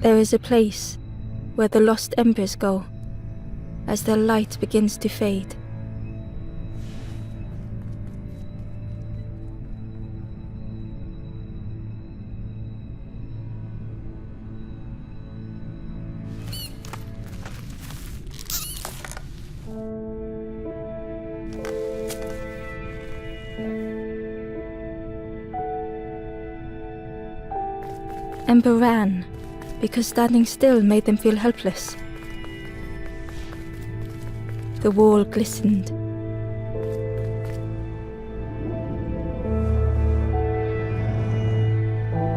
There is a place where the lost embers go as their light begins to fade. Ember ran because standing still made them feel helpless. The wall glistened.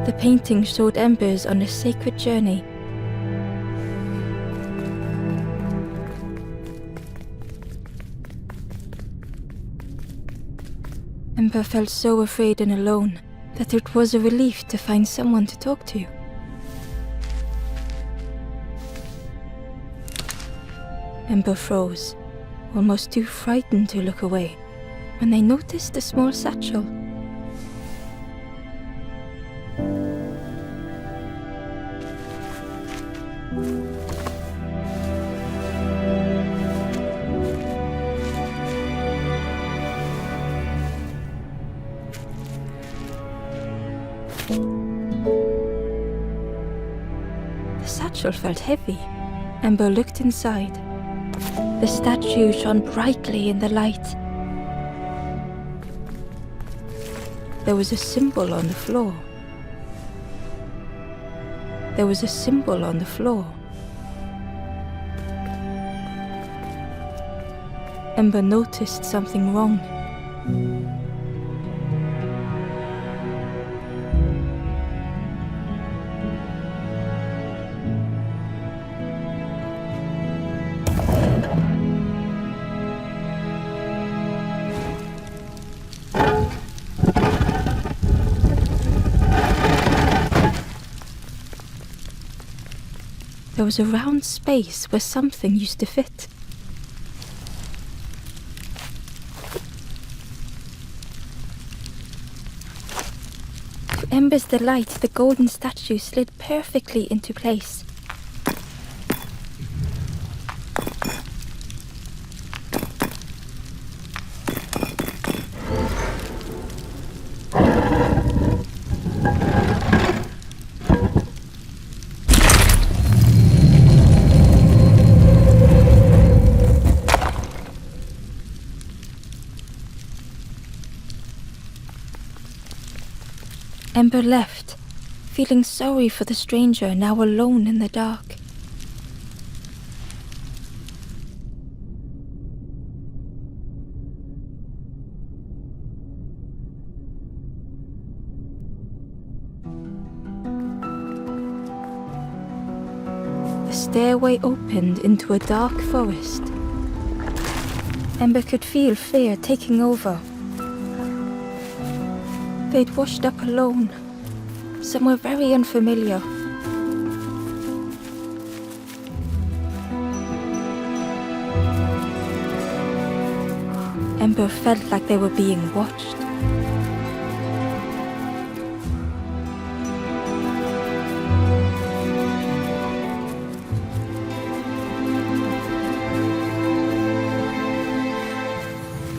The painting showed embers on a sacred journey. Ember felt so afraid and alone that it was a relief to find someone to talk to. Ember froze, almost too frightened to look away, when they noticed a small satchel. The satchel felt heavy. Ember looked inside. The statue shone brightly in the light. There was a symbol on the floor. There was a symbol on the floor. Ember noticed something wrong. There was a round space where something used to fit. To Ember's delight, the golden statue slid perfectly into place. Ember left, feeling sorry for the stranger now alone in the dark. The stairway opened into a dark forest. Ember could feel fear taking over. They'd washed up alone, somewhere very unfamiliar. Ember felt like they were being watched.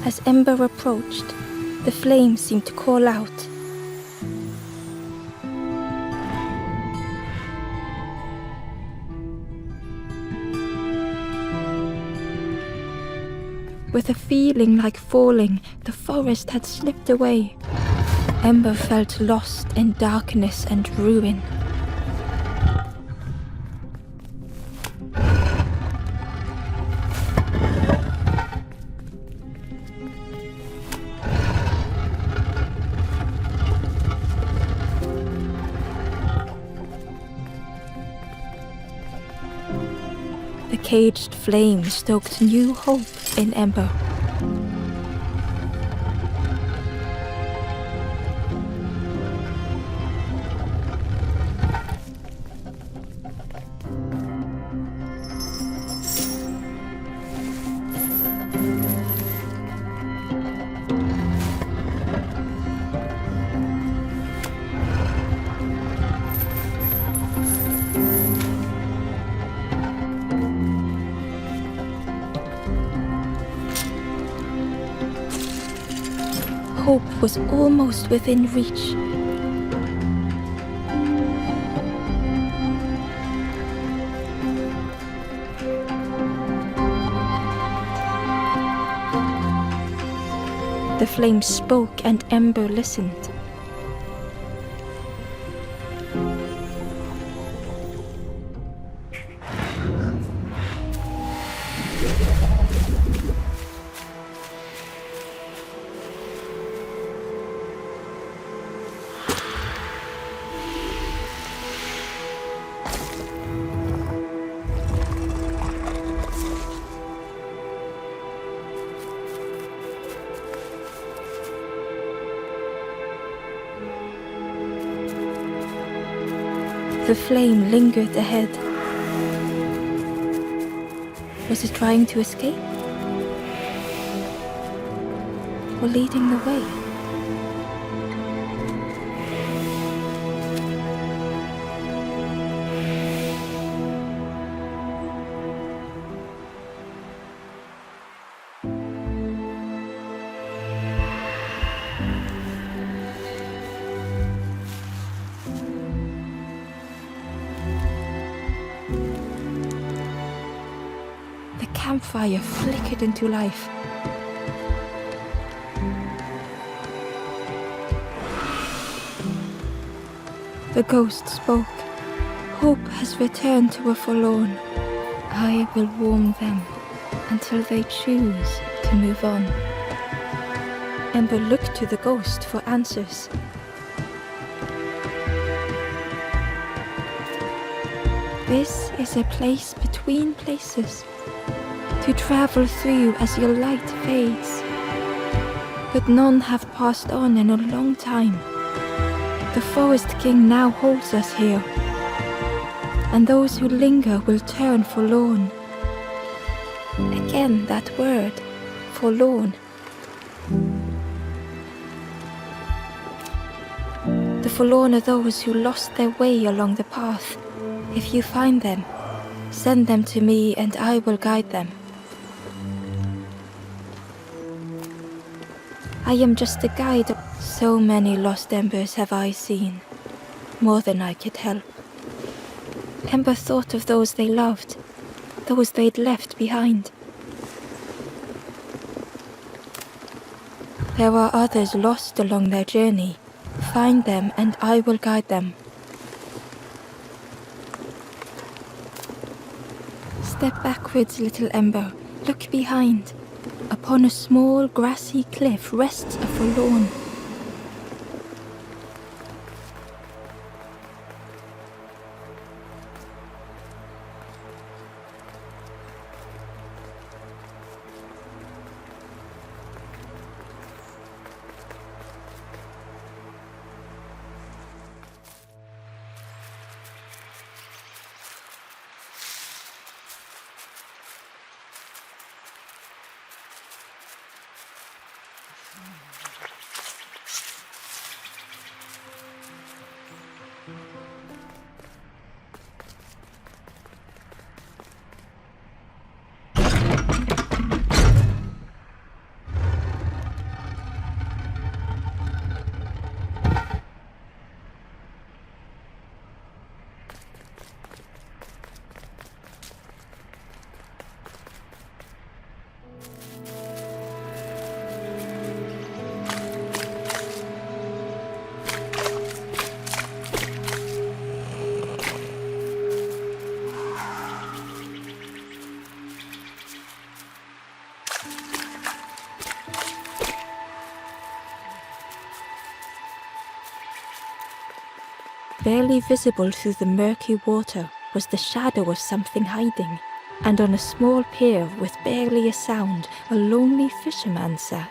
As Ember approached, the flames seemed to call out. With a feeling like falling, the forest had slipped away. Ember felt lost in darkness and ruin. The caged flame stoked new hope in Ember. hope was almost within reach. The flame spoke and Ember listened. The flame lingered ahead. Was it trying to escape? Or leading the way? The campfire flickered into life. The ghost spoke. Hope has returned to a forlorn. I will warm them until they choose to move on. Ember looked to the ghost for answers. This is a place between places, to travel through as your light fades. But none have passed on in a long time. The Forest King now holds us here, and those who linger will turn forlorn. Again that word, forlorn. The forlorn are those who lost their way along the path. If you find them, send them to me and I will guide them. I am just a guide. So many lost embers have I seen, more than I could help. Ember thought of those they loved, those they'd left behind. There are others lost along their journey. Find them and I will guide them. Step backwards, little Ember. Look behind. Upon a small grassy cliff rests a forlorn. Barely visible through the murky water was the shadow of something hiding, and on a small pier with barely a sound, a lonely fisherman sat.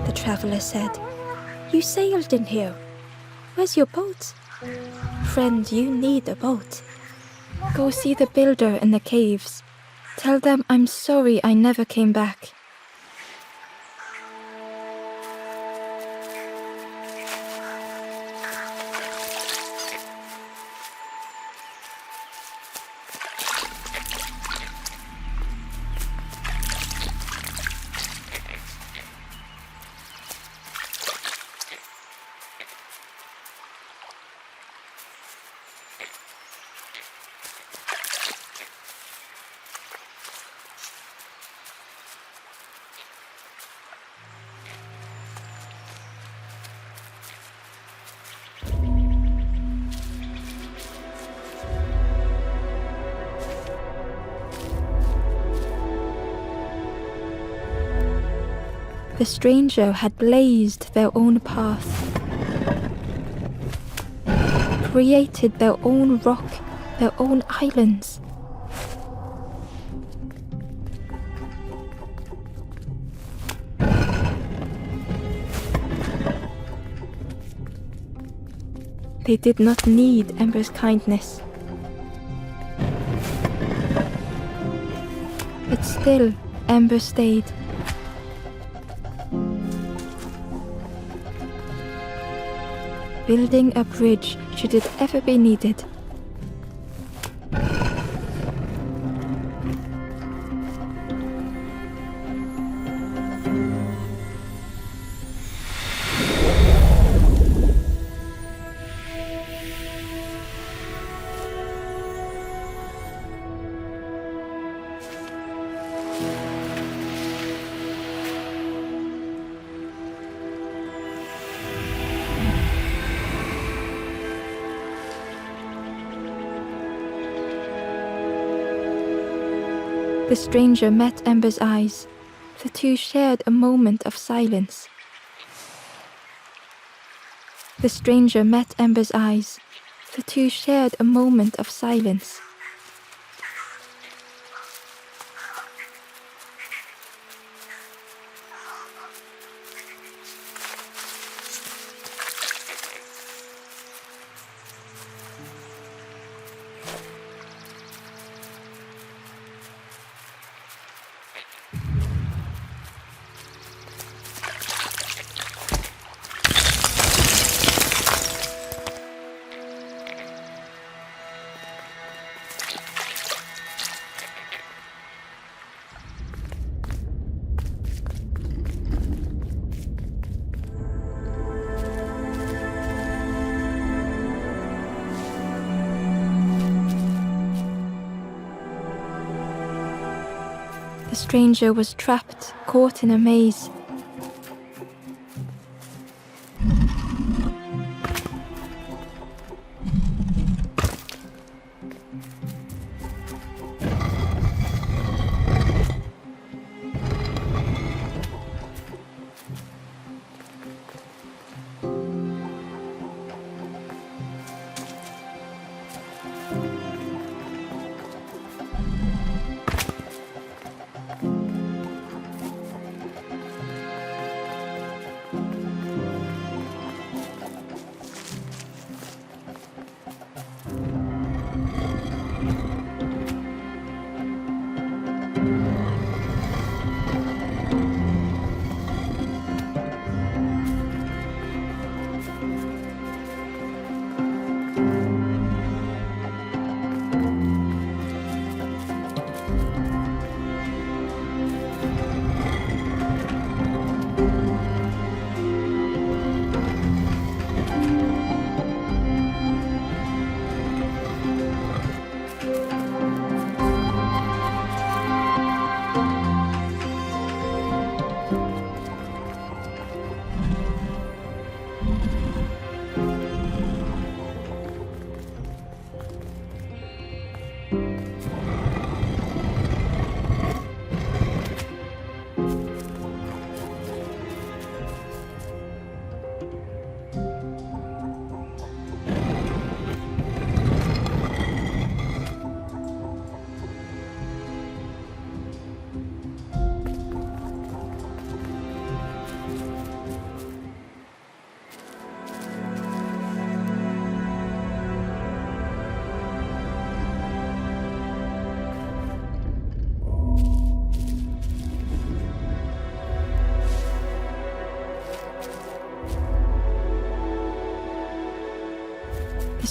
The traveller said, "You sailed in here. Where's your boat?" Friend, you need a boat. Go see the builder in the caves. Tell them I'm sorry I never came back. The stranger had blazed their own path, created their own rock, their own islands. They did not need Ember's kindness. But still, Ember stayed. Building a bridge should it ever be needed. The stranger met Ember's eyes. The two shared a moment of silence. The stranger met Ember's eyes. The two shared a moment of silence. The stranger was trapped, caught in a maze.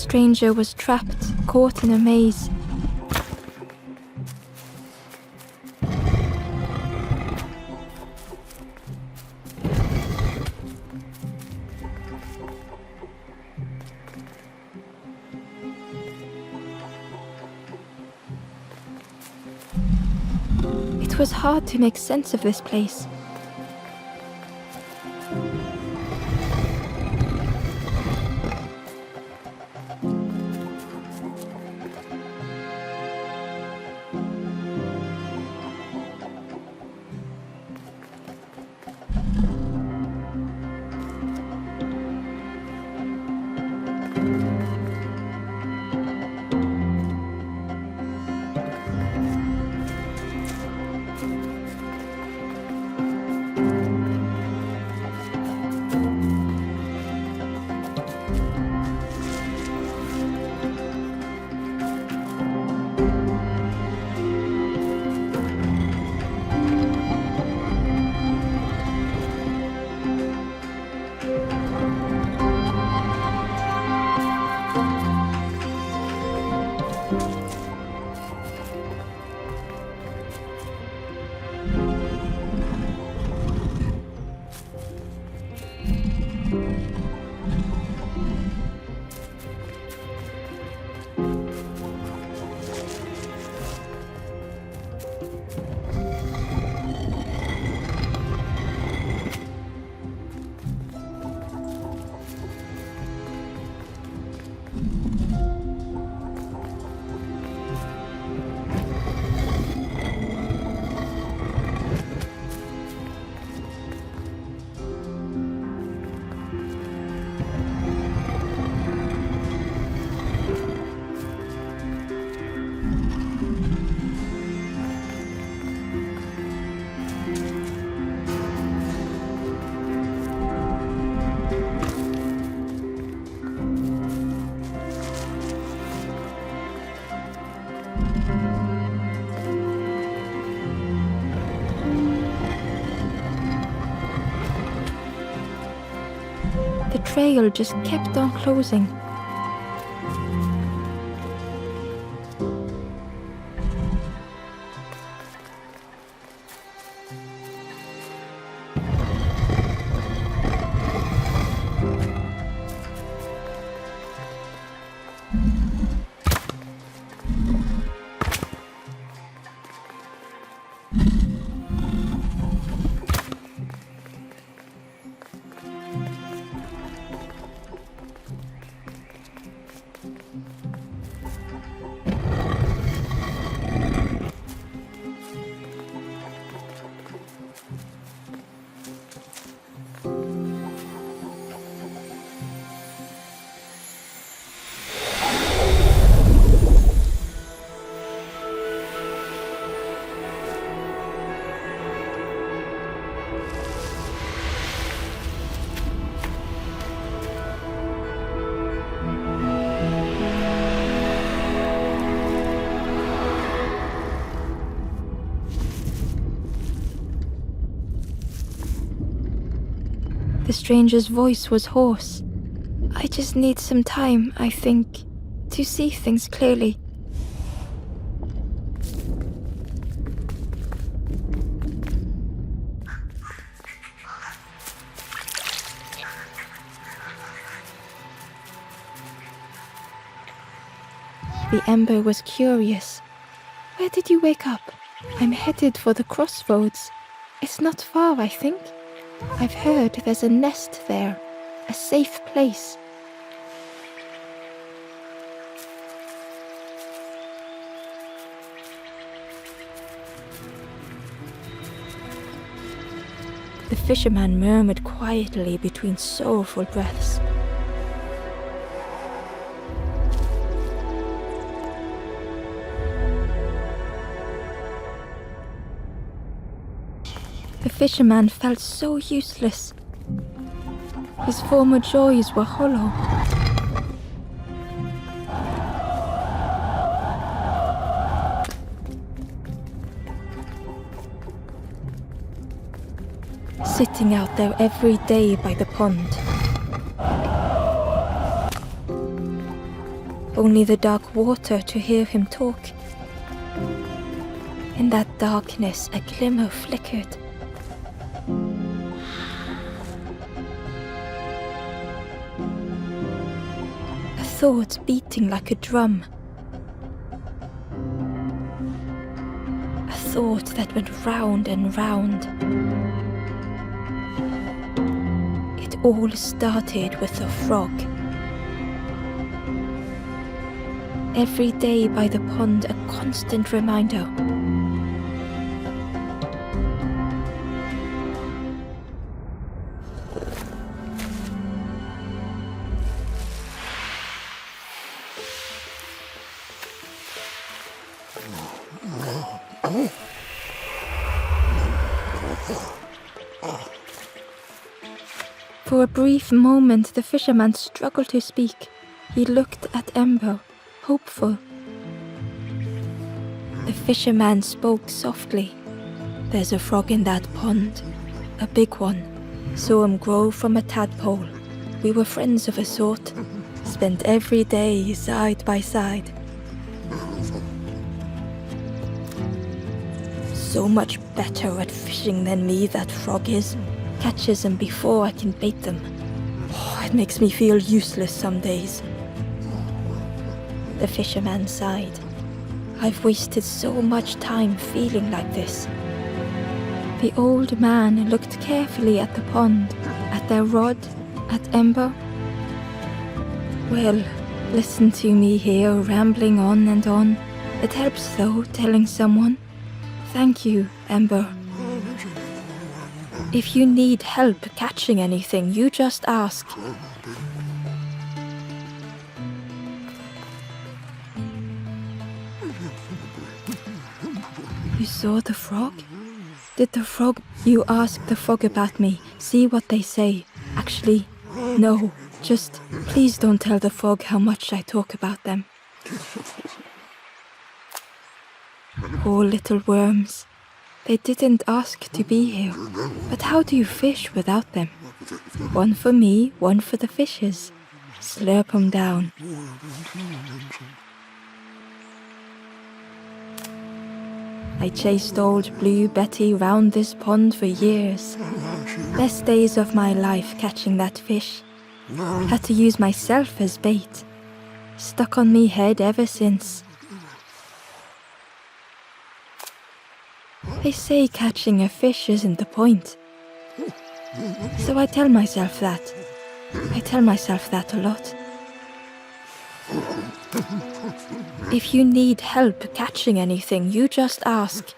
stranger was trapped, caught in a maze. It was hard to make sense of this place. The trail just kept on closing. The stranger's voice was hoarse. I just need some time, I think, to see things clearly. The ember was curious. Where did you wake up? I'm headed for the crossroads. It's not far, I think. I've heard there's a nest there, a safe place. The fisherman murmured quietly between sorrowful breaths. The fisherman felt so useless. His former joys were hollow. Sitting out there every day by the pond. only the dark water to hear him talk. In that darkness, a glimmer flickered. A thought beating like a drum. A thought that went round and round. It all started with a frog. Every day by the pond, a constant reminder. For a brief moment, the fisherman struggled to speak. He looked at Ember, hopeful. The fisherman spoke softly. "There's a frog in that pond, a big one. Saw him grow from a tadpole. We were friends of a sort, spent every day side by side. So much better at fishing than me, that frog is. Catches them before I can bait them. Oh, it makes me feel useless some days." The fisherman sighed. "I've wasted so much time feeling like this." The old man looked carefully at the pond, at their rod, at Ember. "Well, listen to me here, rambling on and on. It helps though, telling someone. Thank you, Ember. If you need help catching anything, you just ask." "You saw the frog? Did the frog..." "You ask the frog about me, see what they say. Actually, no, just please don't tell the frog how much I talk about them." Poor little worms. They didn't ask to be here. But how do you fish without them? One for me, one for the fishes. Slurp 'em down. I chased old Blue Betty round this pond for years. Best days of my life catching that fish. Had to use myself as bait. Stuck on me head ever since. They say catching a fish isn't the point. So I tell myself that. I tell myself that a lot. If you need help catching anything, you just ask.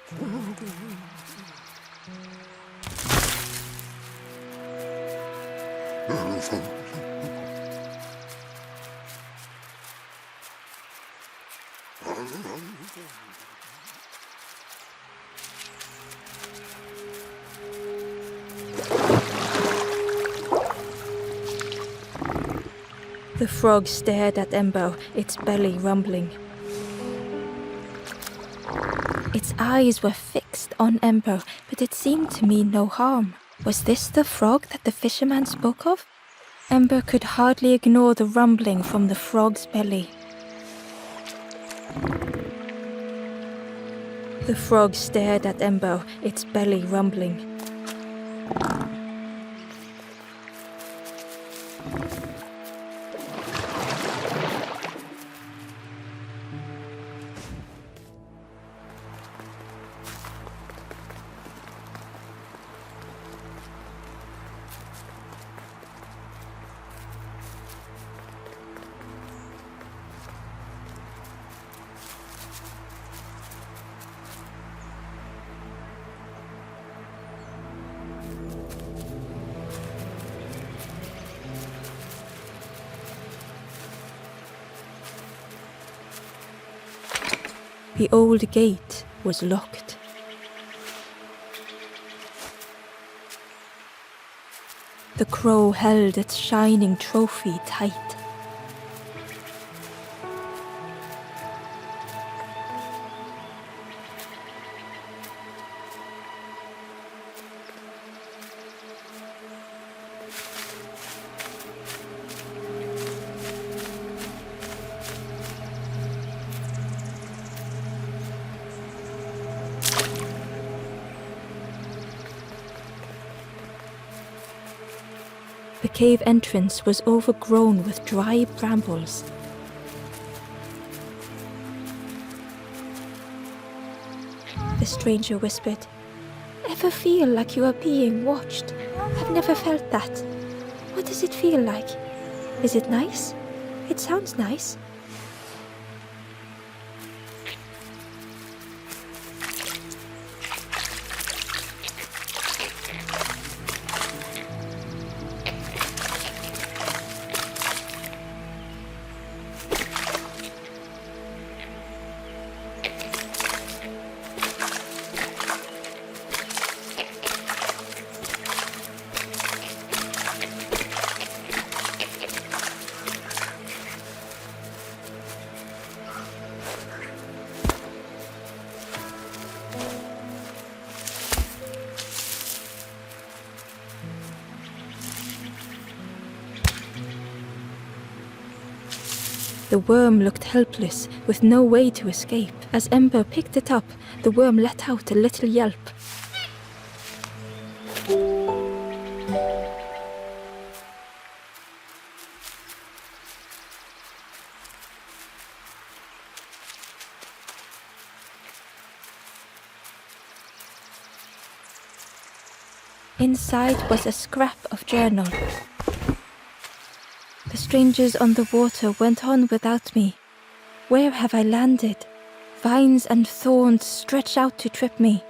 The frog stared at Ember, its belly rumbling. Its eyes were fixed on Ember, but it seemed to mean no harm. Was this the frog that the fisherman spoke of? Ember could hardly ignore the rumbling from the frog's belly. The frog stared at Ember, its belly rumbling. The old gate was locked. The crow held its shining trophy tight. The cave entrance was overgrown with dry brambles. The stranger whispered, "Ever feel like you are being watched? I've never felt that. What does it feel like? Is it nice? It sounds nice." The worm looked helpless, with no way to escape. As Ember picked it up, the worm let out a little yelp. Inside was a scrap of journal. The strangers on the water went on without me. Where have I landed? Vines and thorns stretch out to trip me.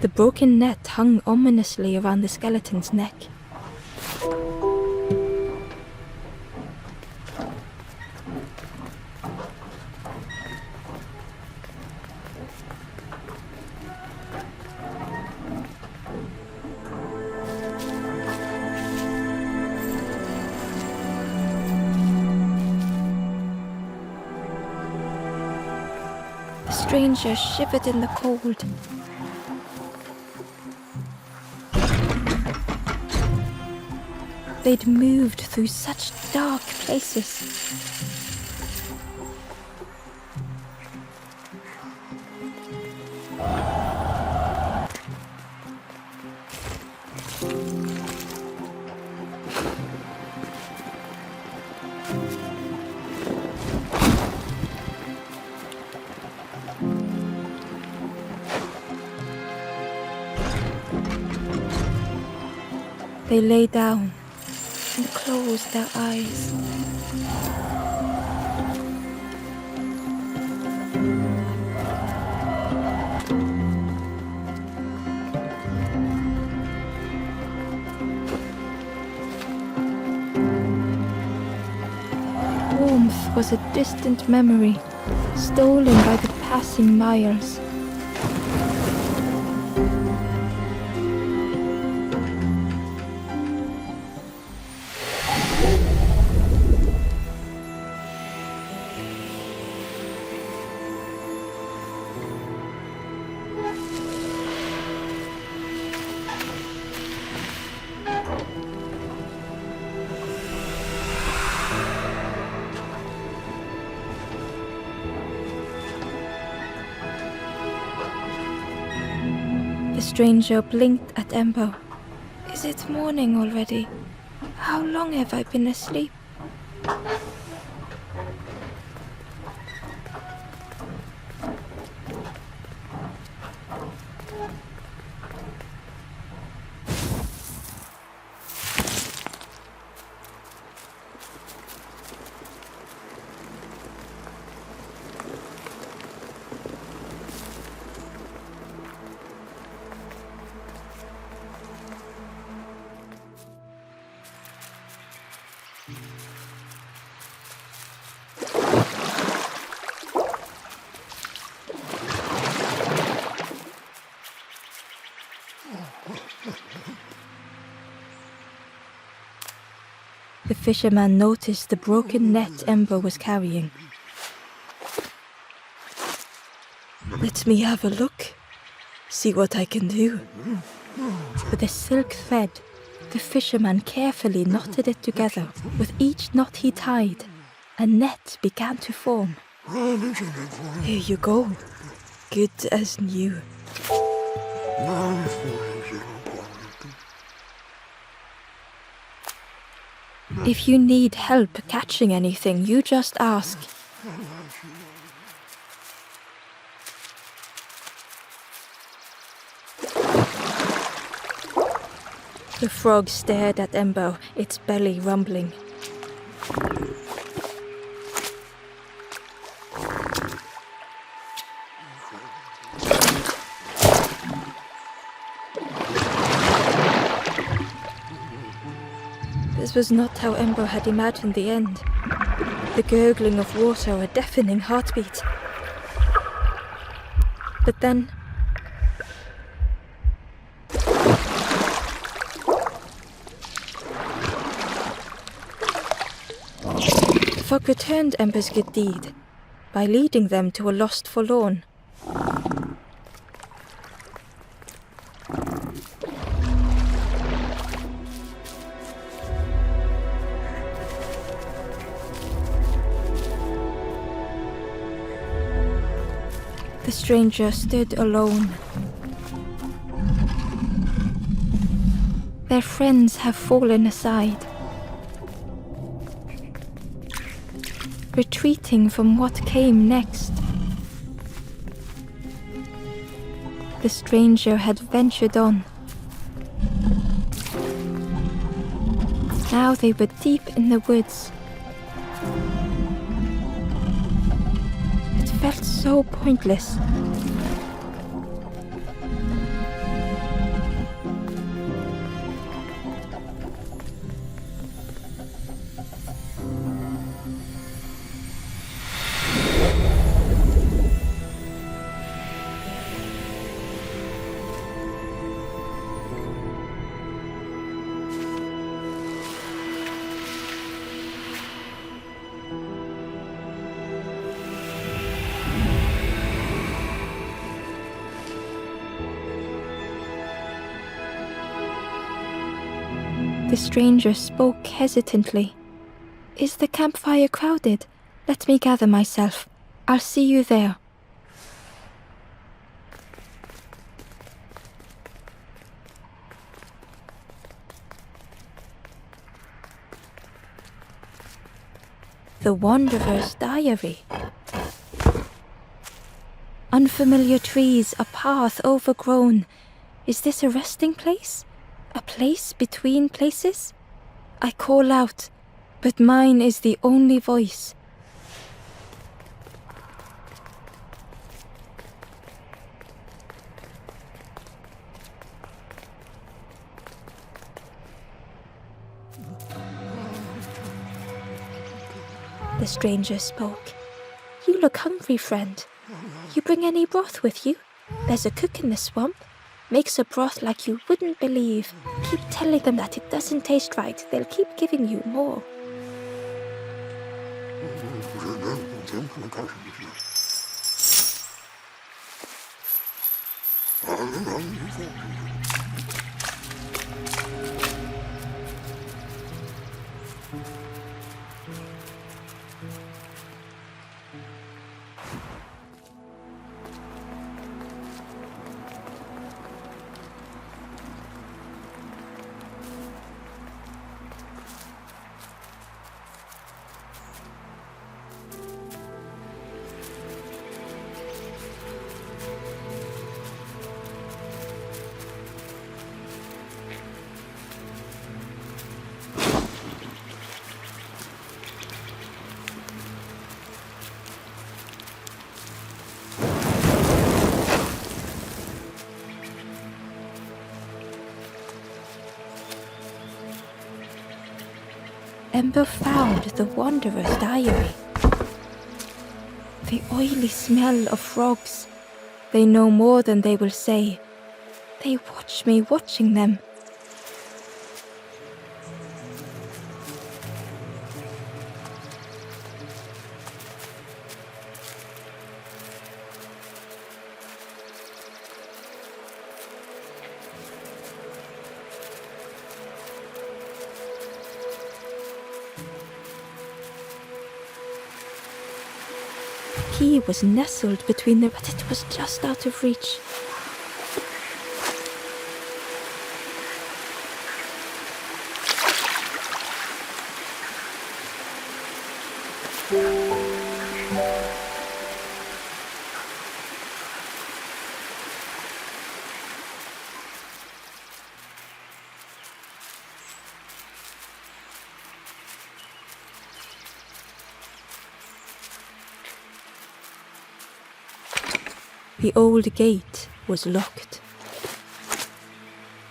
The broken net hung ominously around the skeleton's neck. The stranger shivered in the cold. They'd moved through such dark places. They lay down and closed their eyes. Warmth was a distant memory, stolen by the passing miles. The stranger blinked at Ember. "Is it morning already? How long have I been asleep?" The fisherman noticed the broken net Ember was carrying. Let me have a look. See what I can do. With a silk thread, the fisherman carefully knotted it together. With each knot he tied, a net began to form. Here you go. Good as new. If you need help catching anything, you just ask. The frog stared at Ember, its belly rumbling. This was not how Ember had imagined the end. The gurgling of water, a deafening heartbeat. But then... the frog returned Ember's good deed by leading them to a lost forlorn. The stranger stood alone. Their friends have fallen aside, retreating from what came next. The stranger had ventured on. Now they were deep in the woods. It felt so pointless. The stranger spoke hesitantly. Is the campfire crowded? Let me gather myself. I'll see you there. The Wanderer's Diary. Unfamiliar trees, a path overgrown. Is this a resting place? A place between places? I call out, but mine is the only voice. The stranger spoke. You look hungry, friend. You bring any broth with you? There's a cook in the swamp. Makes a broth like you wouldn't believe. Keep telling them that it doesn't taste right. They'll keep giving you more. Ember found the Wanderer's Diary. The oily smell of frogs. They know more than they will say. They watch me watching them. The key was nestled between them, but it was just out of reach. The old gate was locked.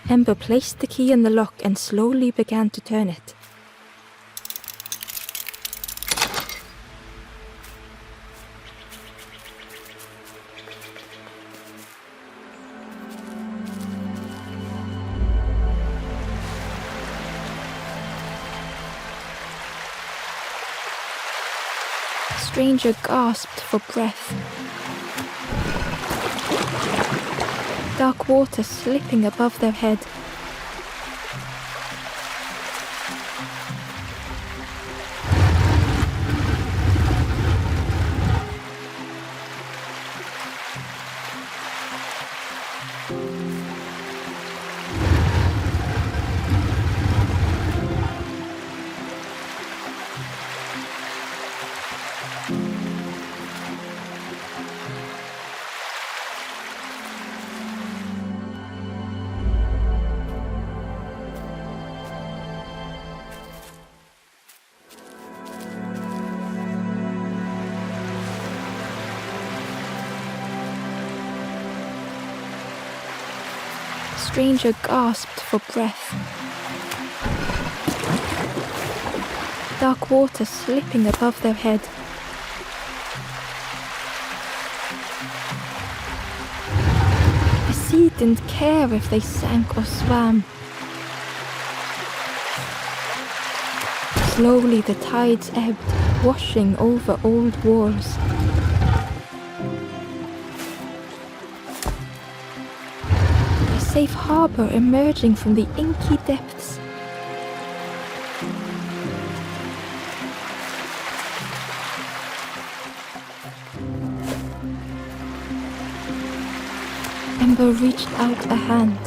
Ember placed the key in the lock and slowly began to turn it. The stranger gasped for breath. Dark water slipping above their head. The stranger gasped for breath. Dark water slipping above their head. The sea didn't care if they sank or swam. Slowly the tides ebbed, washing over old walls. A safe harbor emerging from the inky depths. Ember reached out a hand.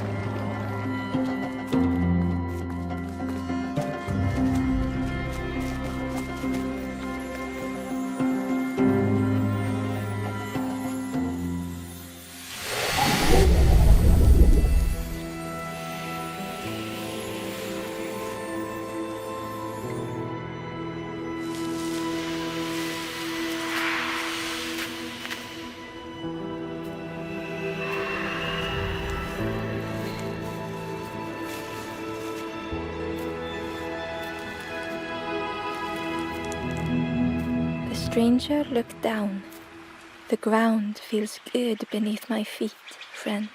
The stranger looked down. The ground feels good beneath my feet, friend.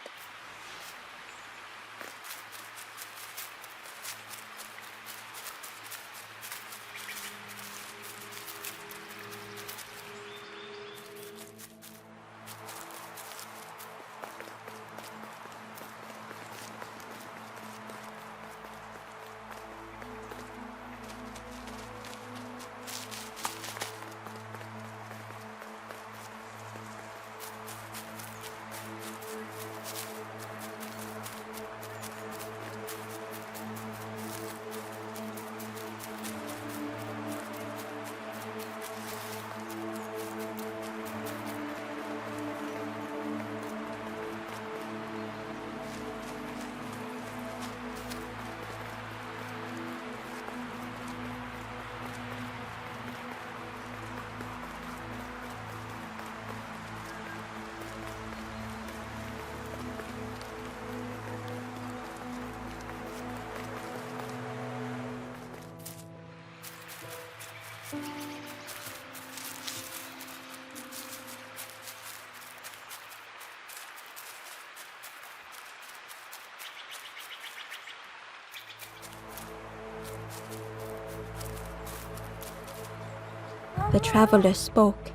the traveler spoke.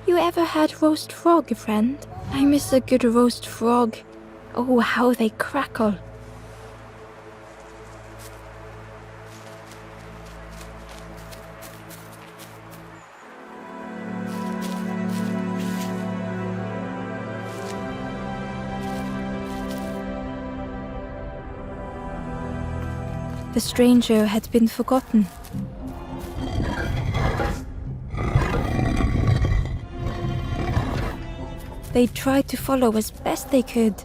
You ever had roast frog, friend? I miss a good roast frog. Oh, how they crackle. The stranger had been forgotten. They tried to follow as best they could.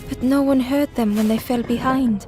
But no one heard them when they fell behind.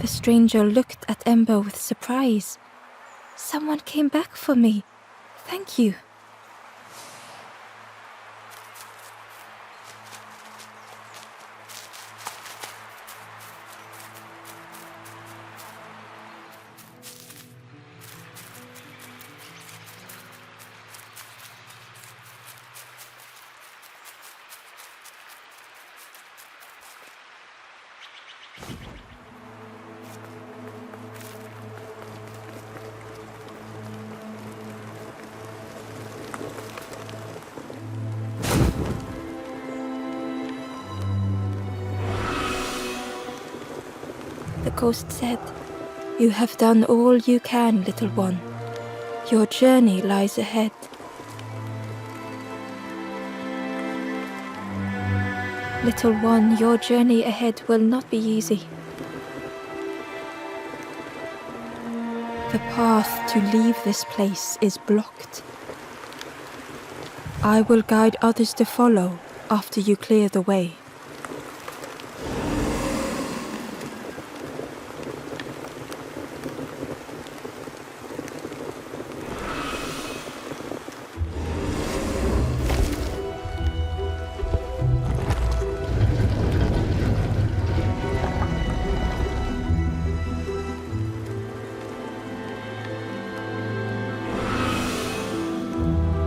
The stranger looked at Ember with surprise. Someone came back for me. Thank you. The ghost said, "You have done all you can, little one. Your journey lies ahead." Little one, your journey ahead will not be easy. The path to leave this place is blocked. I will guide others to follow after you clear the way.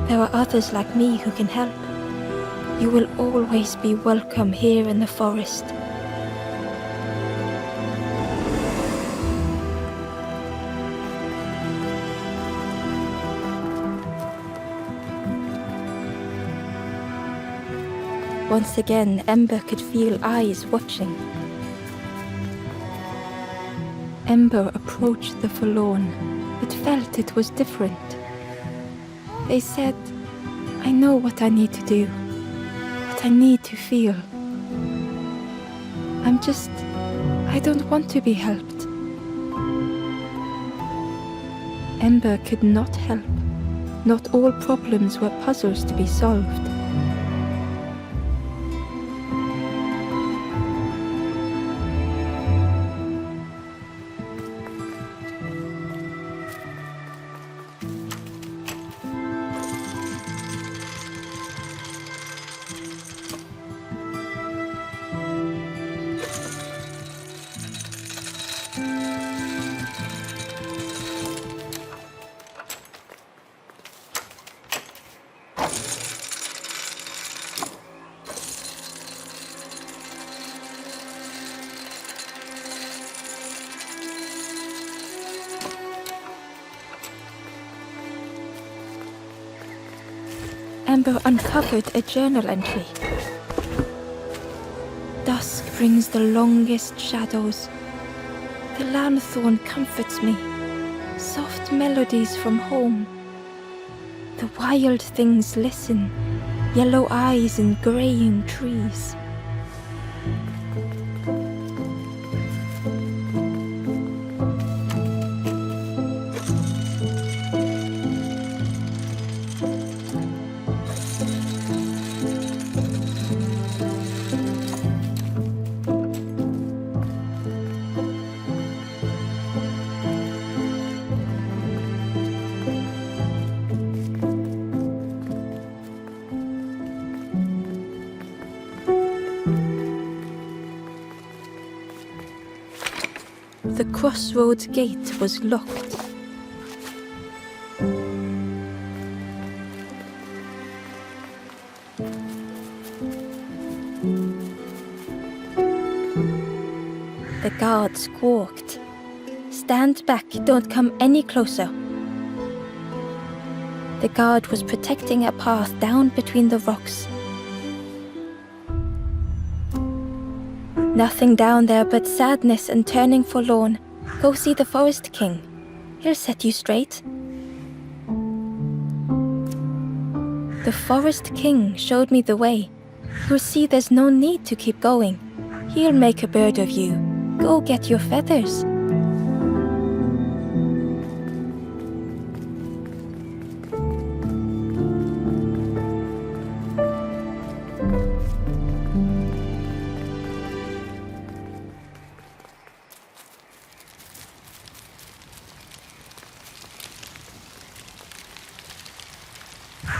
There are others like me who can help. You will always be welcome here in the forest. Once again, Ember could feel eyes watching. Ember approached the forlorn, but felt it was different. They said, "I know what I need to do, what I need to feel. I don't want to be helped." Ember could not help. Not all problems were puzzles to be solved. Ember uncovered a journal entry. Dusk brings the longest shadows. The lanthorn comforts me. Soft melodies from home. The wild things listen. Yellow eyes in graying trees. The crossroads gate was locked. The guard squawked. "Stand back, don't come any closer." The guard was protecting a path down between the rocks. Nothing down there but sadness and turning forlorn. Go see the Forest King. He'll set you straight. The Forest King showed me the way. You'll see there's no need to keep going. He'll make a bird of you. Go get your feathers.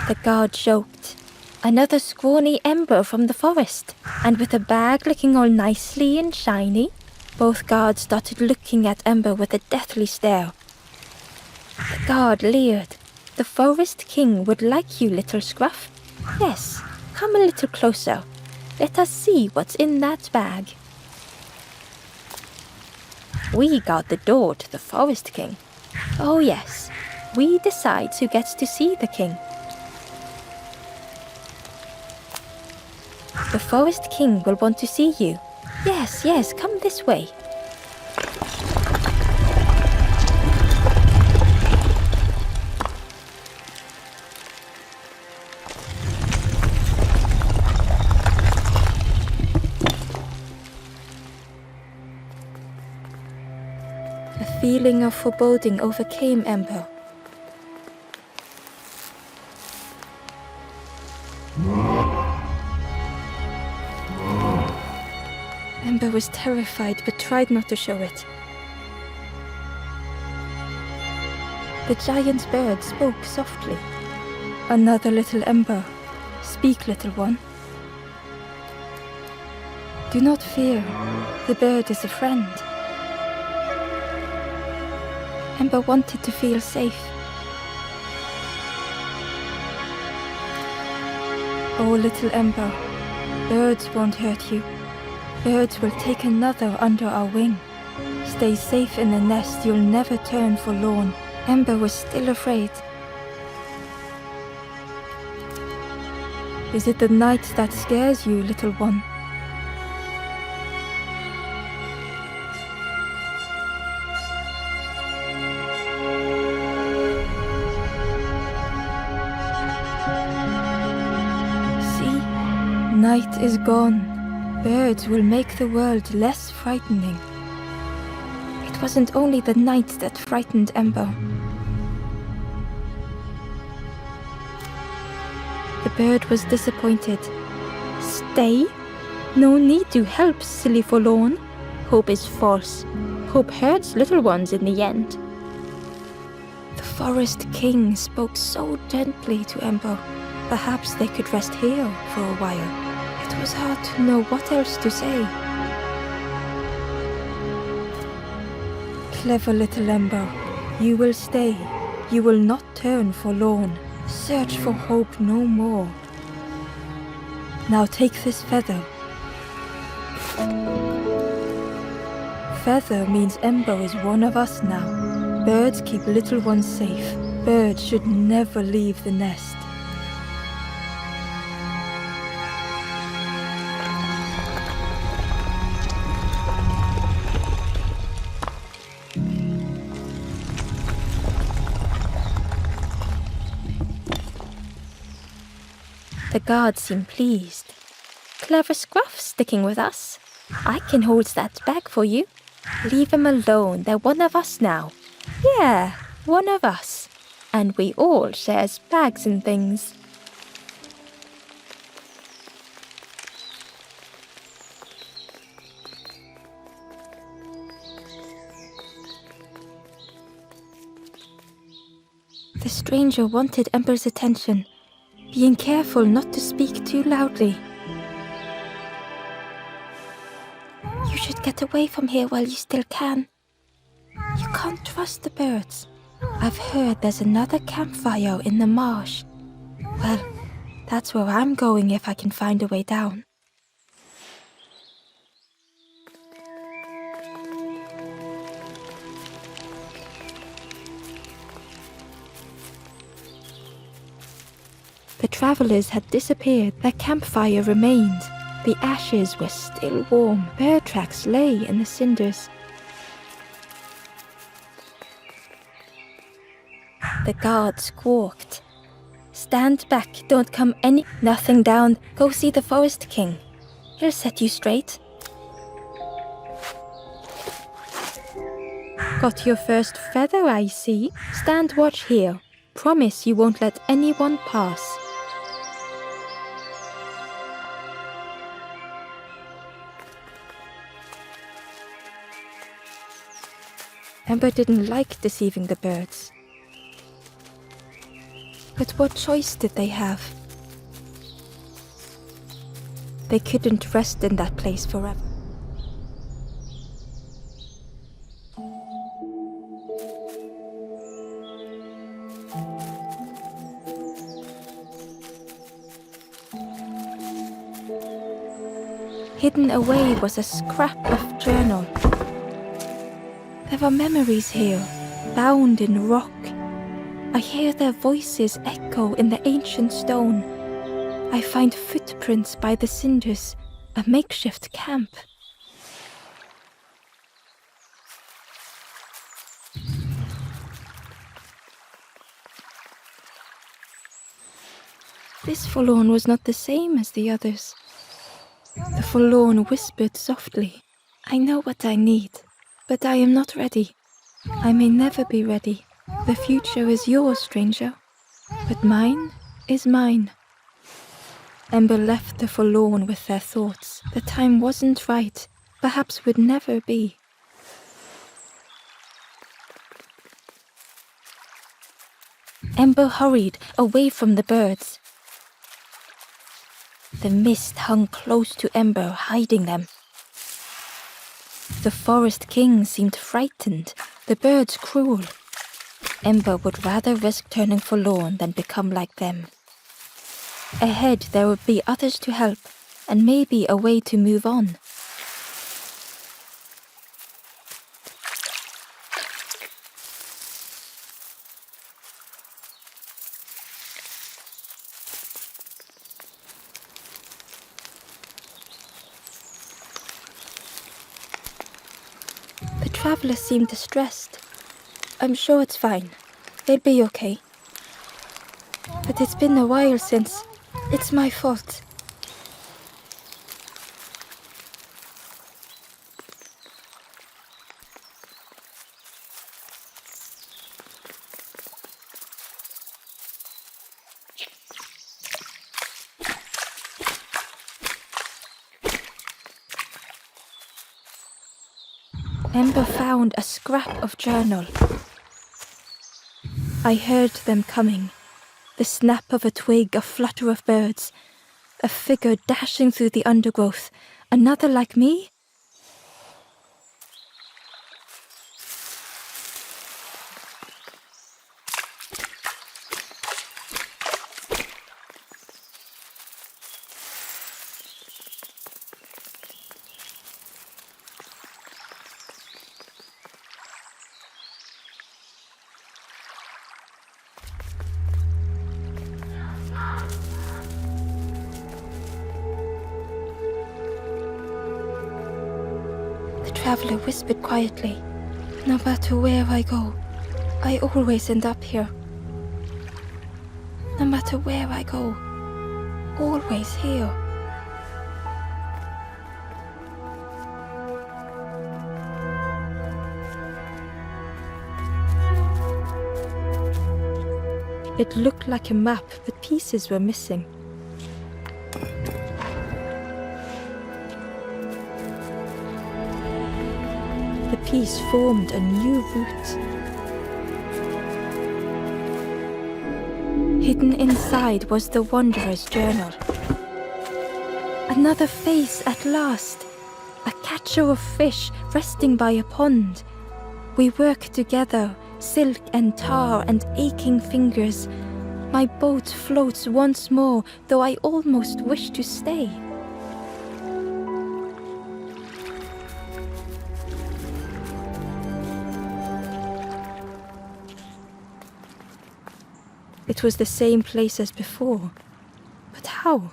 The guard joked. Another scrawny Ember from the forest, and with a bag looking all nicely and shiny. Both guards started looking at Ember with a deathly stare. The guard leered. The Forest King would like you, little scruff. Yes, come a little closer. Let us see what's in that bag. We guard the door to the Forest King. Oh yes, we decide who gets to see the king. The Forest King will want to see you. Yes, yes, come this way. A feeling of foreboding overcame Ember. Ember was terrified but tried not to show it. The giant bird spoke softly. Another little Ember. Speak, little one. Do not fear. The bird is a friend. Ember wanted to feel safe. Oh, little Ember, birds won't hurt you. Birds will take another under our wing. Stay safe in the nest, you'll never turn forlorn. Ember was still afraid. Is it the night that scares you, little one? See, night is gone. Birds will make the world less frightening. It wasn't only the night that frightened Ember. The bird was disappointed. Stay? No need to help, silly forlorn. Hope is false. Hope hurts little ones in the end. The Forest King spoke so gently to Ember. Perhaps they could rest here for a while. It was hard to know what else to say. Clever little Ember, you will stay. You will not turn forlorn. Search for hope no more. Now take this feather. Feather means Ember is one of us now. Birds keep little ones safe. Birds should never leave the nest. The guards seem pleased. Clever Scruff sticking with us. I can hold that bag for you. Leave him alone, they're one of us now. Yeah, one of us. And we all shares bags and things. The stranger wanted Ember's attention, being careful not to speak too loudly. You should get away from here while you still can. You can't trust the birds. I've heard there's another campfire in the marsh. Well, that's where I'm going if I can find a way down. The travelers had disappeared. Their campfire remained. The ashes were still warm. Bird tracks lay in the cinders. The guard squawked. Stand back, don't come any... Nothing down. Go see the Forest King. He'll set you straight. Got your first feather, I see. Stand watch here. Promise you won't let anyone pass. Ember didn't like deceiving the birds. But what choice did they have? They couldn't rest in that place forever. Hidden away was a scrap of journal. There are memories here, bound in rock. I hear their voices echo in the ancient stone. I find footprints by the cinders, a makeshift camp. This forlorn was not the same as the others. The forlorn whispered softly, I know what I need, but I am not ready. I may never be ready. The future is yours, stranger, but mine is mine. Ember left the forlorn with their thoughts. The time wasn't right, perhaps would never be. Ember hurried away from the birds. The mist hung close to Ember, hiding them. The Forest King seemed frightened, the birds cruel. Ember would rather risk turning forlorn than become like them. Ahead there would be others to help, and maybe a way to move on. The travelers seemed distressed. I'm sure it's fine. They'll be okay. But it's been a while since. It's my fault. Ember found a scrap of journal. I heard them coming. The snap of a twig, a flutter of birds. A figure dashing through the undergrowth. Another like me? The traveler whispered quietly. No matter where I go, I always end up here. No matter where I go, always here. It looked like a map, but pieces were missing. The piece formed a new route. Hidden inside was the Wanderer's journal. Another face at last. A catcher of fish resting by a pond. We work together, silk and tar and aching fingers. My boat floats once more, though I almost wish to stay. It was the same place as before. But how?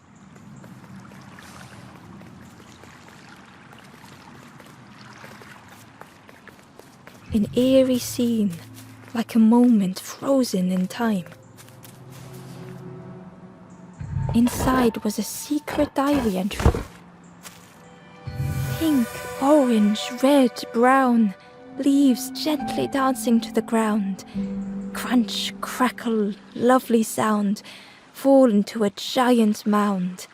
An eerie scene, like a moment frozen in time. Inside was a secret diary entry. Pink, orange, red, brown, leaves gently dancing to the ground. Crunch, crackle, lovely sound, fall into a giant mound.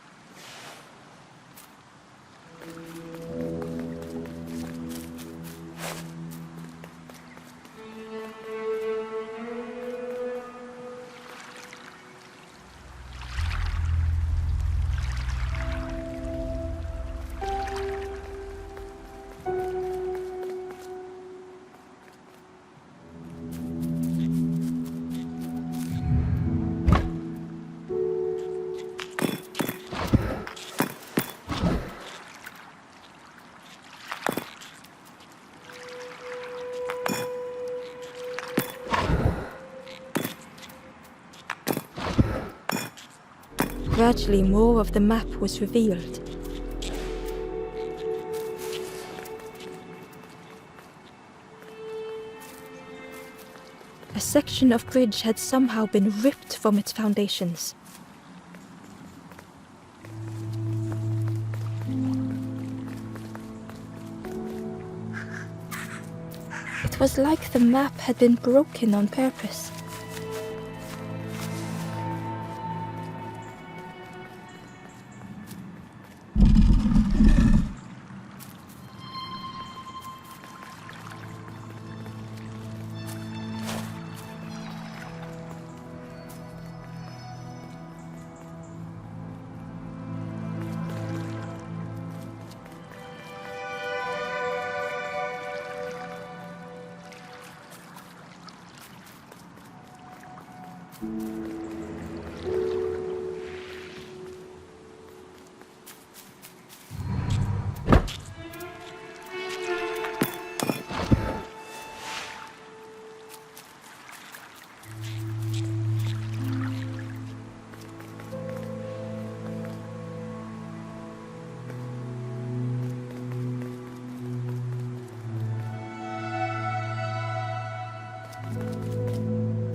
Gradually, more of the map was revealed. A section of bridge had somehow been ripped from its foundations. It was like the map had been broken on purpose.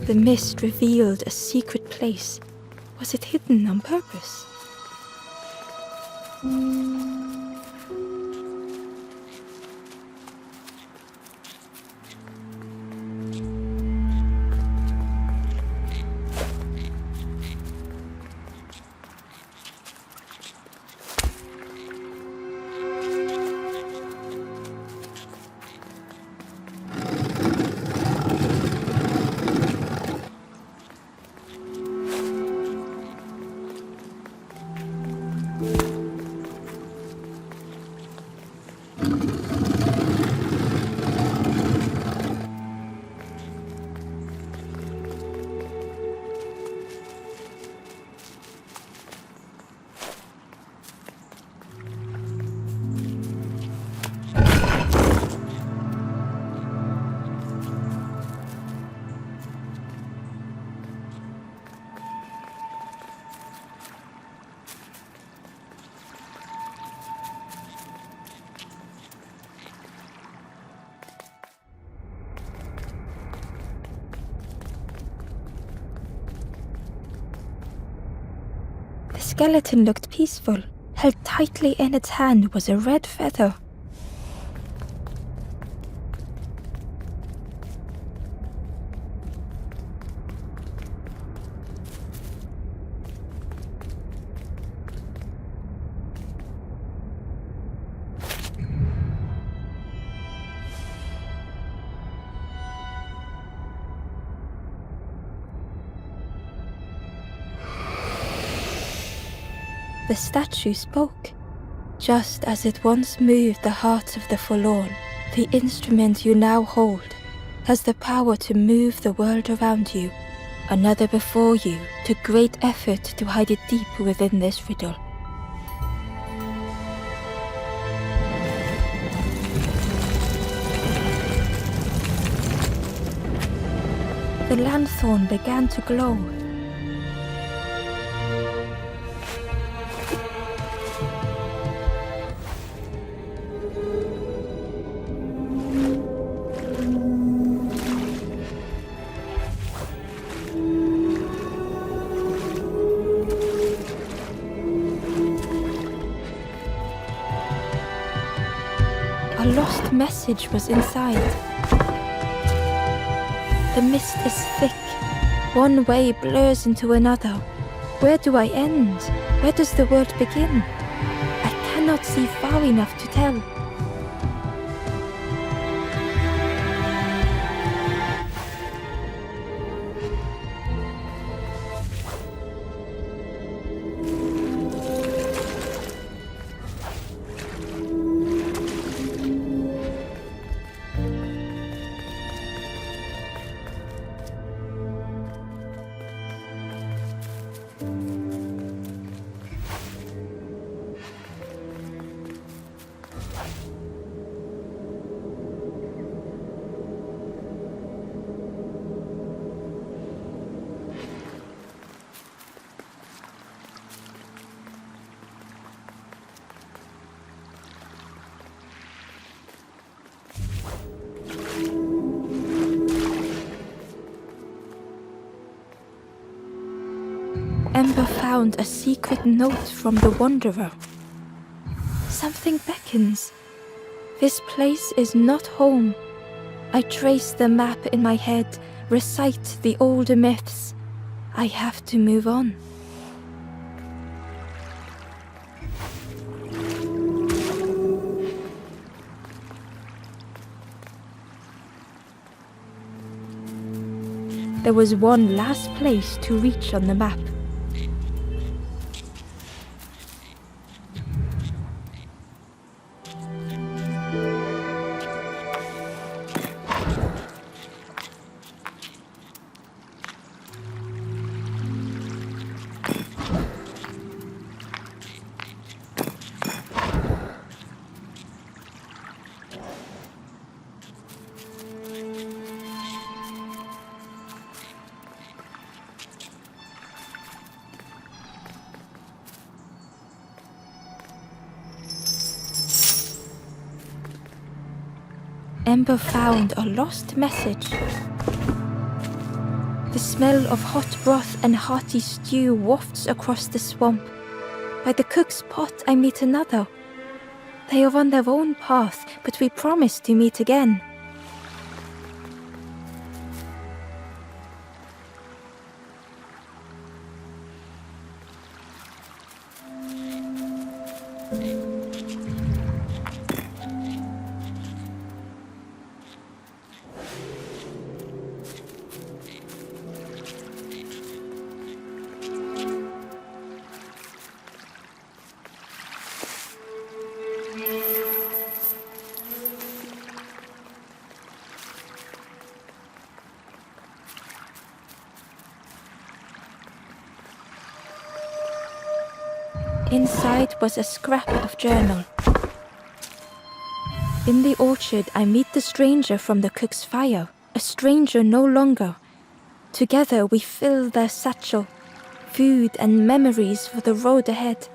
The mist revealed a secret place. Was it hidden on purpose? skeleton looked peaceful. Held tightly in its hand was a red feather. The statue spoke. Just as it once moved the hearts of the forlorn, the instrument you now hold has the power to move the world around you. Another before you took great effort to hide it deep within this riddle. The lanthorn began to glow. A lost message was inside. The mist is thick. One way blurs into another. Where do I end? Where does the world begin? I cannot see far enough to tell. Ember found a secret note from the Wanderer. Something beckons. This place is not home. I trace the map in my head, recite the older myths. I have to move on. There was one last place to reach on the map. Ember found a lost message. The smell of hot broth and hearty stew wafts across the swamp. By the cook's pot I meet another. They are on their own path, but we promise to meet again. Inside was a scrap of journal. In the orchard, I meet the stranger from the cook's fire, a stranger no longer. Together we fill their satchel, food and memories for the road ahead.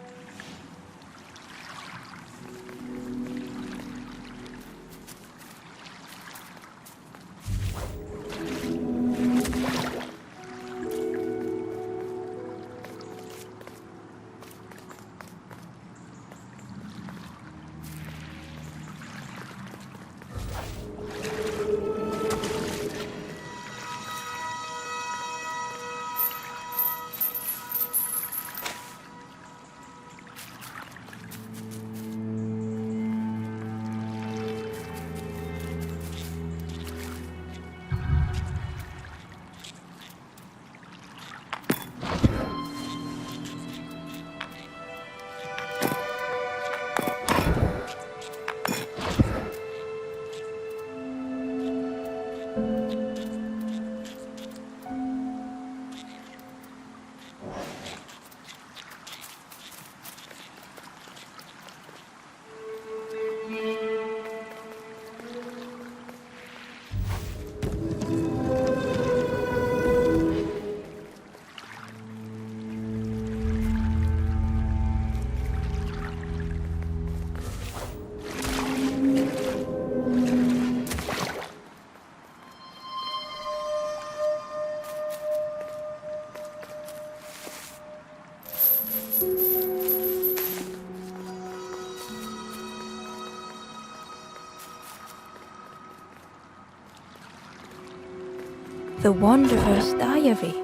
The Wanderer's Diary.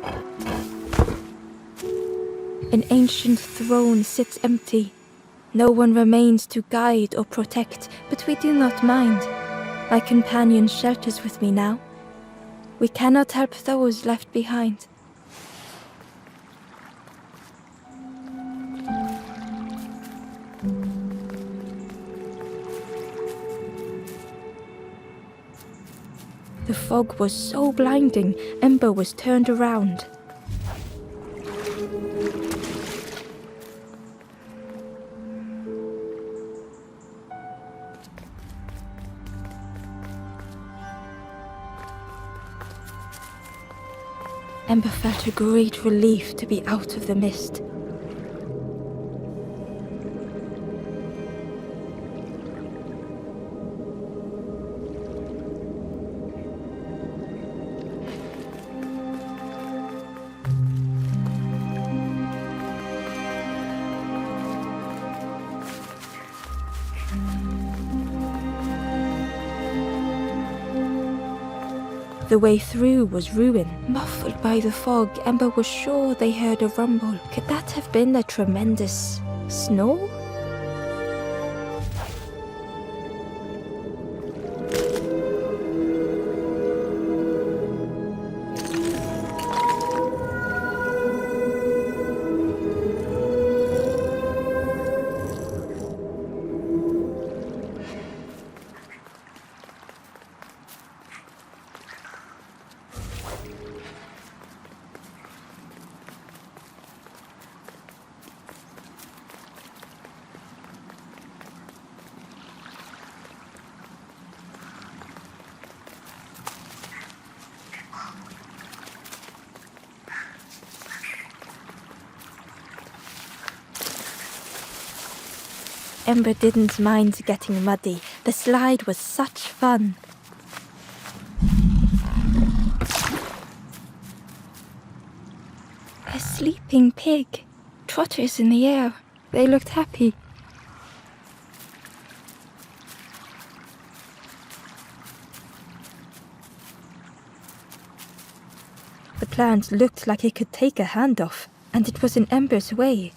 An ancient throne sits empty. No one remains to guide or protect, but we do not mind. My companion shelters with me now. We cannot help those left behind. The fog was so blinding, Ember was turned around. Ember felt a great relief to be out of the mist. The way through was ruin. Muffled by the fog, Ember was sure they heard a rumble. Could that have been a tremendous snow? Ember didn't mind getting muddy. The slide was such fun. A sleeping pig. Trotters in the air. They looked happy. The plant looked like it could take a hand off, and it was in Ember's way.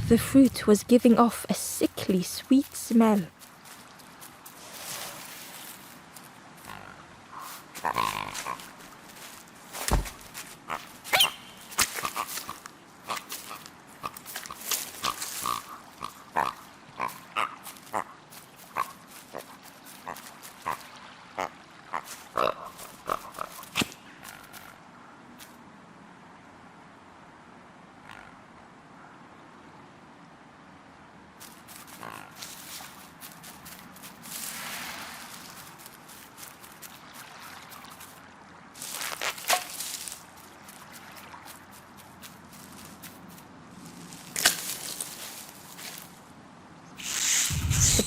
The fruit was giving off a sickly sweet smell.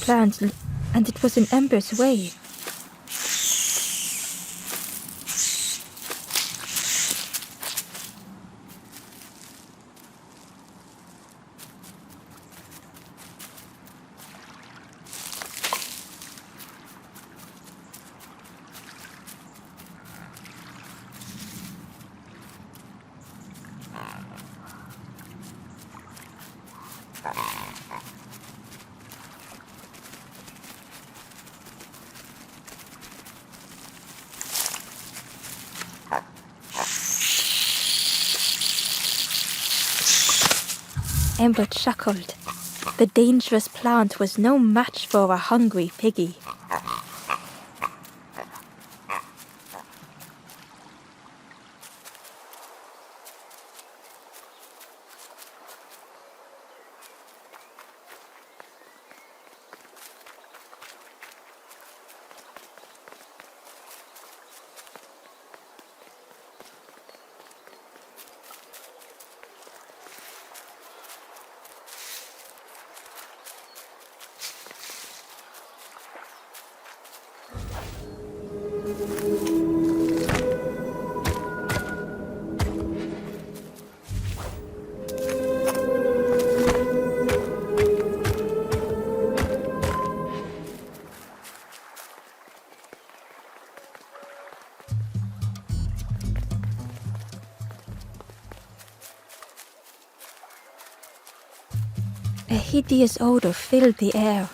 Plant, and it was in Ember's way. Ember chuckled. The dangerous plant was no match for a hungry piggy. hideous odor filled the air.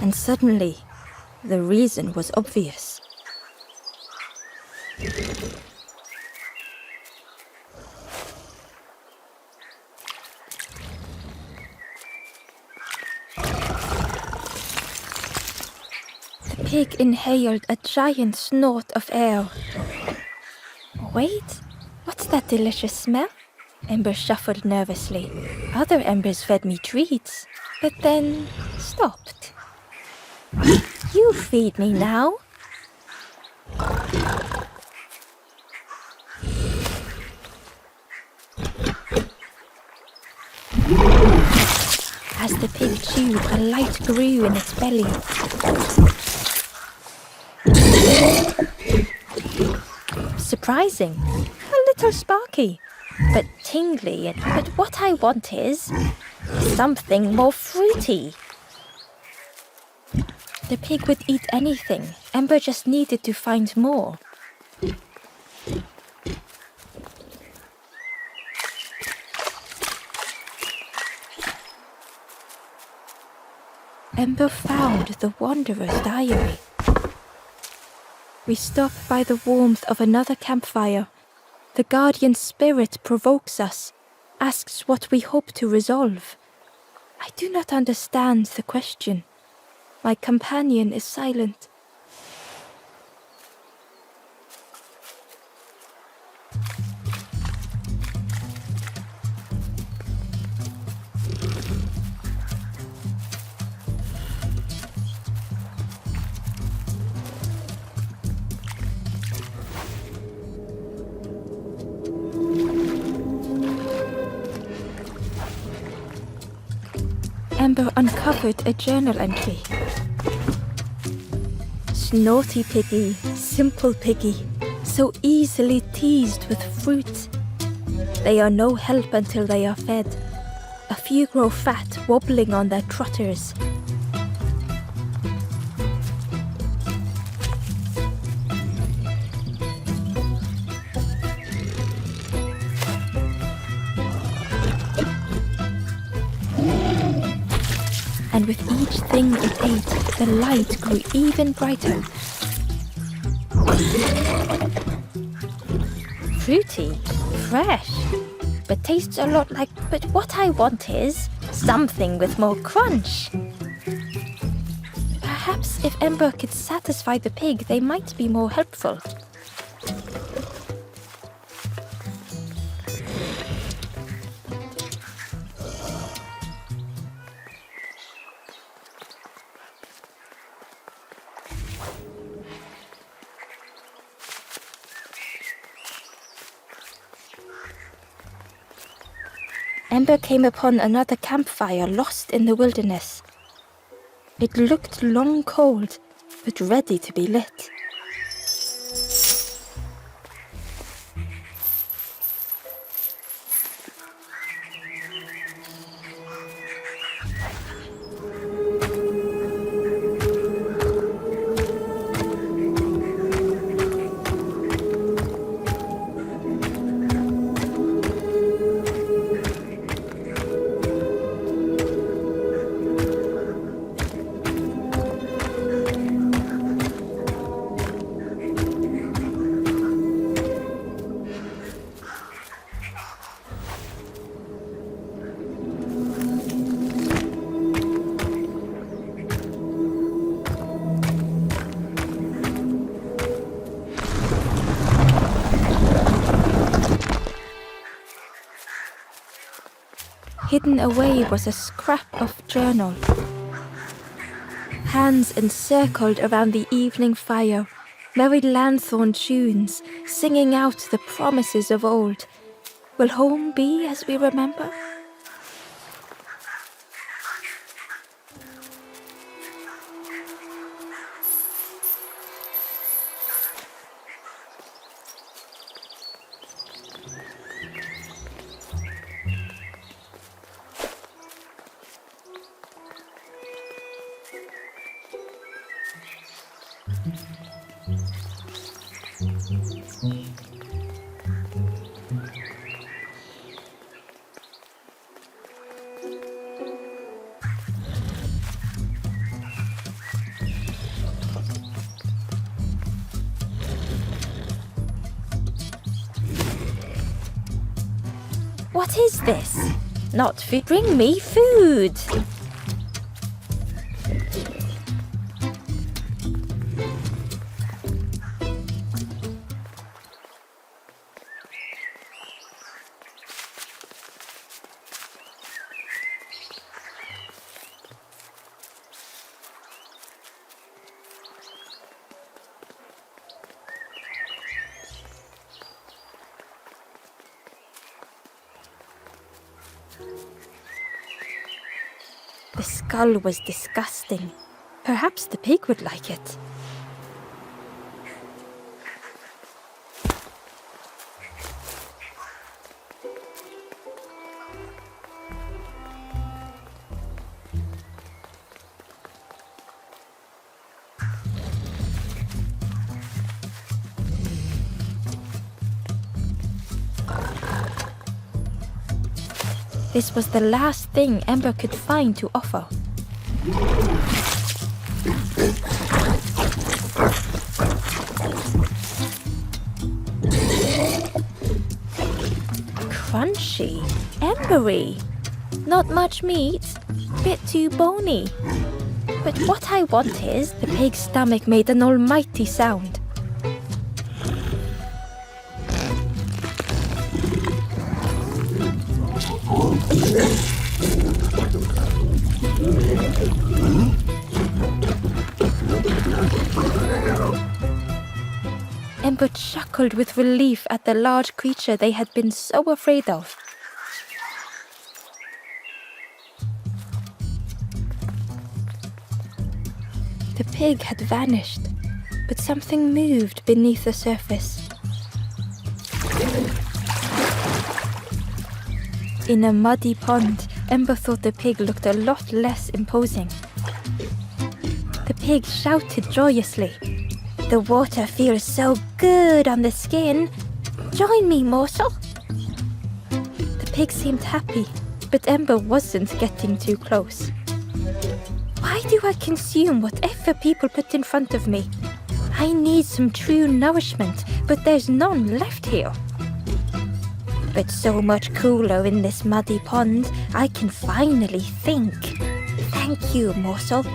And suddenly, the reason was obvious. The pig inhaled a giant snort of air. Wait, what's that delicious smell? Ember shuffled nervously. Other embers fed me treats, but then stopped. You feed me now. As the pig chewed, a light grew in its belly. Surprising, a little sparky, but tingly. But what I want is something more fruity. The pig would eat anything. Ember just needed to find more. Ember found the Wanderer's diary. We stop by the warmth of another campfire. The guardian spirit provokes us, asks what we hope to resolve. I do not understand the question. My companion is silent. Ember uncovered a journal entry. Naughty piggy, simple piggy, so easily teased with fruit. They are no help until they are fed. A few grow fat, wobbling on their trotters. And with each thing it ate, the light grew even brighter. Fruity, fresh, but tastes a lot like... But what I want is something with more crunch. Perhaps if Ember could satisfy the pig, they might be more helpful. Ember came upon another campfire lost in the wilderness. It looked long cold, but ready to be lit. Hidden away was a scrap of journal. Hands encircled around the evening fire, merry lanthorn tunes, singing out the promises of old. Will home be as we remember? What is this? Not food. Bring me food! The skull was disgusting. Perhaps the pig would like it. This was the last thing Ember could find to offer. Crunchy, embery, not much meat, bit too bony. But what I want is, the pig's stomach made an almighty sound. Ember chuckled with relief at the large creature they had been so afraid of. The pig had vanished, but something moved beneath the surface. In a muddy pond, Ember thought the pig looked a lot less imposing. The pig shouted joyously. The water feels so good on the skin. Join me, morsel. The pig seemed happy, but Ember wasn't getting too close. Why do I consume whatever people put in front of me? I need some true nourishment, but there's none left here. But so much cooler in this muddy pond, I can finally think. Thank you, morsel.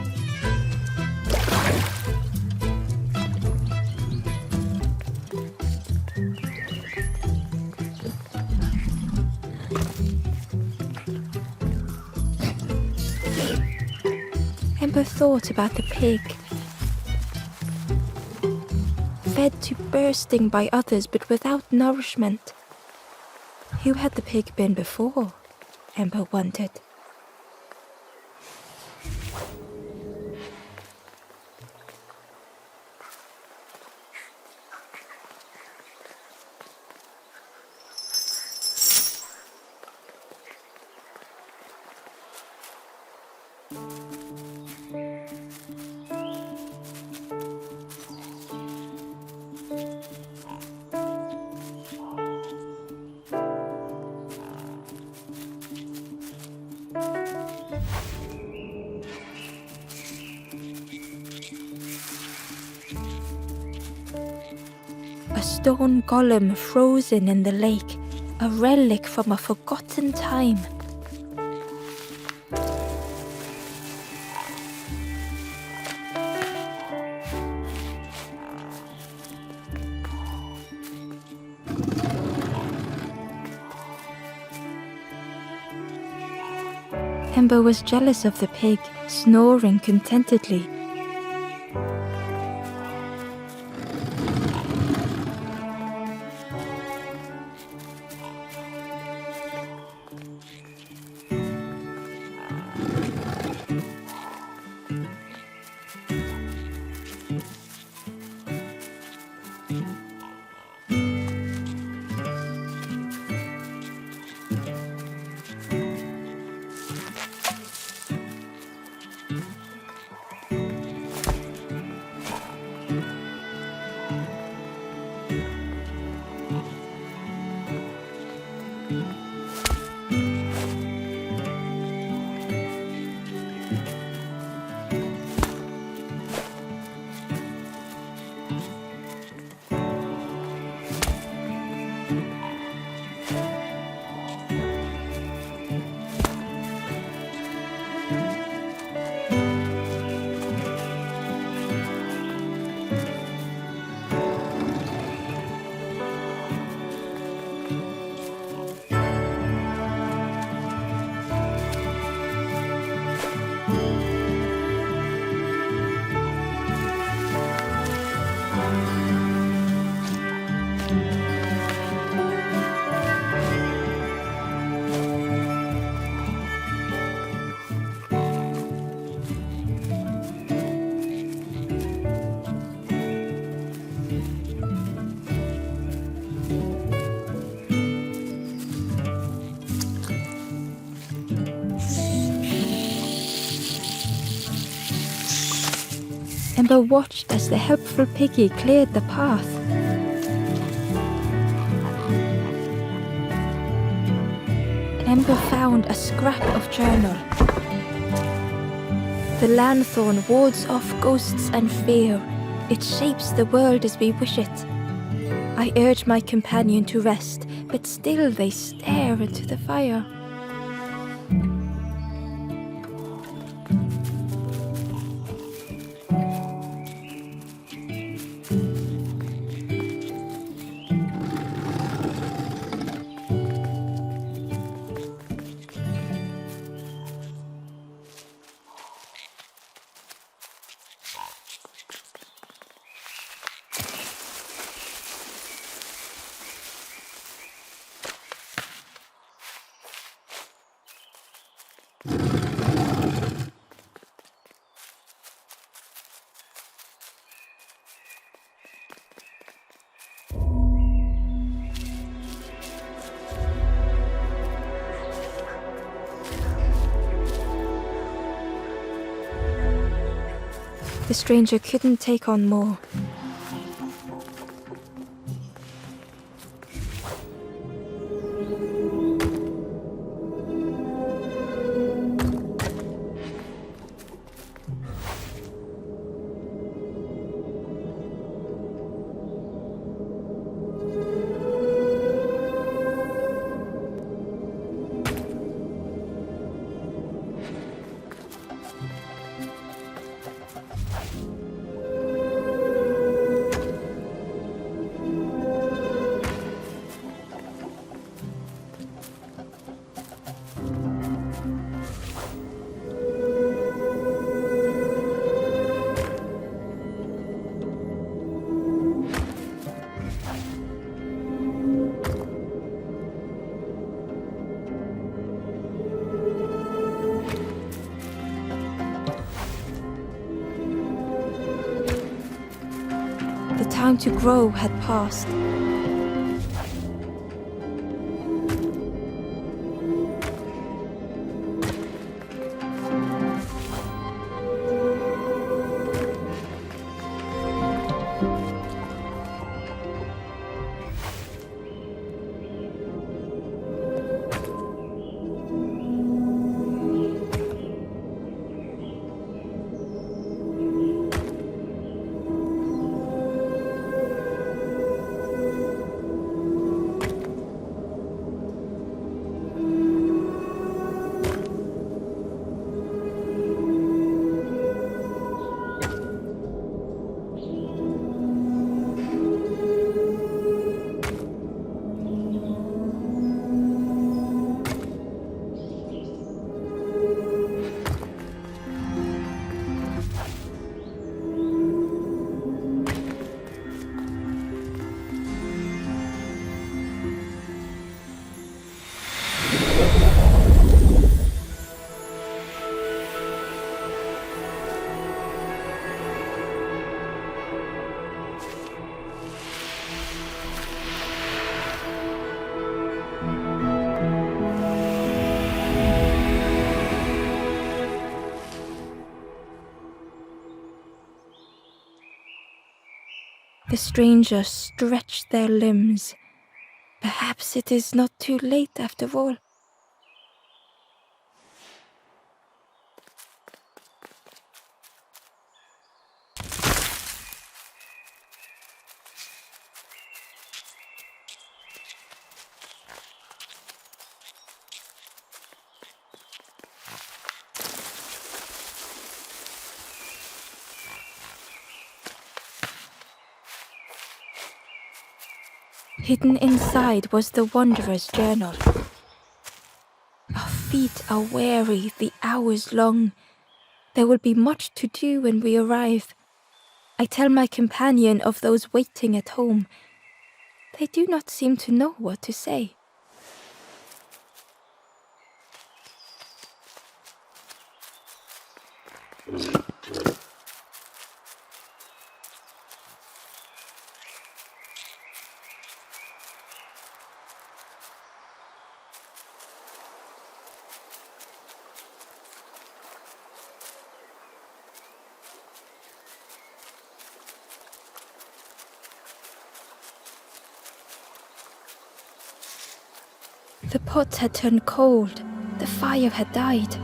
Ember thought about the pig. Fed to bursting by others, but without nourishment. Who had the pig been before? Ember wondered. A stone golem frozen in the lake, a relic from a forgotten time. Ember was jealous of the pig, snoring contentedly. Ember watched as the helpful piggy cleared the path. Ember found a scrap of journal. The lanthorn wards off ghosts and fear. It shapes the world as we wish it. I urge my companion to rest, but still they stare into the fire. The stranger couldn't take on more. The time to grow had passed. The stranger stretched their limbs. Perhaps it is not too late after all. Hidden inside was the wanderer's journal. Our feet are weary, the hours long. There will be much to do when we arrive. I tell my companion of those waiting at home. They do not seem to know what to say. The pot had turned cold. The fire had died.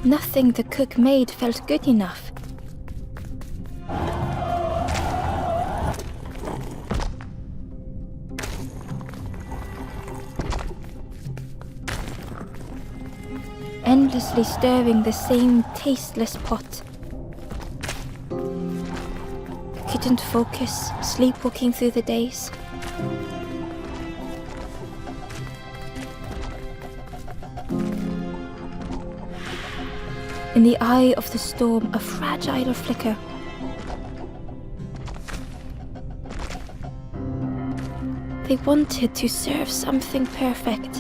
Nothing the cook made felt good enough. Endlessly stirring the same tasteless pot. Couldn't focus, sleepwalking through the days. In the eye of the storm, a fragile flicker. They wanted to serve something perfect.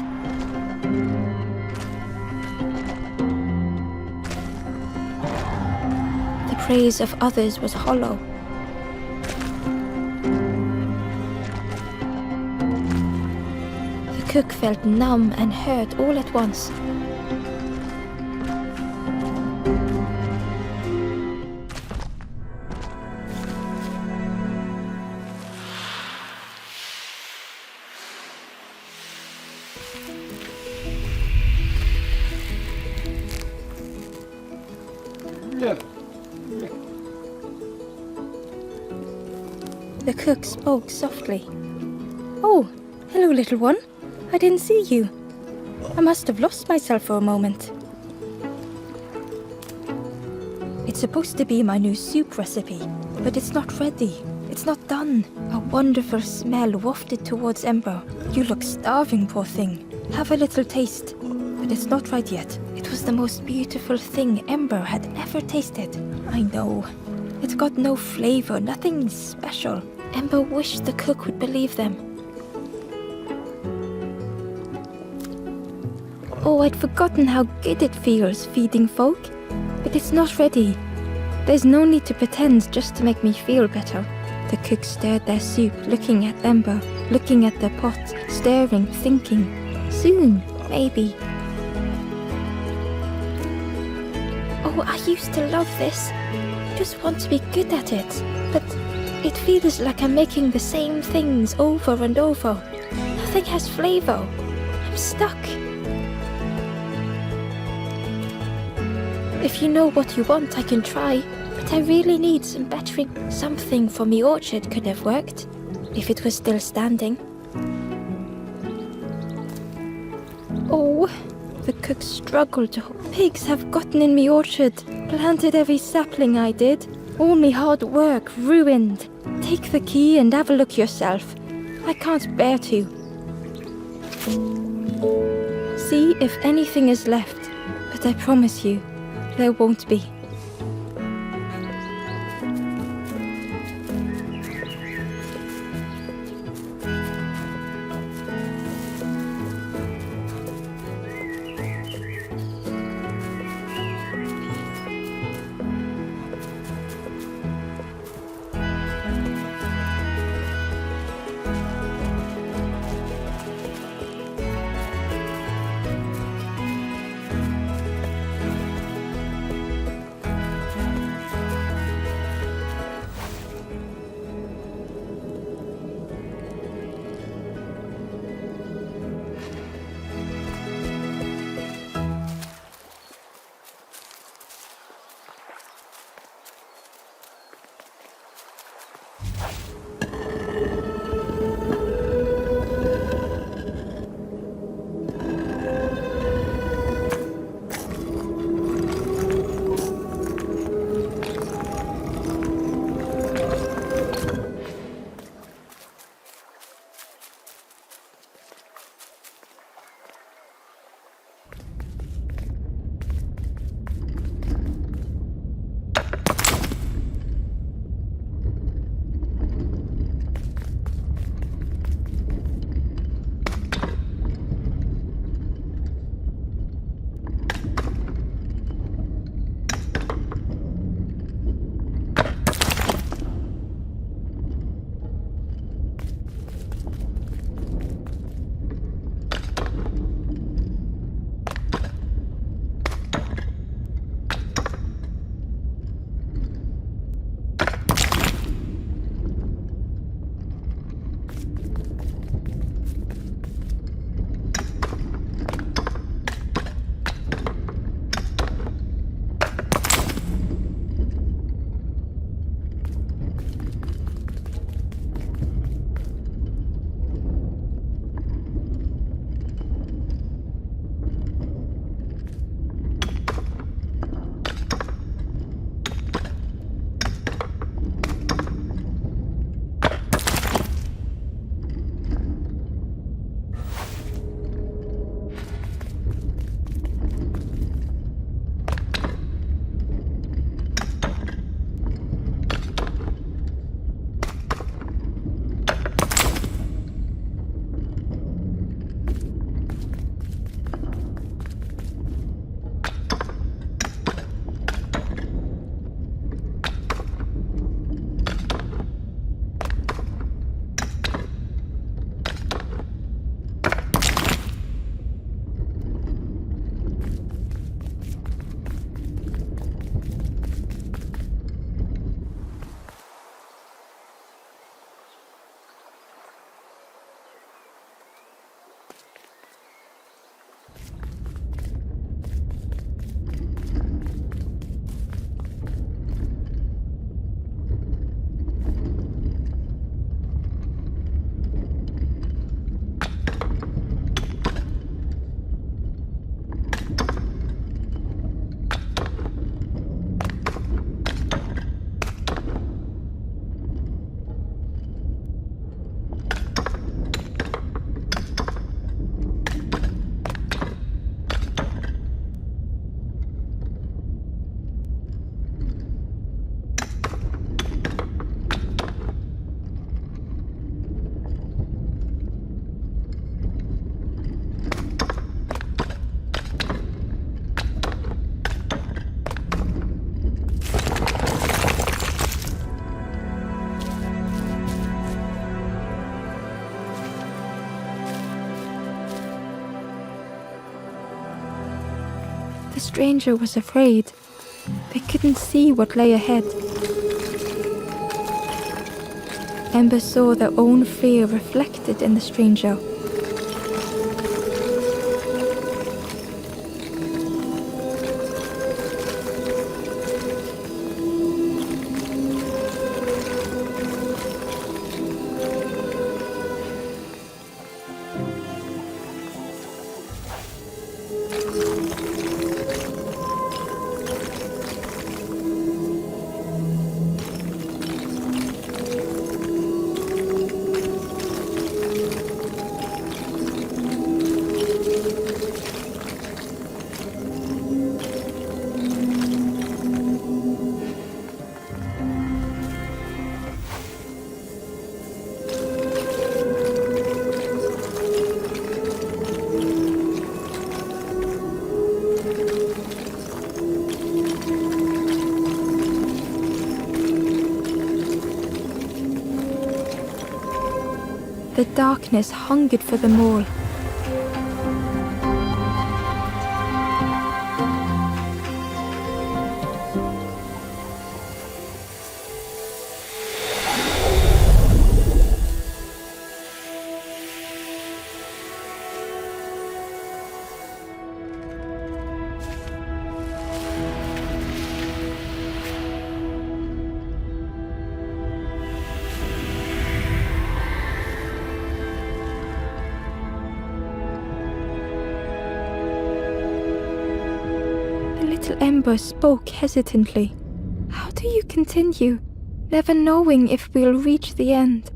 The praise of others was hollow. The cook felt numb and hurt all at once. The cook spoke softly. "Oh, hello, little one. I didn't see you. I must have lost myself for a moment." It's supposed to be my new soup recipe, but it's not ready. It's not done. A wonderful smell wafted towards Ember. "You look starving, poor thing. Have a little taste." But it's not right yet. It was the most beautiful thing Ember had ever tasted. I know. It's got no flavor, nothing special. Ember wished the cook would believe them. Oh, I'd forgotten how good it feels feeding folk. But it's not ready. There's no need to pretend just to make me feel better. The cook stirred their soup, looking at Ember, looking at the pot, staring, thinking. Soon, maybe. Oh, I used to love this. Just want to be good at it. But it feels like I'm making the same things over and over. Nothing has flavor. I'm stuck. If you know what you want, I can try. But I really need some bettering. Something from the orchard could have worked. If it was still standing. Oh, the cook struggled. Pigs have gotten in me orchard. Planted every sapling I did. All me hard work ruined. Take the key and have a look yourself. I can't bear to. See if anything is left, but I promise you, there won't be. The stranger was afraid. They couldn't see what lay ahead. Ember saw their own fear reflected in the stranger. The darkness hungered for them all. Little Ember spoke hesitantly. How do you continue, never knowing if we'll reach the end?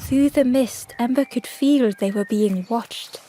Through the mist, Ember could feel they were being watched.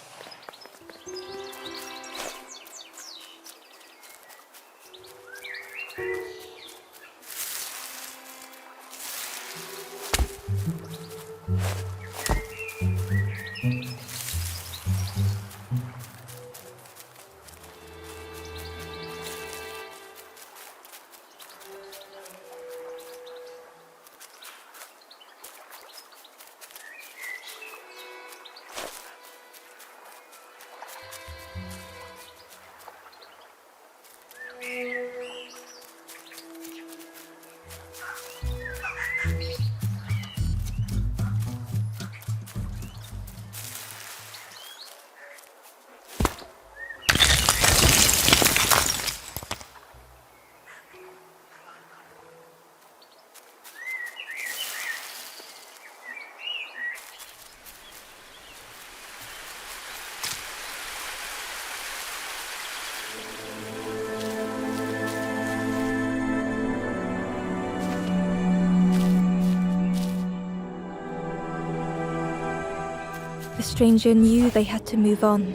The stranger knew they had to move on.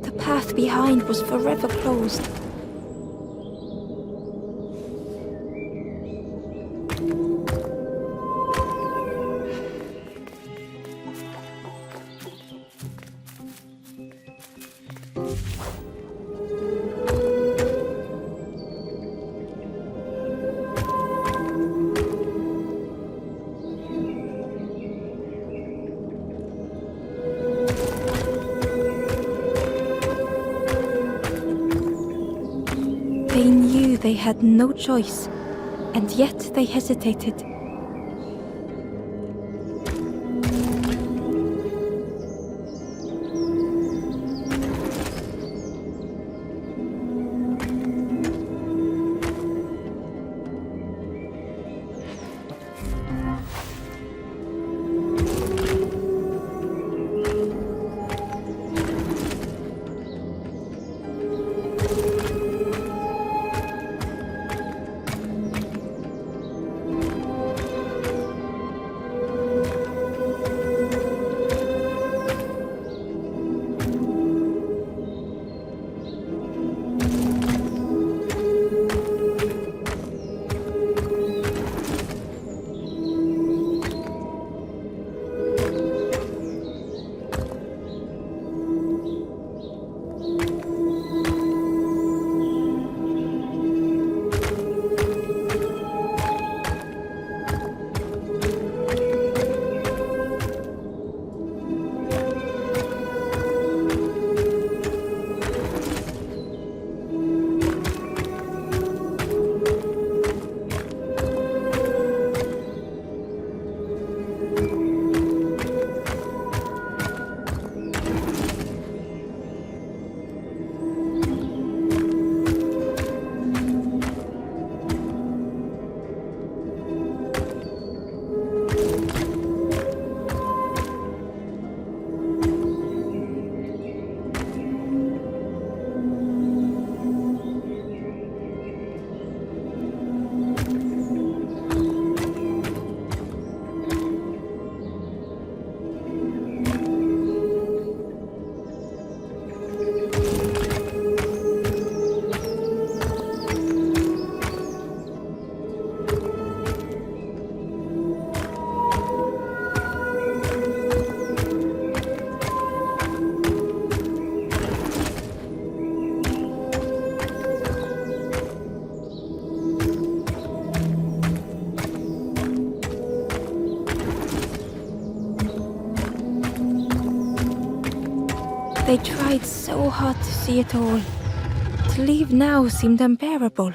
The path behind was forever closed. They knew they had no choice, and yet they hesitated. They tried so hard to see it all. To leave now seemed unbearable.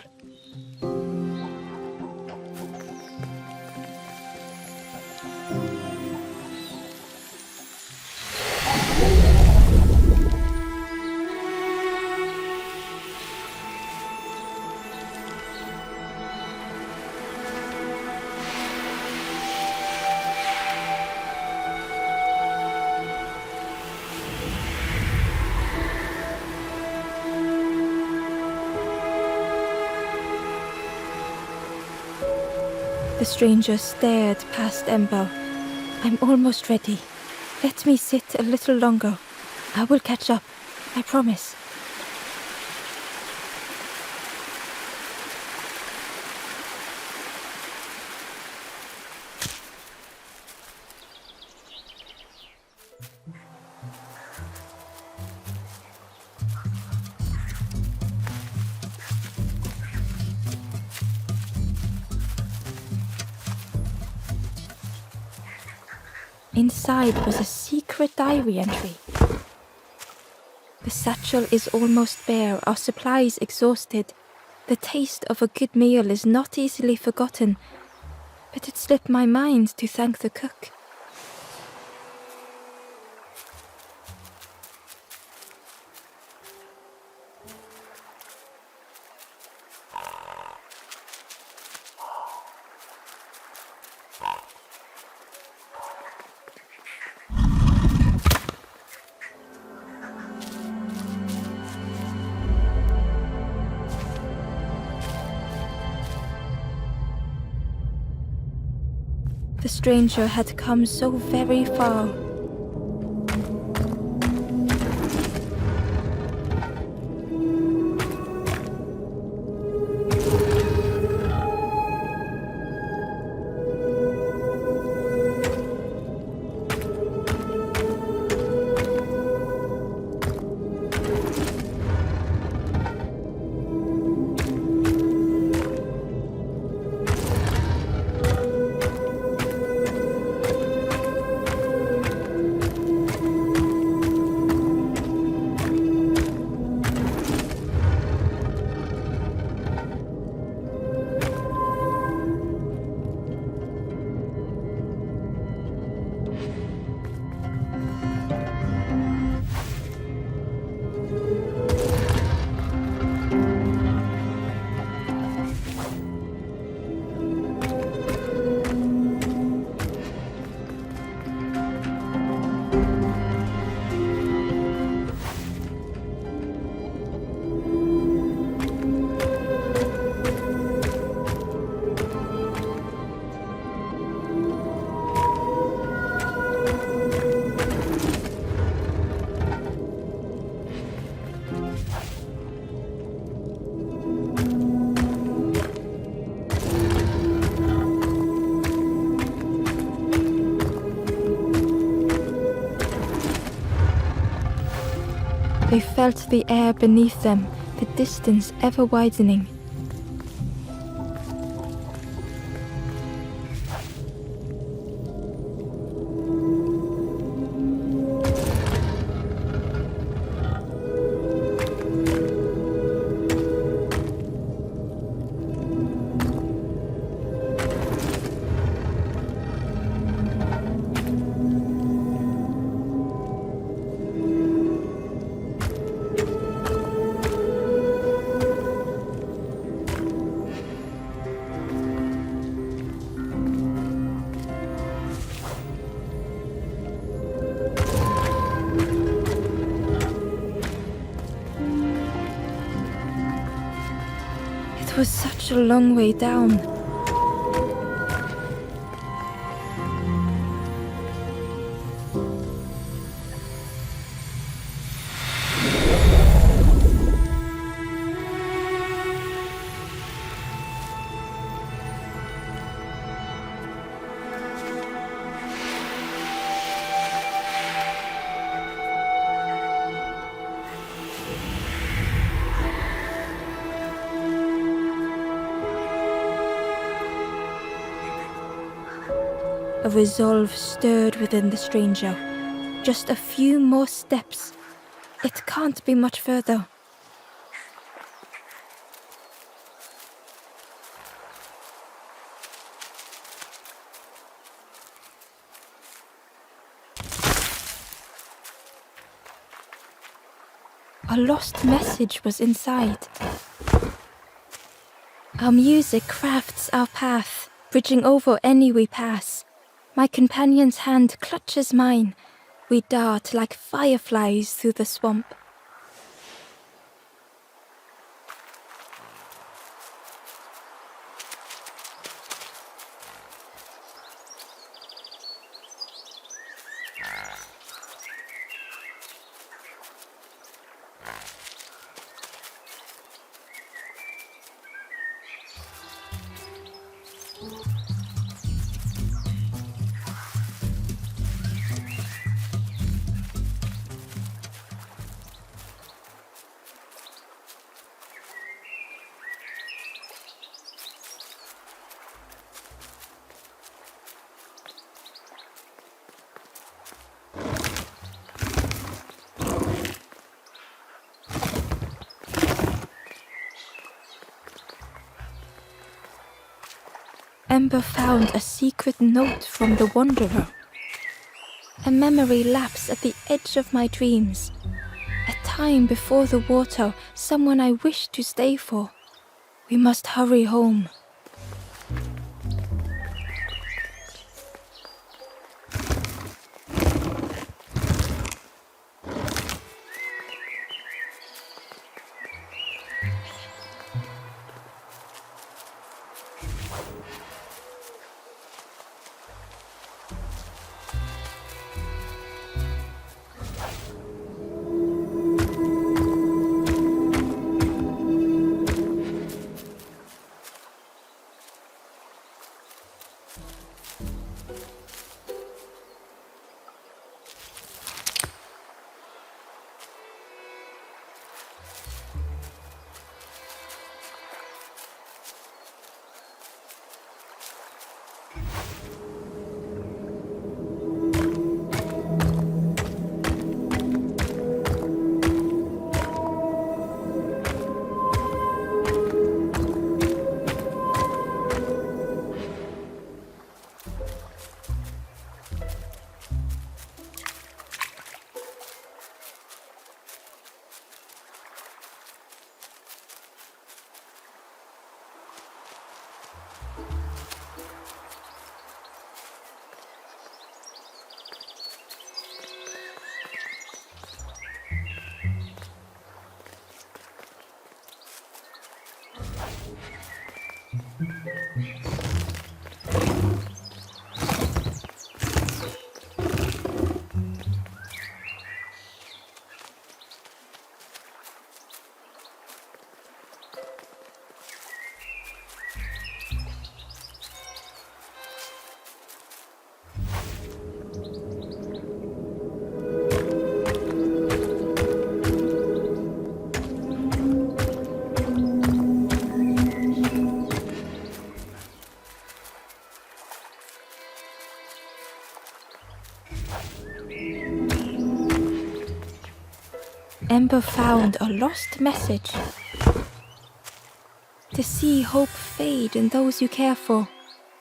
The stranger stared past Ember. I'm almost ready. Let me sit a little longer. I will catch up, I promise. Inside was a secret diary entry. The satchel is almost bare, our supplies exhausted. The taste of a good meal is not easily forgotten, but it slipped my mind to thank the cook. The stranger had come so very far. They felt the air beneath them, the distance ever widening. It was such a long way down. A resolve stirred within the stranger. Just a few more steps. It can't be much further. A lost message was inside. Our music crafts our path, bridging over any we pass. My companion's hand clutches mine. We dart like fireflies through the swamp. Ember found a secret note from the Wanderer. A memory lapse at the edge of my dreams. A time before the water, someone I wished to stay for. We must hurry home. Ember found a lost message. To see hope fade in those you care for,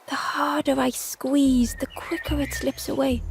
the harder I squeeze, the quicker it slips away.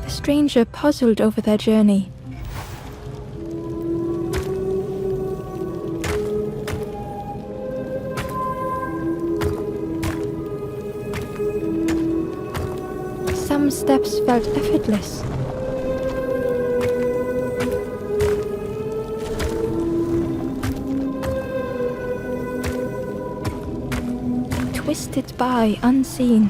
The stranger puzzled over their journey. Some steps felt effortless. Twisted by unseen.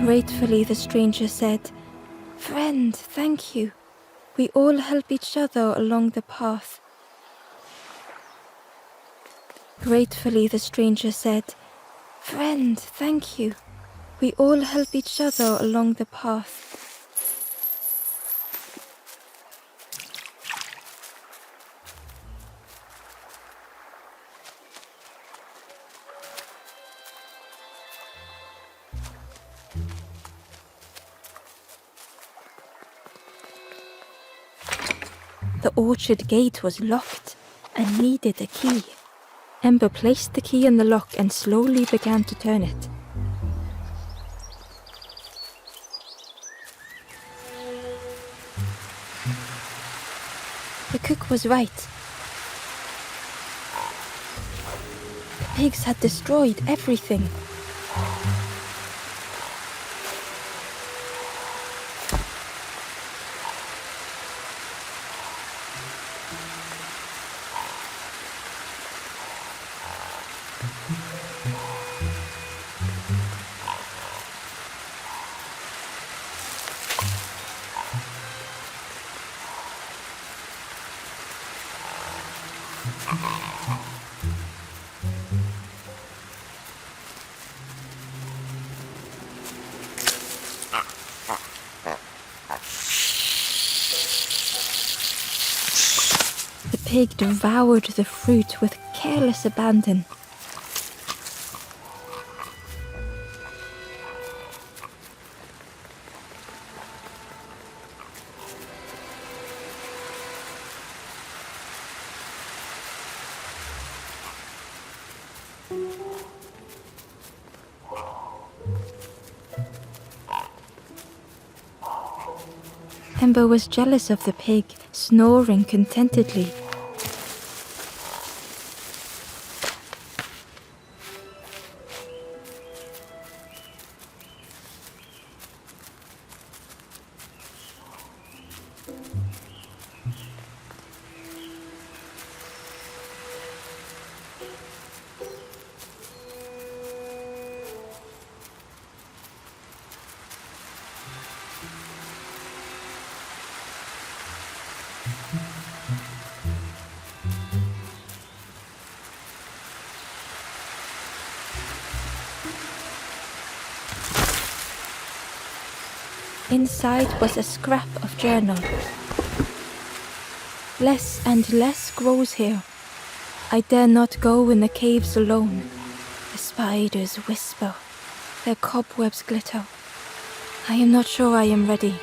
Gratefully, the stranger said, "Friend, thank you. We all help each other along the path." Gratefully, the stranger said, "Friend, thank you. We all help each other along the path." The orchard gate was locked and needed a key. Ember placed the key in the lock and slowly began to turn it. The cook was right. The pigs had destroyed everything. The pig devoured the fruit with careless abandon. Ember was jealous of the pig, snoring contentedly. Inside was a scrap of journal. Less and less grows here. I dare not go in the caves alone. The spiders whisper. Their cobwebs glitter. I am not sure I am ready.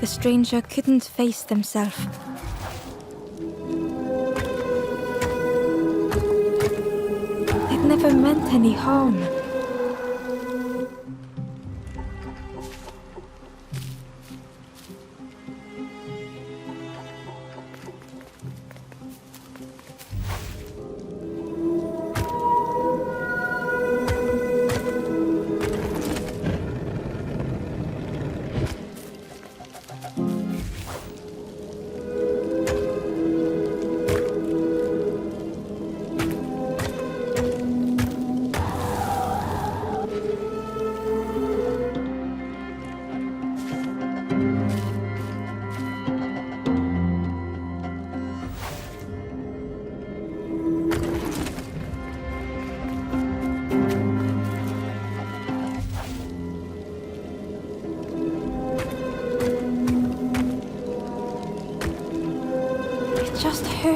The stranger couldn't face themselves. They'd never meant any harm.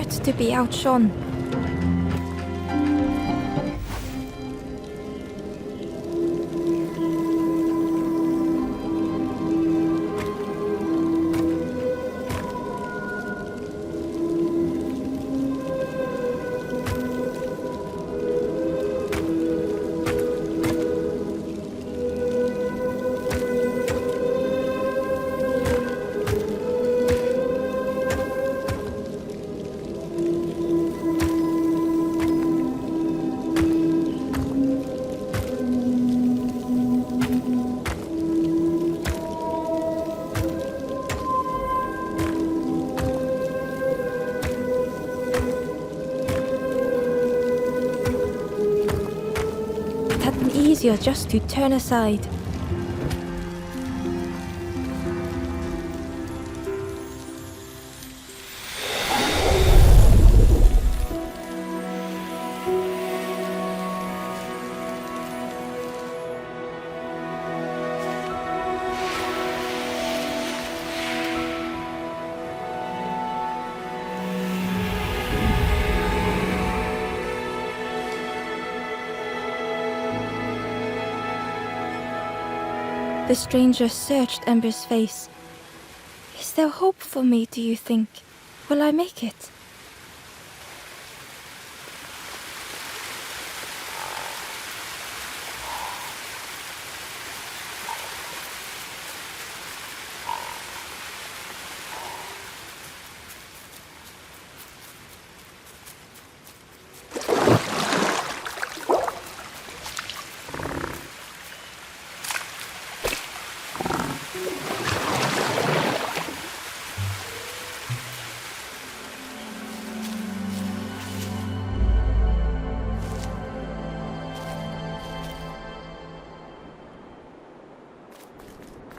not to be outshone. Easier just to turn aside. The stranger searched Ember's face. Is there hope for me, do you think? Will I make it?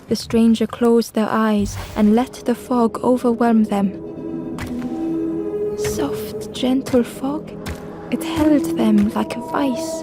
The stranger closed their eyes and let the fog overwhelm them. Soft, gentle fog, it held them like a vice.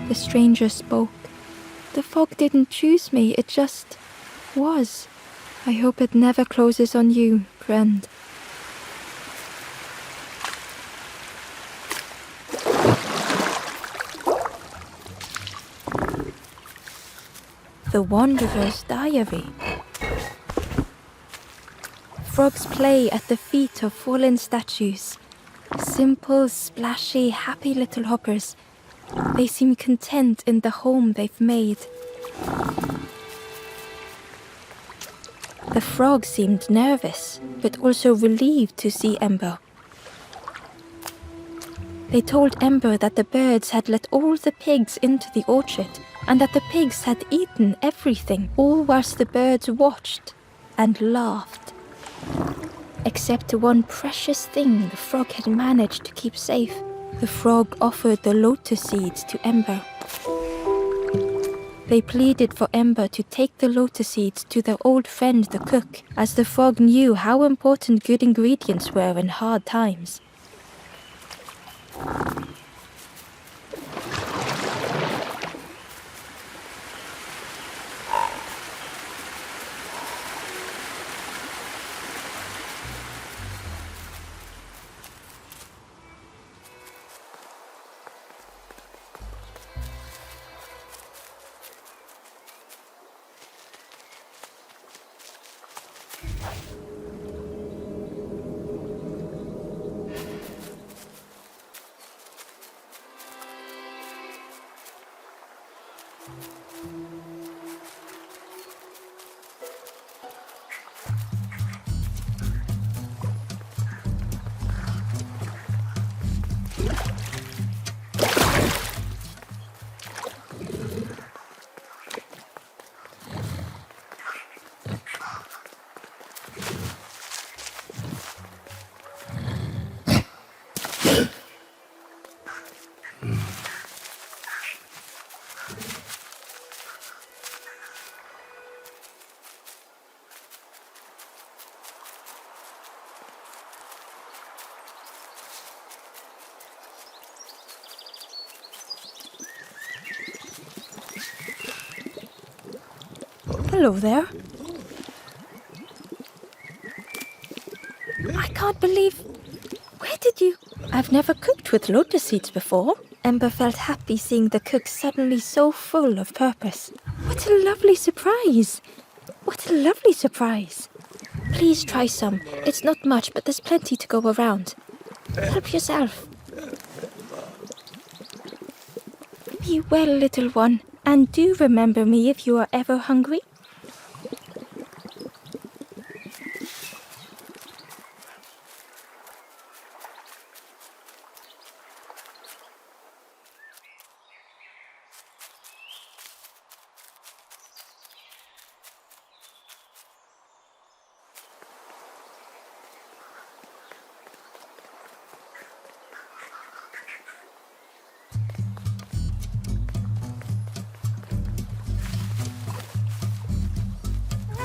The stranger spoke. The fog didn't choose me, it just was. I hope it never closes on you, friend. The Wanderer's Diary. Frogs play at the feet of fallen statues. Simple, splashy, happy little hoppers. They seem content in the home they've made. The frog seemed nervous, but also relieved to see Ember. They told Ember that the birds had let all the pigs into the orchard, and that the pigs had eaten everything, all whilst the birds watched and laughed. Except one precious thing the frog had managed to keep safe. The frog offered the lotus seeds to Ember. They pleaded for Ember to take the lotus seeds to their old friend the cook, as the frog knew how important good ingredients were in hard times. Hello there. I can't believe... Where did you... I've never cooked with lotus seeds before. Ember felt happy seeing the cook suddenly so full of purpose. What a lovely surprise! What a lovely surprise! Please try some. It's not much, but there's plenty to go around. Help yourself. Be well, little one, and do remember me if you are ever hungry.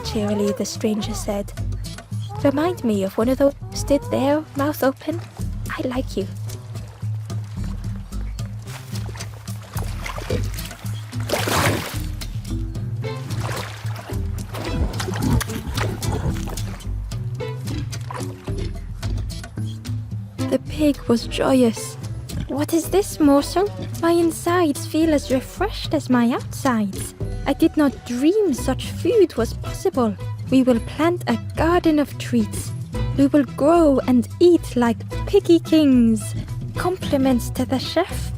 Cheerily, the stranger said, "Remind me of one of those who stood there, mouth open. I like you." The pig was joyous. "What is this morsel? My insides feel as refreshed as my outsides. I did not dream such food was possible. We will plant a garden of treats. We will grow and eat like piggy kings. Compliments to the chef."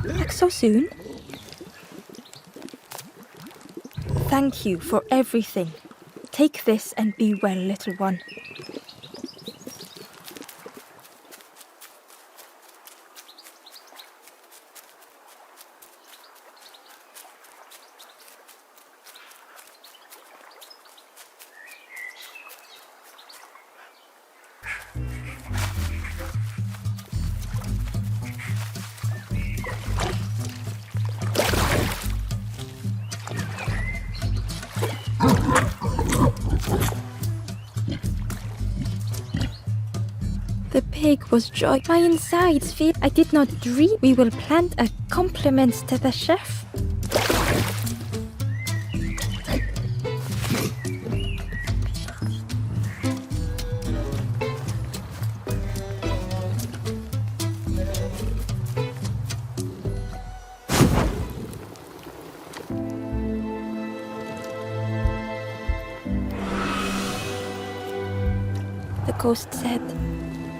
Back so soon? Thank you for everything. Take this and be well, little one. The pig was joy. My insides feel I did not dream. We will plant a compliments to the chef. The ghost said,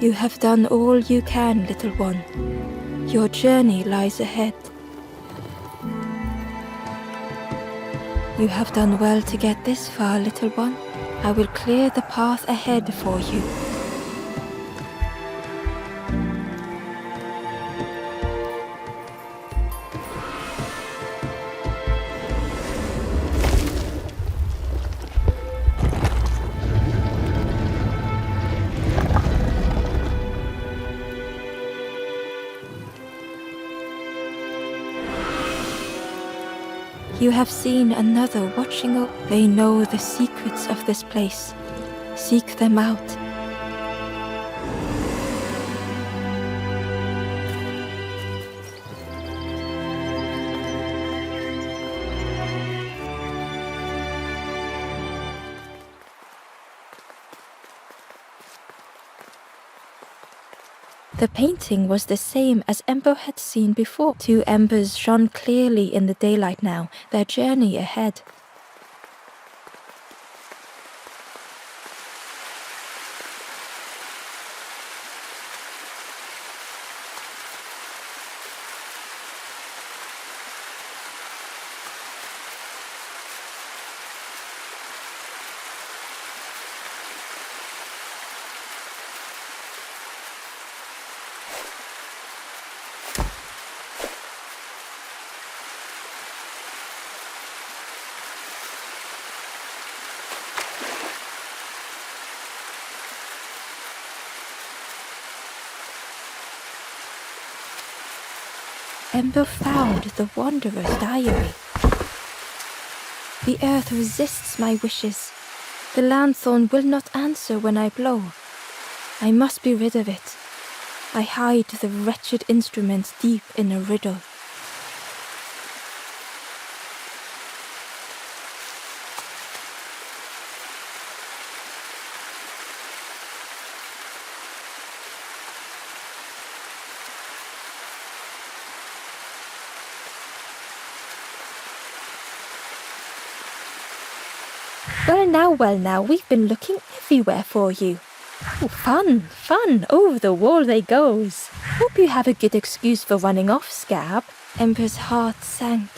"You have done all you can, little one. Your journey lies ahead. You have done well to get this far, little one. I will clear the path ahead for you." You have seen another watching over. They know the secrets of this place. Seek them out. The painting was the same as Ember had seen before. Two embers shone clearly in the daylight now, their journey ahead. Ember found the Wanderer's diary. The earth resists my wishes. The lanthorn will not answer when I blow. I must be rid of it. I hide the wretched instrument deep in a riddle. Well now, we've been looking everywhere for you. Oh, fun, over the wall they goes. Hope you have a good excuse for running off, Scab. Ember's heart sank.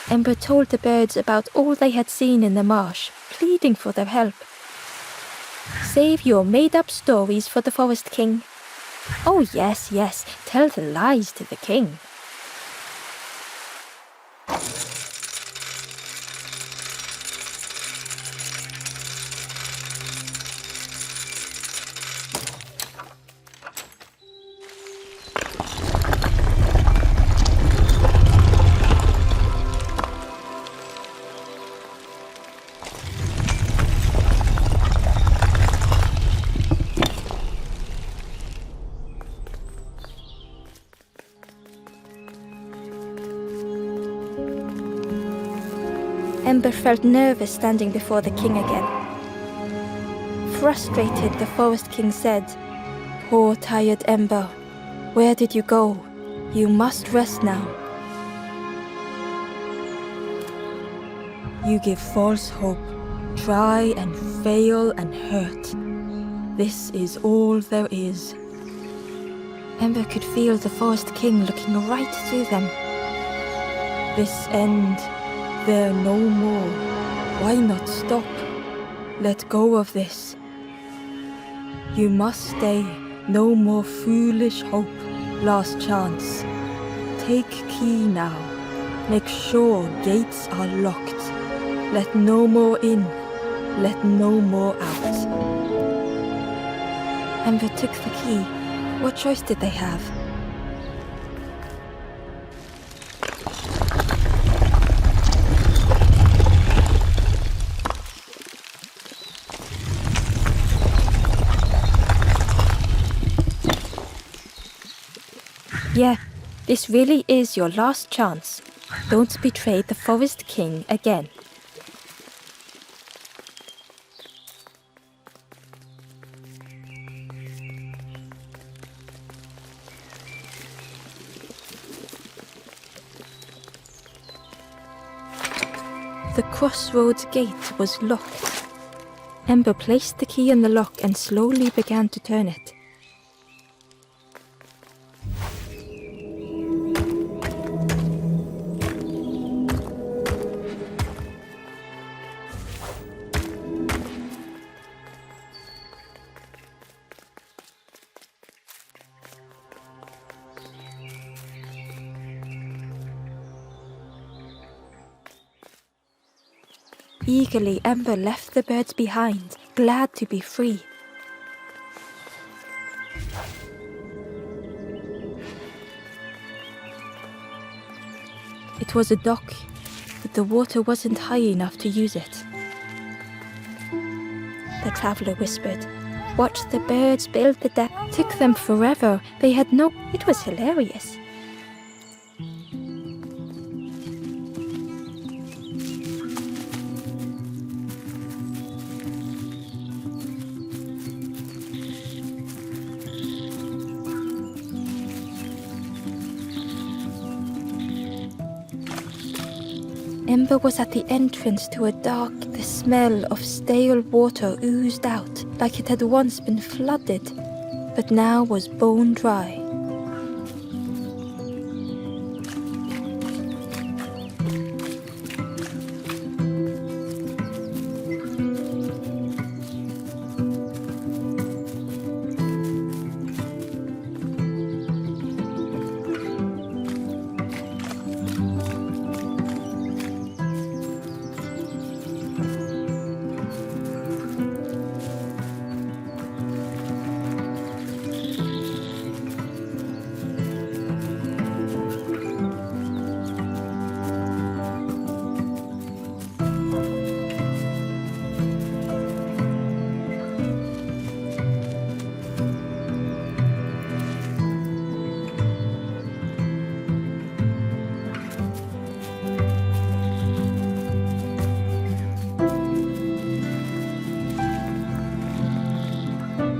Ember told the birds about all they had seen in the marsh, pleading for their help. Save your made-up stories for the Forest King. Oh yes, tell the lies to the king. Ember felt nervous standing before the king again. Frustrated, the Forest King said, "Poor tired Ember, where did you go? You must rest now. You give false hope, try and fail and hurt. This is all there is." Ember could feel the Forest King looking right through them. This end, there no more. Why not stop? Let go of this. You must stay. No more foolish hope. Last chance. Take key now. Make sure gates are locked. Let no more in. Let no more out. Ember took the key. What choice did they have? Yeah, this really is your last chance. Don't betray the Forest King again. The crossroads gate was locked. Ember placed the key in the lock and slowly began to turn it. Eagerly, Ember left the birds behind, glad to be free. It was a dock, but the water wasn't high enough to use it. The traveler whispered, "Watch the birds build the deck." Took them forever. They had no... It was hilarious. Ember was at the entrance to a dock. The smell of stale water oozed out, like it had once been flooded, but now was bone dry.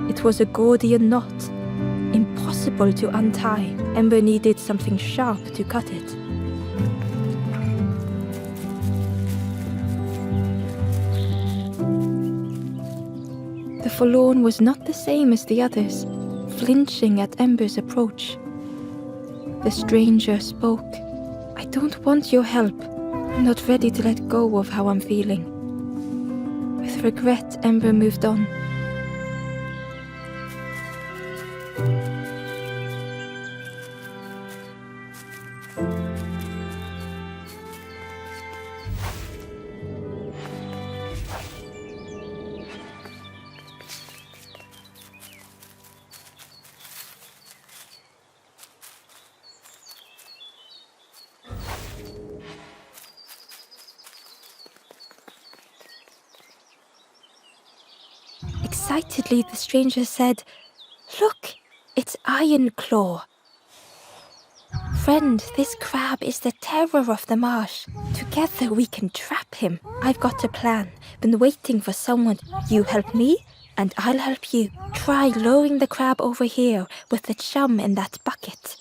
It was a Gordian knot, impossible to untie. Ember needed something sharp to cut it. The forlorn was not the same as the others, flinching at Ember's approach. The stranger spoke. "I don't want your help. I'm not ready to let go of how I'm feeling." With regret, Ember moved on. Excitedly, the stranger said, "Look, it's Iron Claw. Friend, this crab is the terror of the marsh. Together we can trap him. I've got a plan. Been waiting for someone. You help me, and I'll help you. Try lowering the crab over here with the chum in that bucket."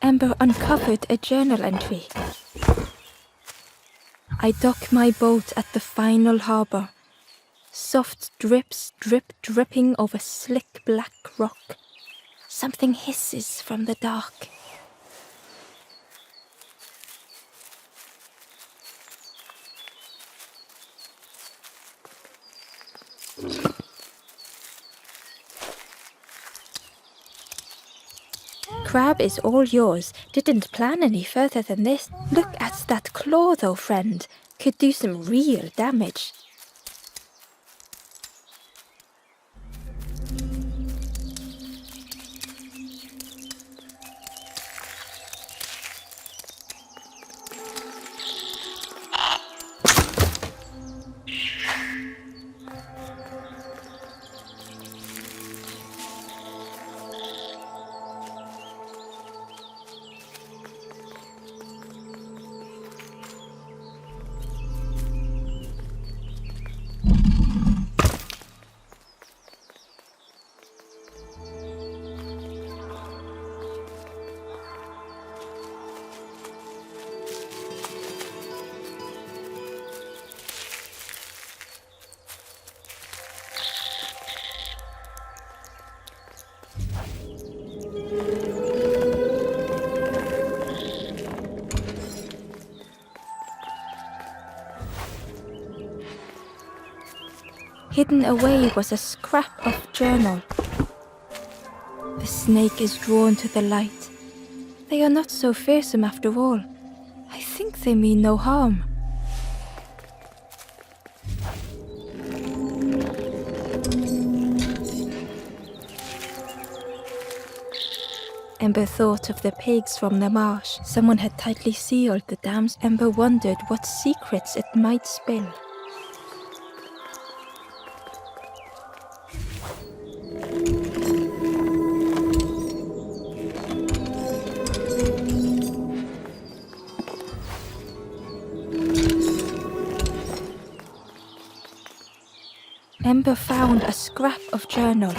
Ember uncovered a journal entry. "I dock my boat at the final harbor. Soft drips drip dripping over slick black rock. Something hisses from the dark. crab is all yours. Didn't plan any further than this. Look at that claw though, friend. Could do some real damage. Hidden away was a scrap of journal. The snake is drawn to the light. They are not so fearsome after all. I think they mean no harm. Ember thought of the pigs from the marsh. Someone had tightly sealed the dams. Ember wondered what secrets it might spill. Ember found a scrap of journal.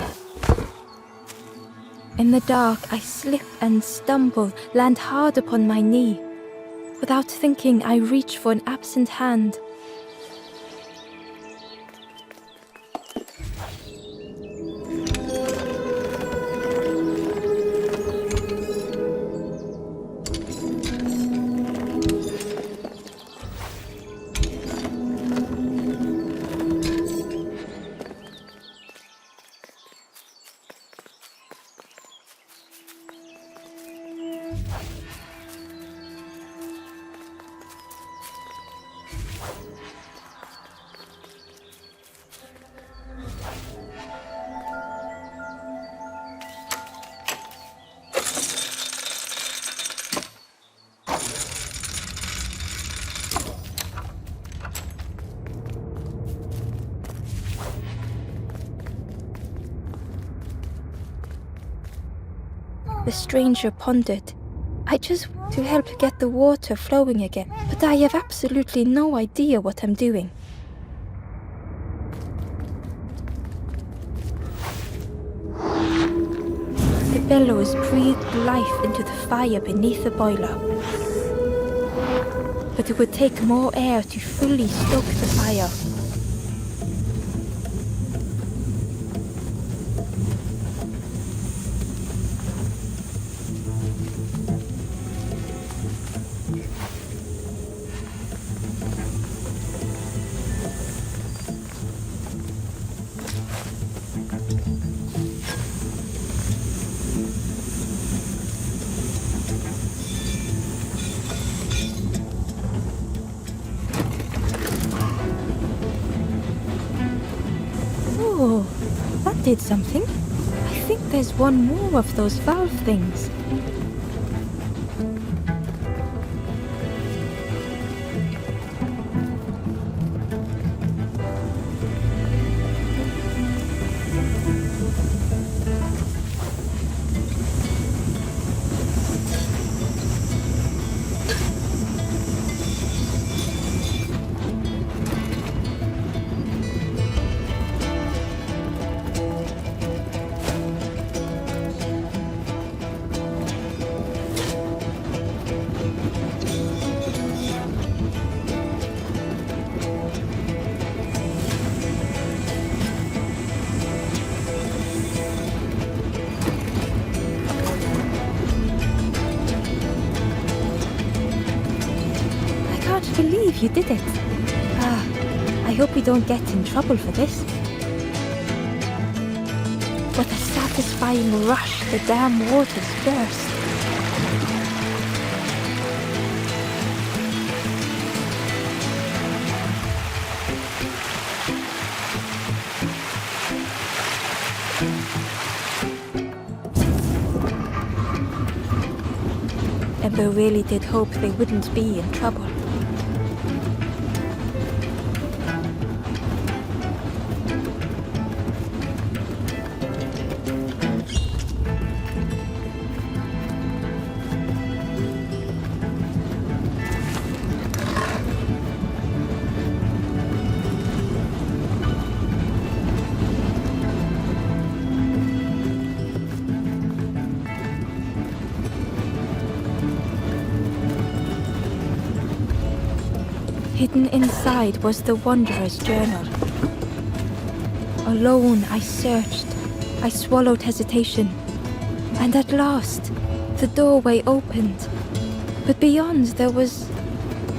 In the dark, I slip and stumble, land hard upon my knee. Without thinking, I reach for an absent hand. The stranger pondered. I just want to help get the water flowing again, but I have absolutely no idea what I'm doing. The bellows breathed life into the fire beneath the boiler. But it would take more air to fully stoke the fire. Oh, that did something. I think there's one more of those valve things. I can't believe you did it. I hope we don't get in trouble for this. With a satisfying rush, the dam waters burst. Ember really did hope they wouldn't be in trouble. Hidden inside was the Wanderer's journal. Alone I searched, I swallowed hesitation, and at last the doorway opened. But beyond there was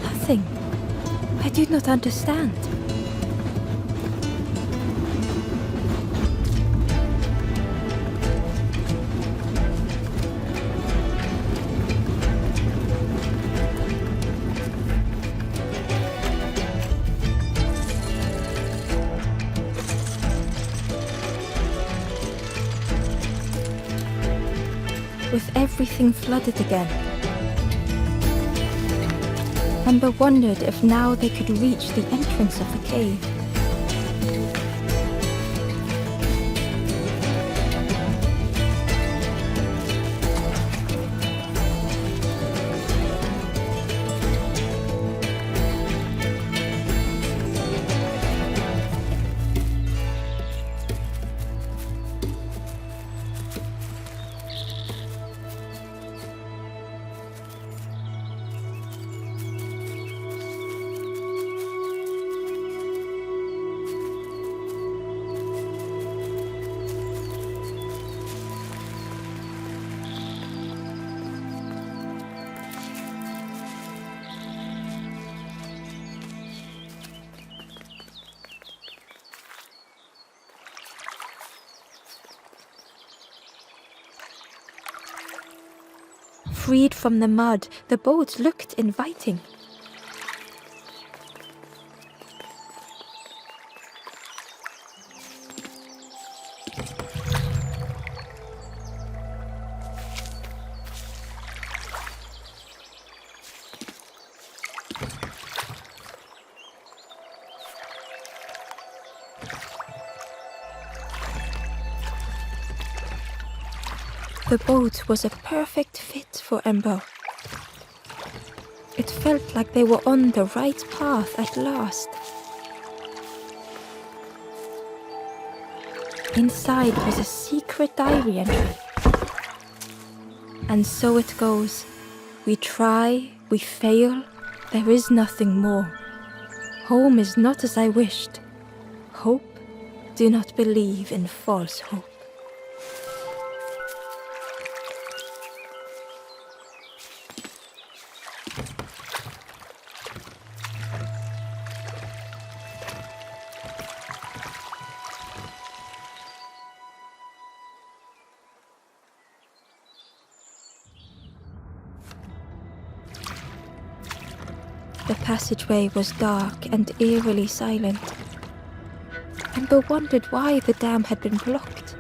nothing. I did not understand. With everything flooded again, Ember wondered if now they could reach the entrance of the cave. Freed from the mud, the boat looked inviting. The boat was a perfect fit for Ember. It felt like they were on the right path at last. Inside was a secret diary entry. And so it goes. We try, we fail, there is nothing more. Home is not as I wished. Hope, do not believe in false hope. The passageway was dark and eerily silent. Ember wondered why the dam had been blocked.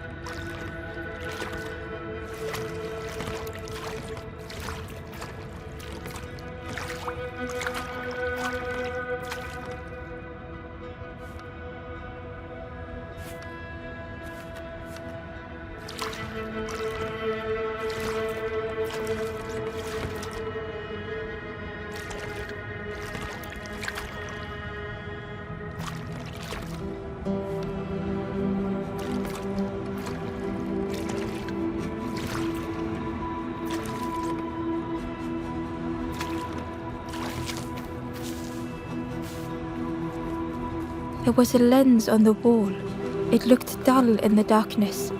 There was a lens on the wall. It looked dull in the darkness.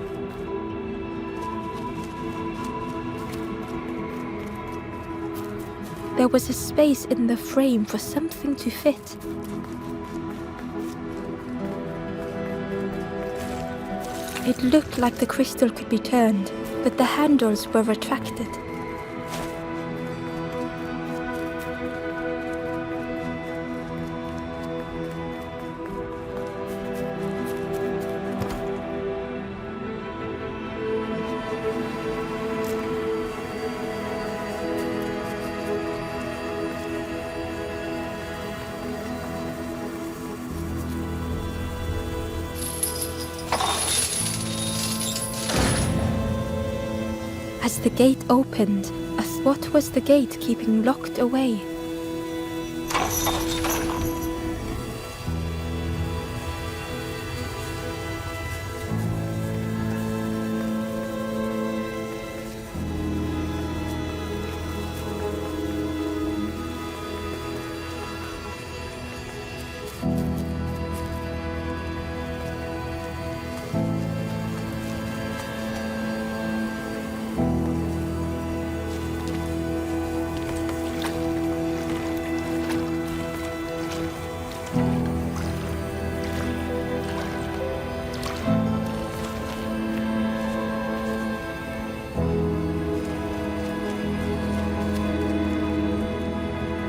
There was a space in the frame for something to fit. It looked like the crystal could be turned, but the handles were retracted. as the gate opened, what was the gate keeping locked away?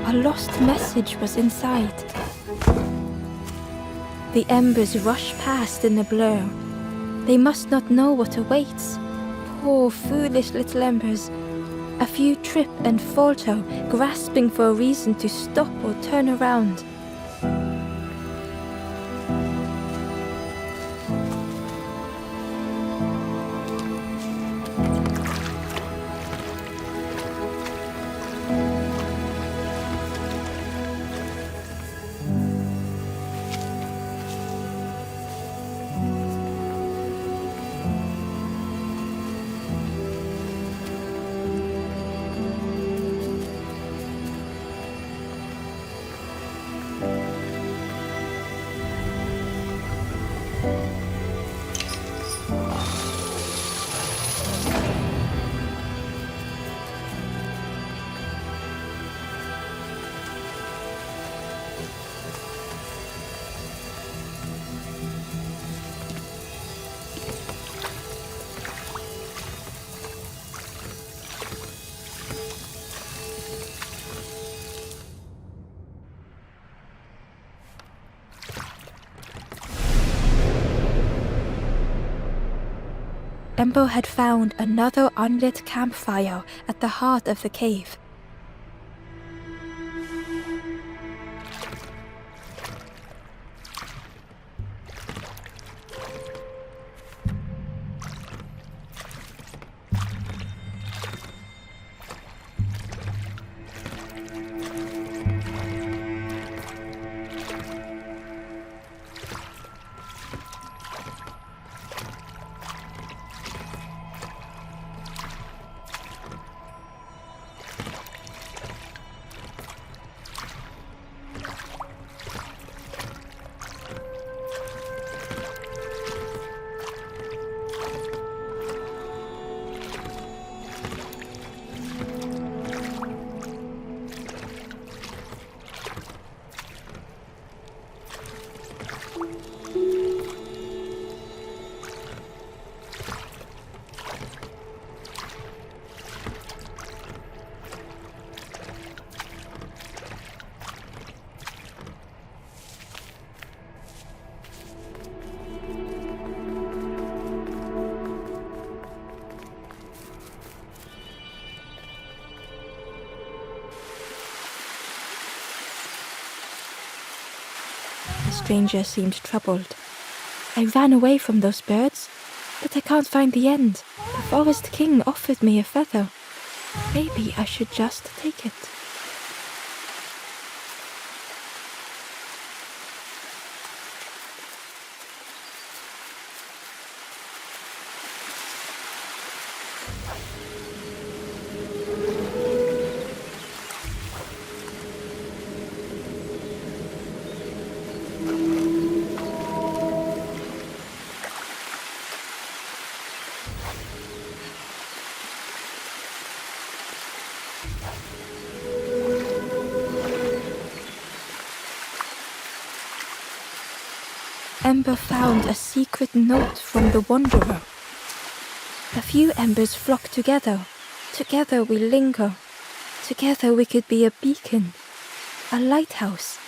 A lost message was inside. The embers rush past in a blur. They must not know what awaits. Poor, foolish little embers. A few trip and falter, grasping for a reason to stop or turn around. Ember had found another unlit campfire at the heart of the cave. The stranger seemed troubled. I ran away from those birds, but I can't find the end. The Forest King offered me a feather. Maybe I should just take it. Ember found a secret note from the Wanderer. A few embers flock together. Together we linger. Together we could be a beacon, a lighthouse.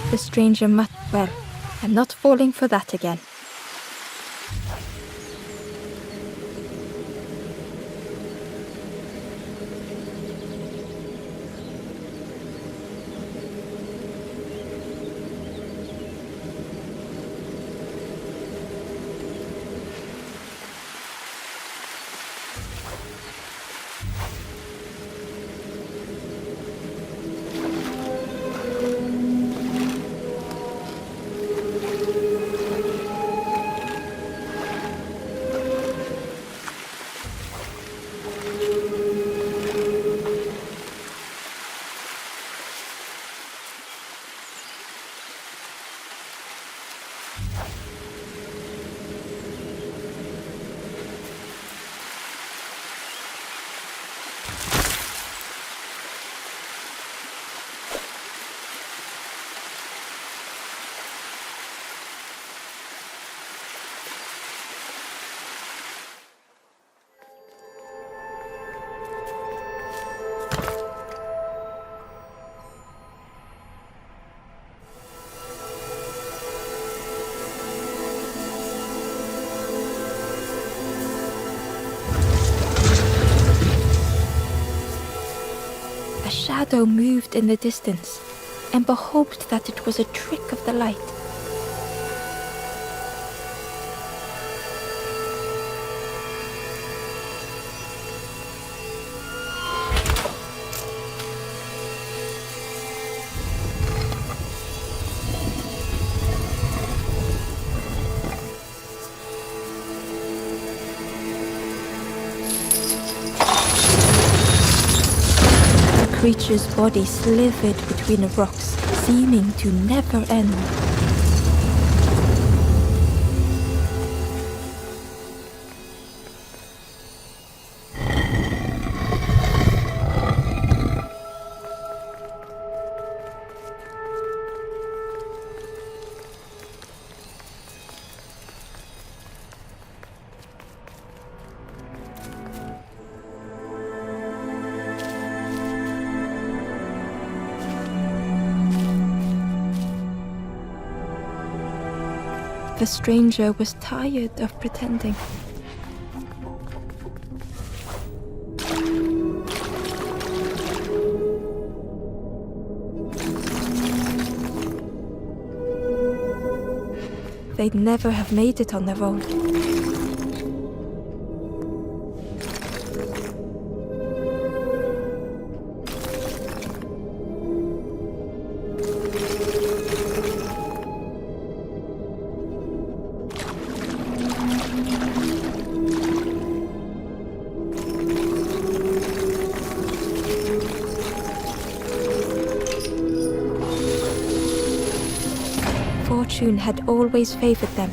The stranger muttered, "Well, I'm not falling for that again." A shadow moved in the distance. Ember hoped that it was a trick of the light. The creature's body slithered between the rocks, seeming to never end. The stranger was tired of pretending. They'd never have made it on their own. Fortune had always favored them.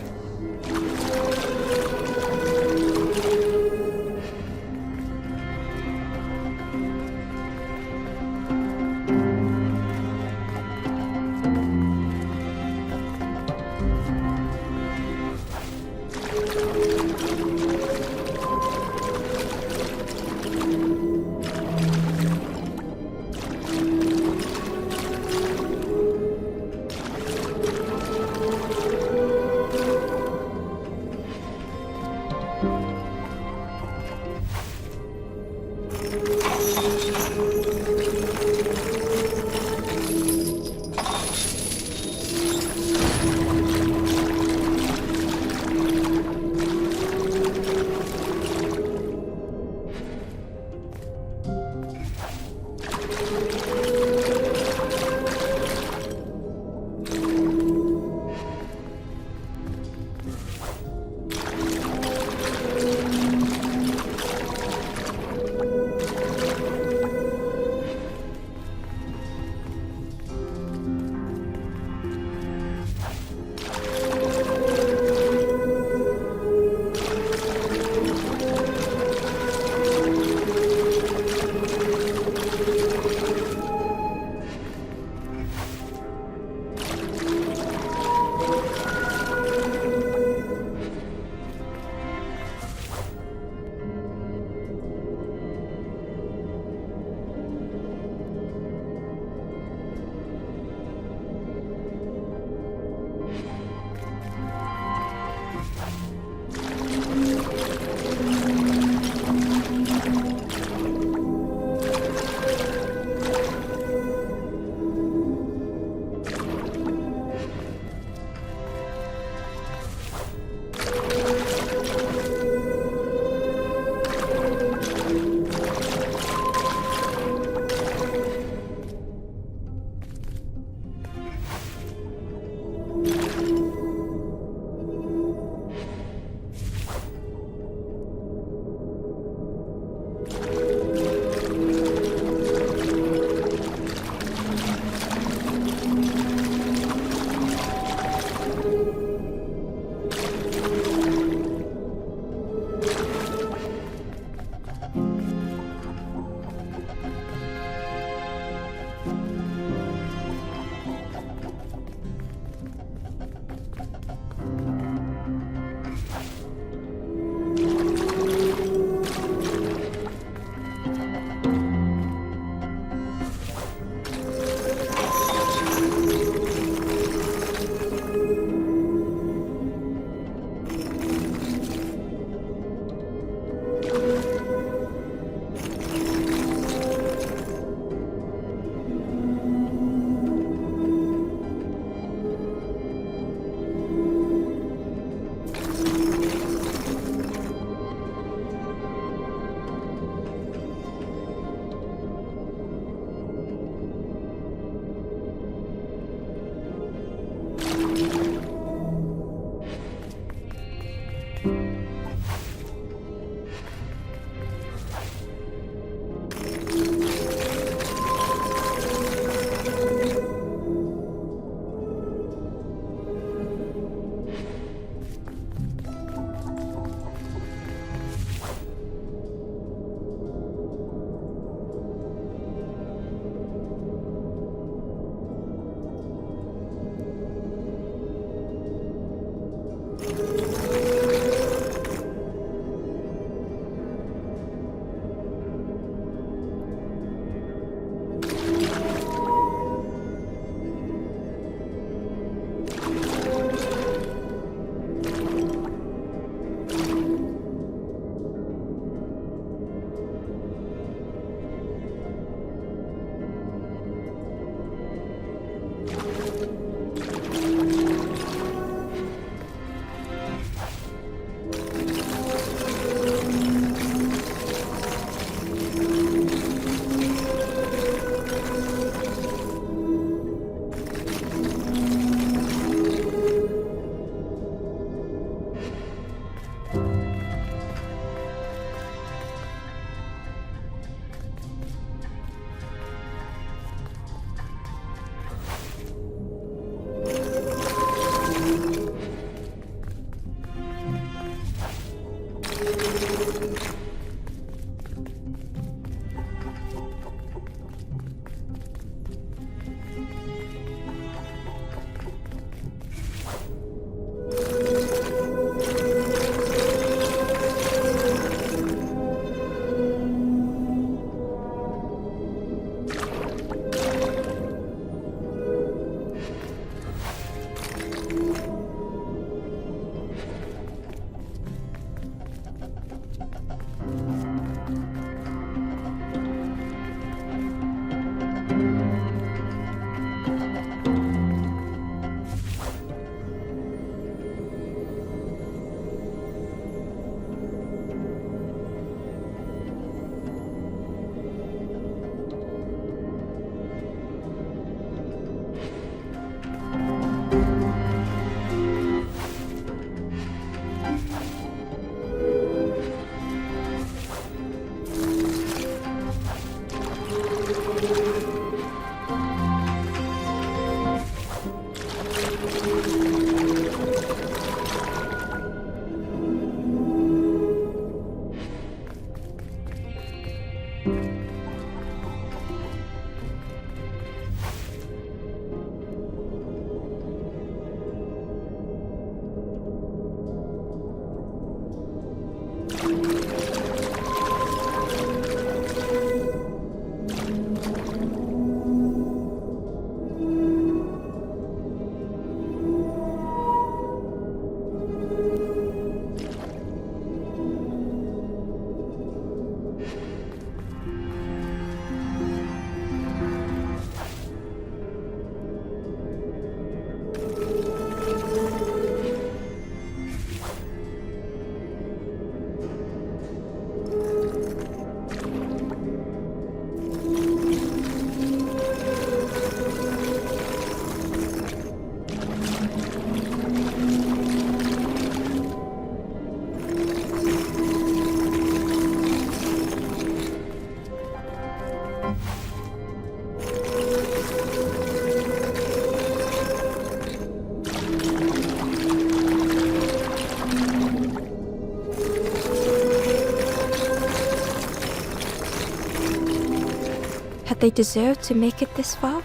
Had they deserved to make it this far?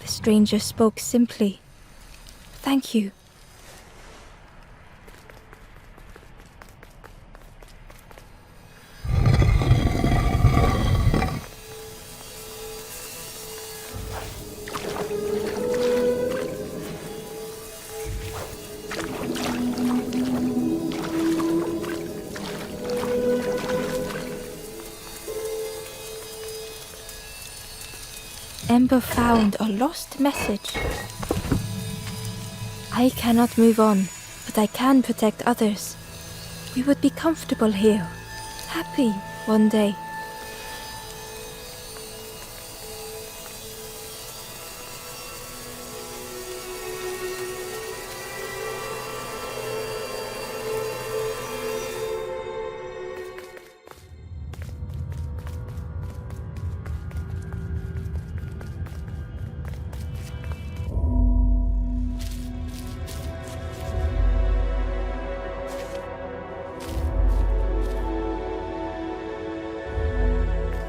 The stranger spoke simply. Thank you. Ember found a lost message. I cannot move on, but I can protect others. We would be comfortable here, happy one day.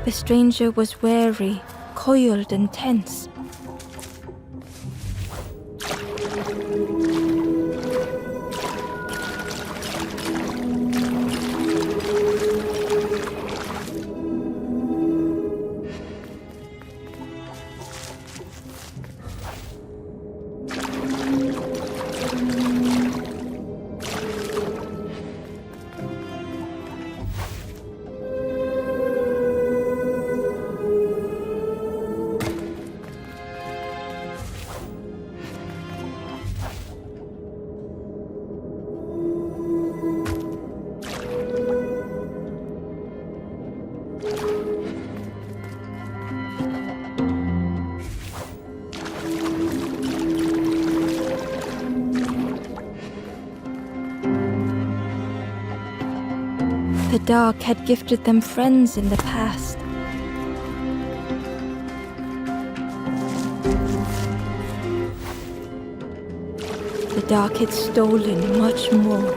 The stranger was wary, coiled and tense. The dark had gifted them friends in the past. The dark had stolen much more.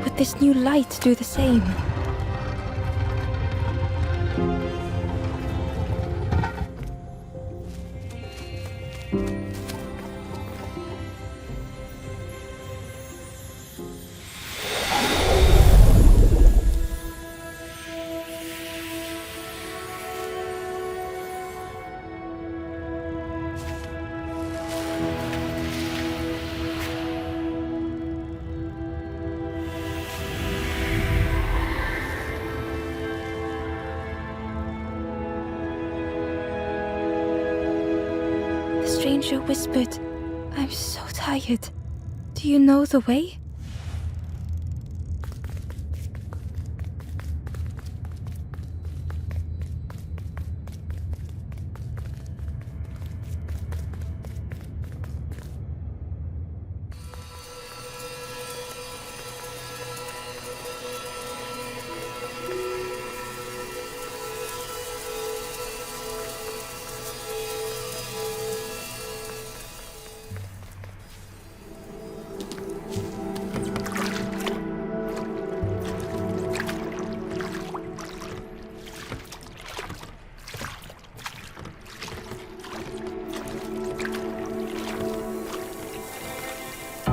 Would this new light do the same? The stranger whispered, "I'm so tired. Do you know the way?"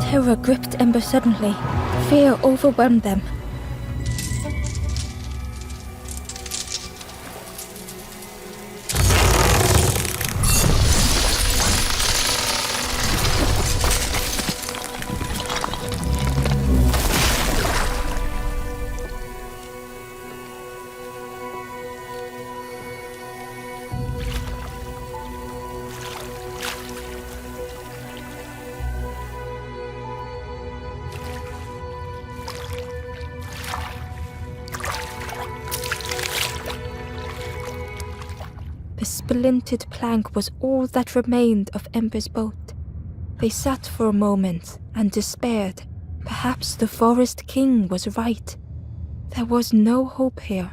Terror gripped Ember suddenly. Fear overwhelmed them. A splintered plank was all that remained of Ember's boat. They sat for a moment and despaired. Perhaps the Forest King was right. There was no hope here.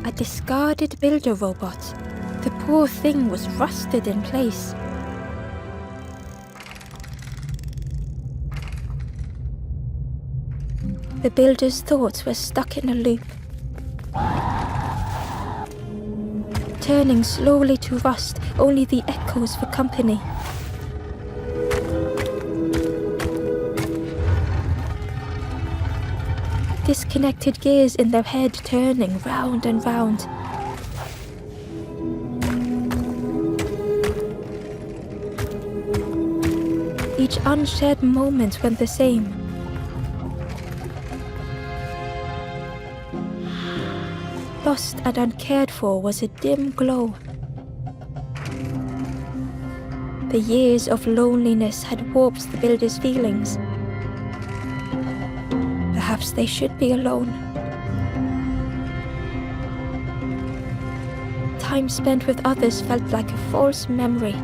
A discarded builder robot. The poor thing was rusted in place. The builder's thoughts were stuck in a loop, turning slowly to rust, only the echoes for company. Disconnected gears in their head turning round and round. Each unshared moment went the same. Lost and uncared for was a dim glow. The years of loneliness had warped the builder's feelings. Perhaps they should be alone. Time spent with others felt like a false memory.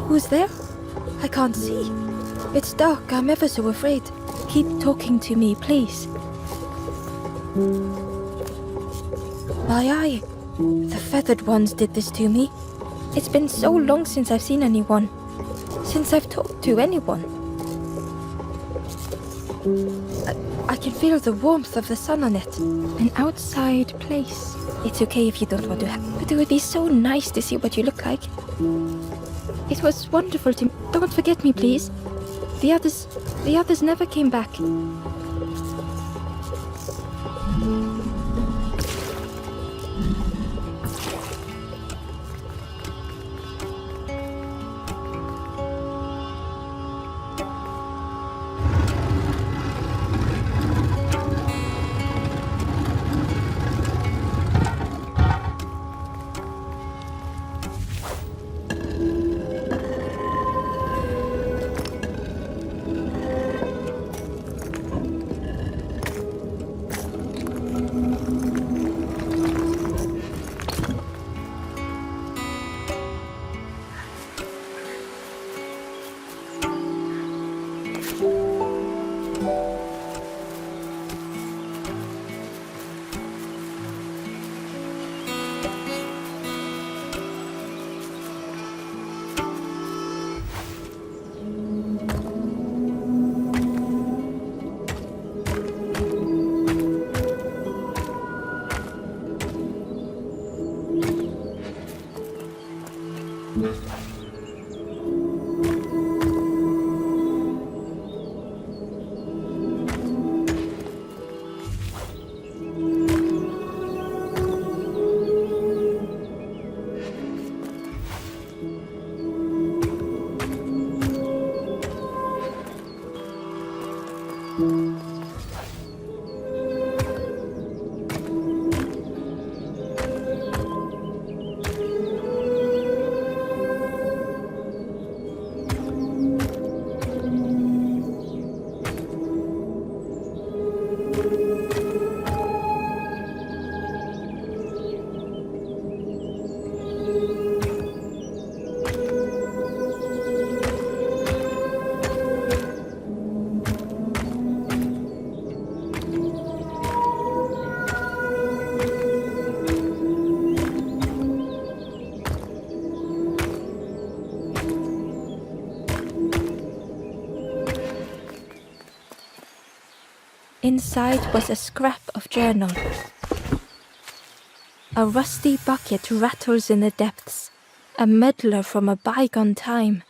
Who's there? I can't see. It's dark, I'm ever so afraid. Keep talking to me, please. My eye. The feathered ones did this to me. It's been so long since I've seen anyone. Since I've talked to anyone. I can feel the warmth of the sun on it. An outside place. It's okay if you don't want to but it would be so nice to see what you look like. It was wonderful to... Don't forget me, please. The others never came back. Inside was a scrap of journal. A rusty bucket rattles in the depths, a meddler from a bygone time.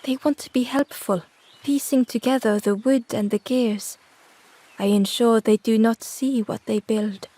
They want to be helpful, piecing together the wood and the gears. I ensure they do not see what they build.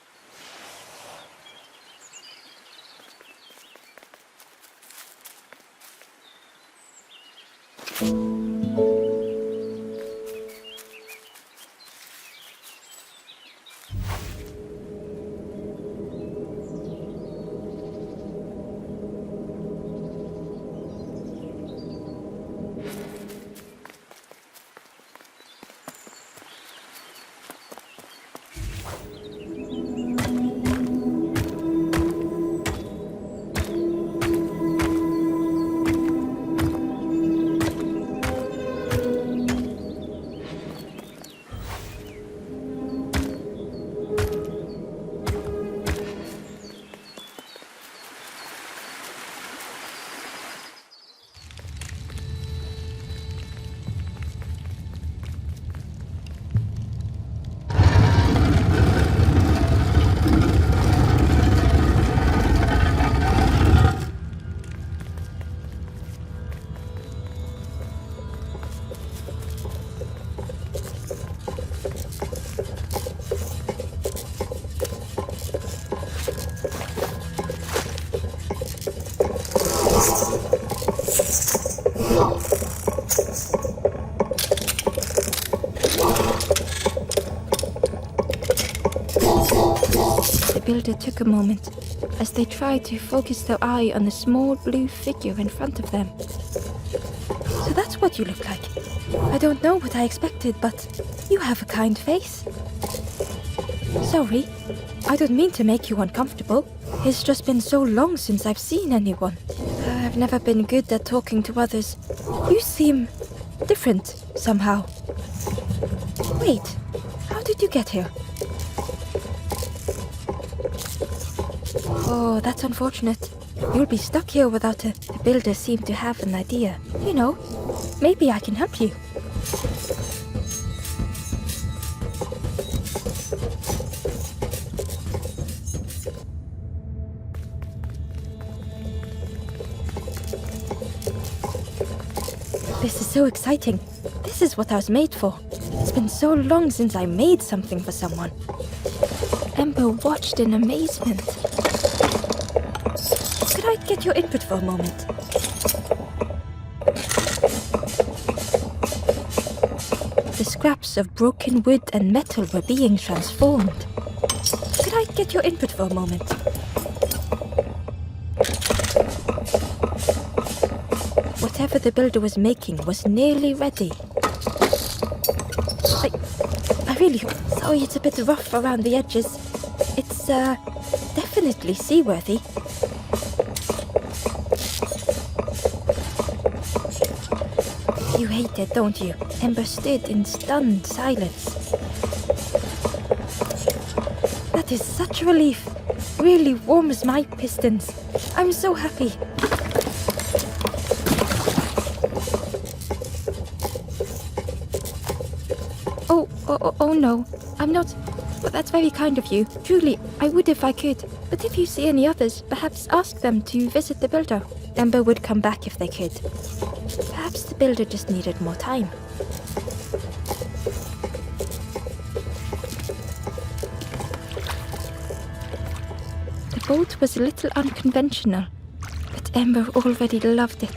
The builder took a moment as they tried to focus their eye on the small blue figure in front of them. So that's what you look like. I don't know what I expected, but you have a kind face. Sorry, I don't mean to make you uncomfortable. It's just been so long since I've seen anyone. I've never been good at talking to others. You seem different somehow. Wait, how did you get here? Oh, that's unfortunate. You'll be stuck here without a... The builder seemed to have an idea. You know, maybe I can help you. This is so exciting. This is what I was made for. It's been so long since I made something for someone. Ember watched in amazement. Could I get your input for a moment? The scraps of broken wood and metal were being transformed. Could I get your input for a moment? Whatever the builder was making was nearly ready. I really... Sorry, it's a bit rough around the edges. It's, definitely seaworthy. You hate it, don't you? Ember stood in stunned silence. That is such a relief. Really warms my pistons. I'm so happy. Oh no, I'm not. But that's very kind of you. Truly, I would if I could. But if you see any others, perhaps ask them to visit the builder. Ember would come back if they could. Perhaps the builder just needed more time. The bolt was a little unconventional, but Ember already loved it.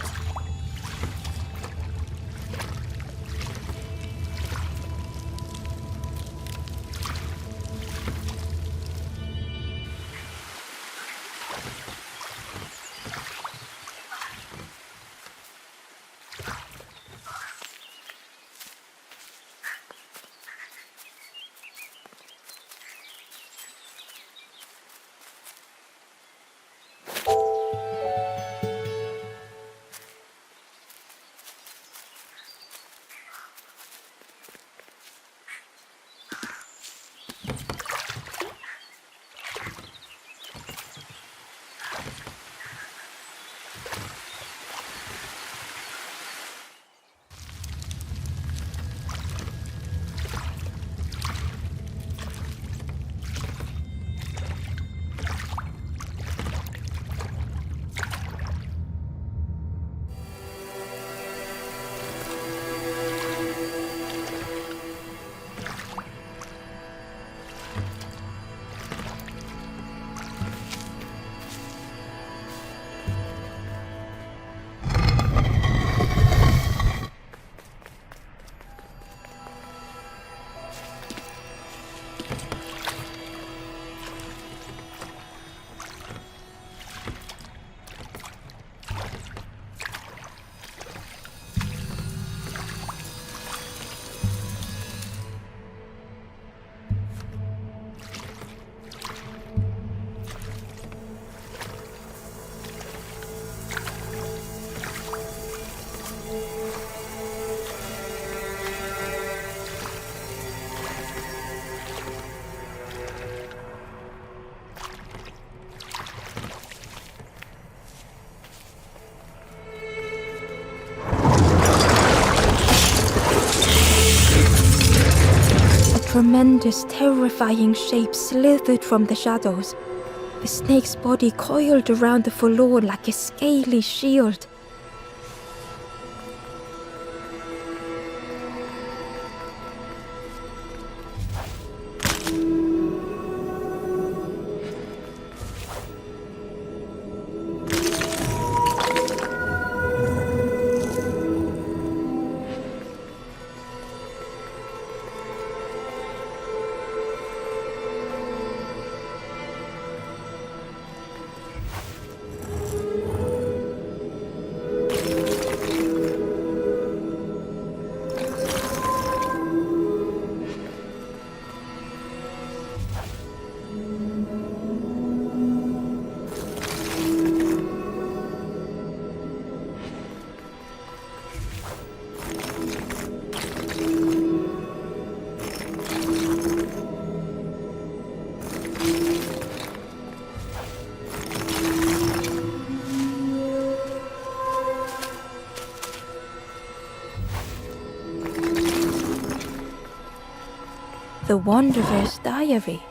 Tremendous, terrifying shapes slithered from the shadows. The snake's body coiled around the forlorn like a scaly shield. The Wanderer's Diary.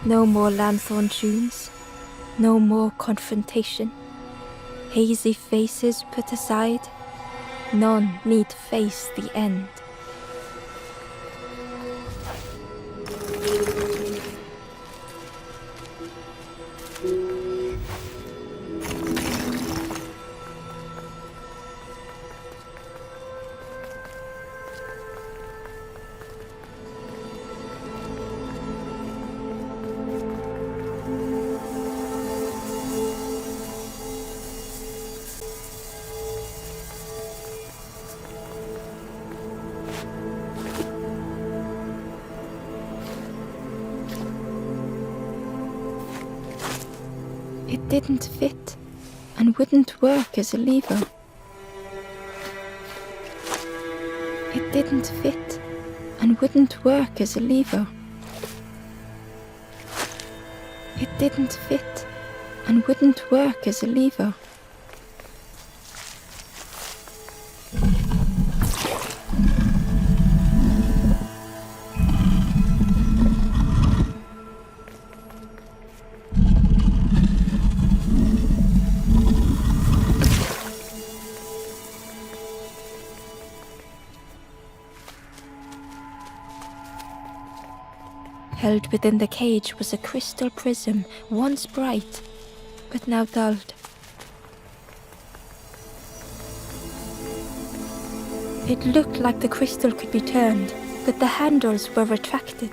No more lanthorn tunes, no more confrontation. Hazy faces put aside, none need face the end. It didn't fit and wouldn't work as a lever. It didn't fit and wouldn't work as a lever. It didn't fit and wouldn't work as a lever. Held within the cage was a crystal prism, once bright, but now dulled. It looked like the crystal could be turned, but the handles were retracted.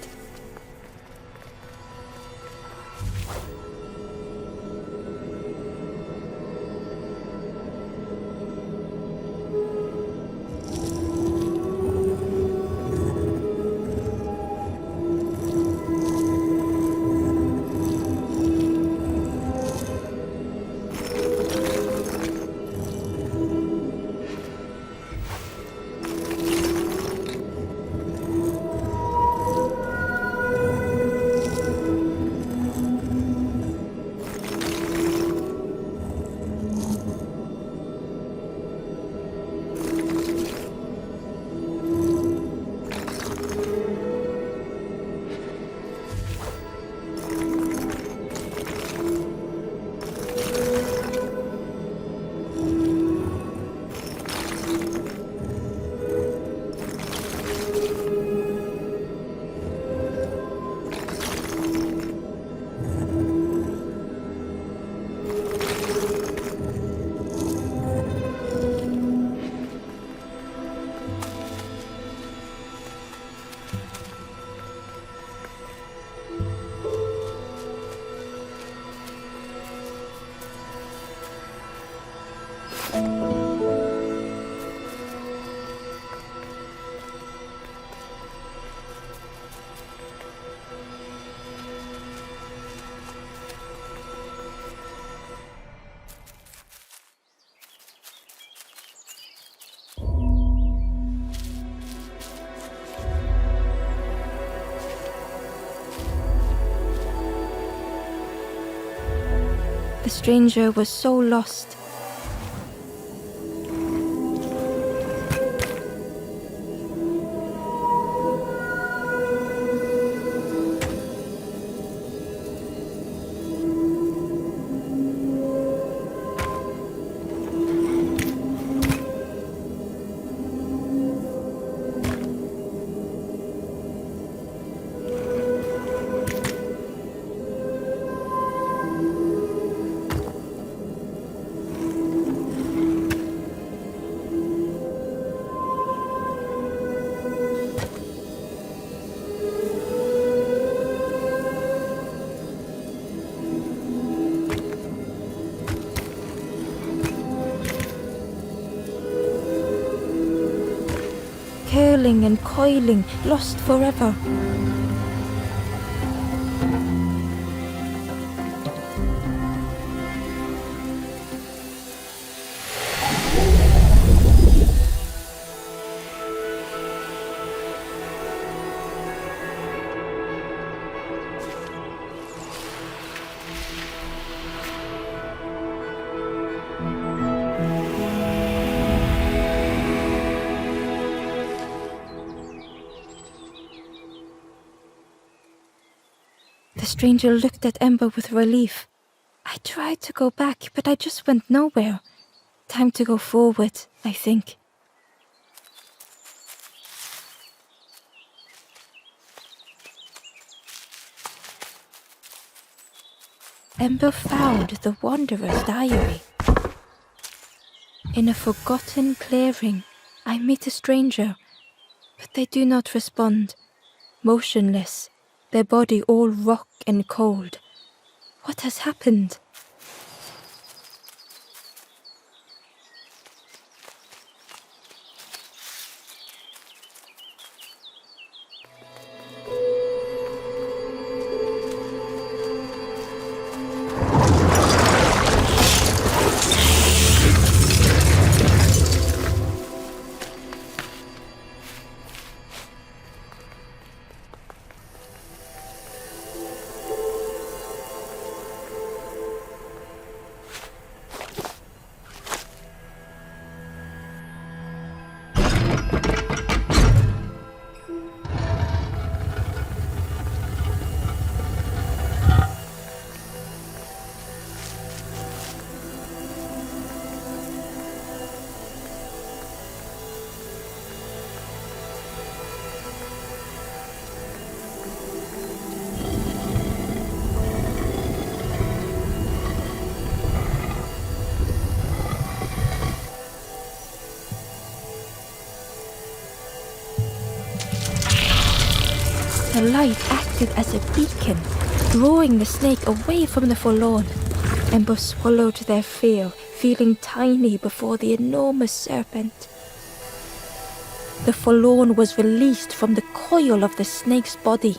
The stranger was so lost. curling and coiling, lost forever. The stranger looked at Ember with relief. I tried to go back, but I just went nowhere. Time to go forward, I think. Ember found the Wanderer's diary. In a forgotten clearing, I meet a stranger, but they do not respond. Motionless, their body all rock and cold. What has happened? The light acted as a beacon, drawing the snake away from the forlorn. Ember swallowed their fear, feeling tiny before the enormous serpent. The forlorn was released from the coil of the snake's body.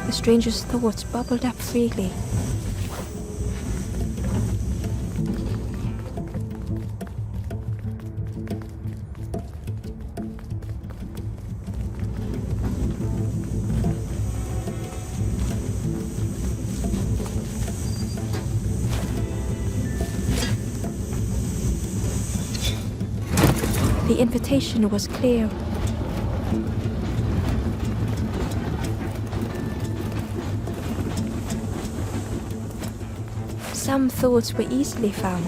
The stranger's thoughts bubbled up freely. The invitation was clear. Some thoughts were easily found.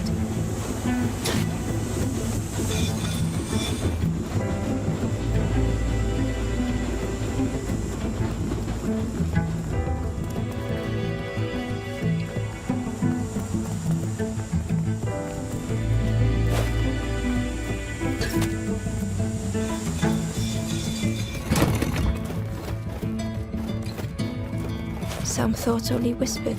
Some thoughts only whispered.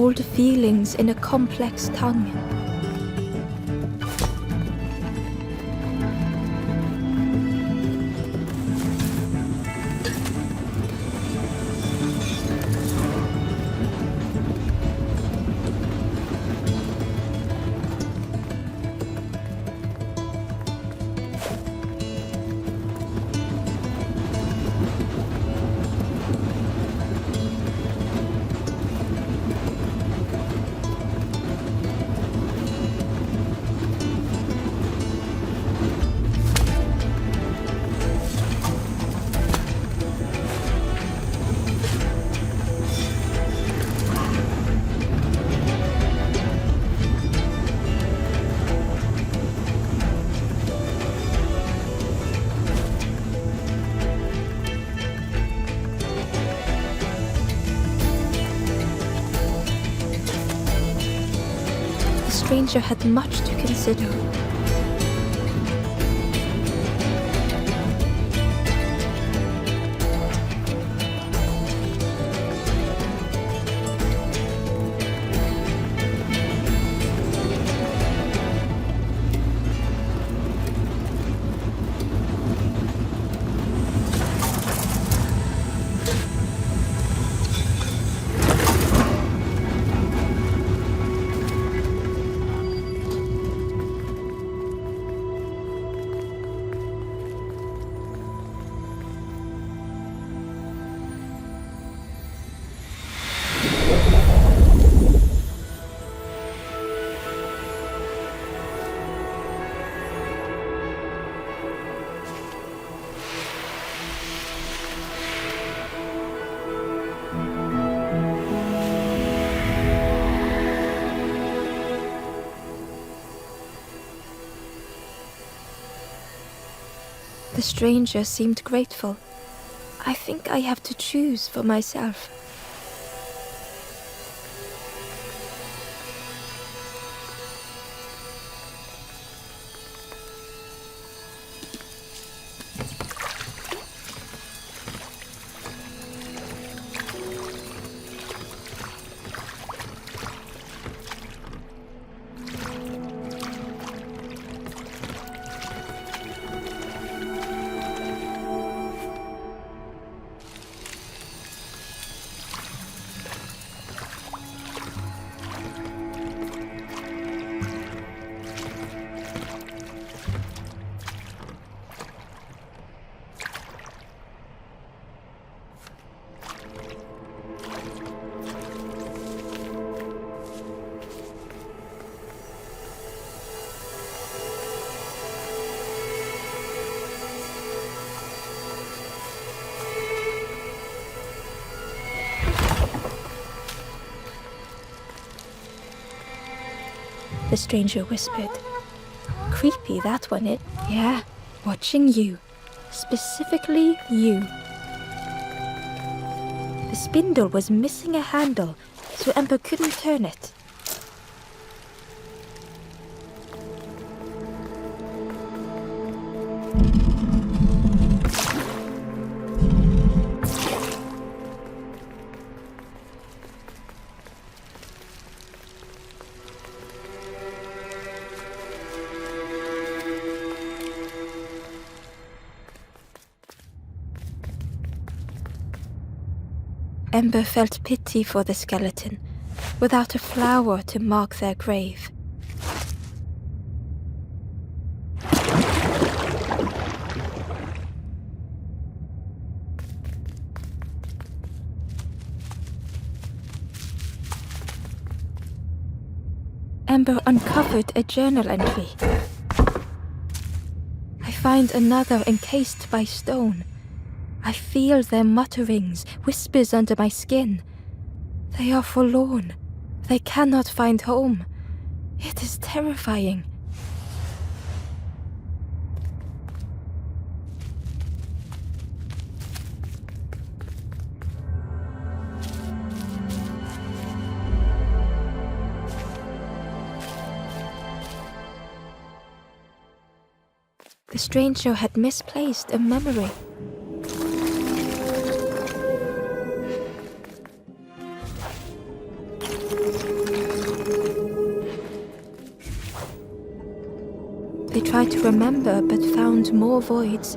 old feelings in a complex tongue. The stranger had much to consider. The stranger seemed grateful. I think I have to choose for myself. The stranger whispered. Creepy, that one, it? Yeah, watching you. Specifically you. The spindle was missing a handle, so Ember couldn't turn it. Ember felt pity for the skeleton, without a flower to mark their grave. Ember uncovered a journal entry. I find another encased by stone. I feel their mutterings, whispers under my skin. They are forlorn. They cannot find home. It is terrifying. The stranger had misplaced a memory. remember but found more voids.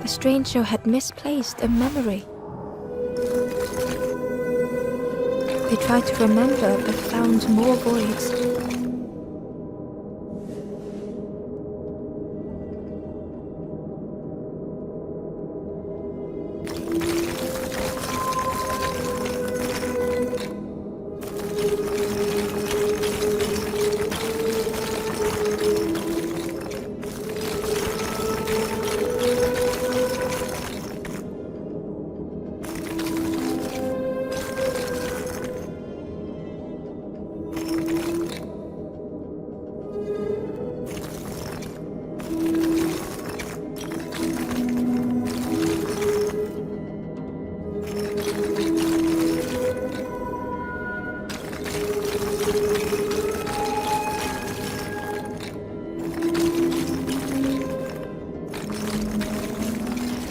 The stranger had misplaced a memory. They tried to remember but found more voids.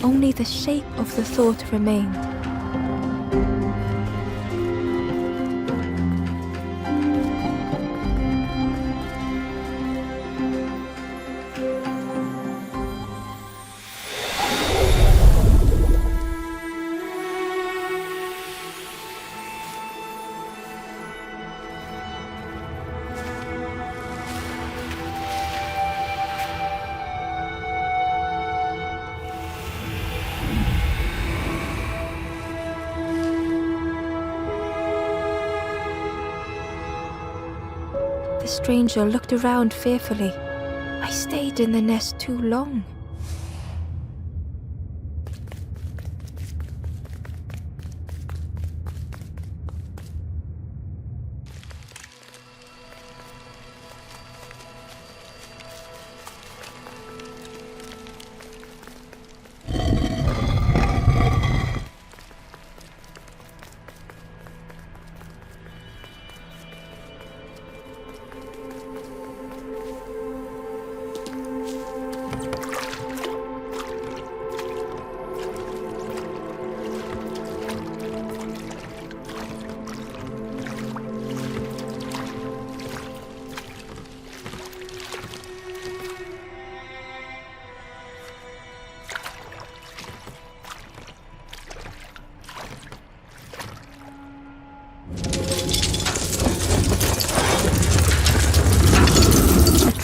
Only the shape of the thought remained. The stranger looked around fearfully. I stayed in the nest too long.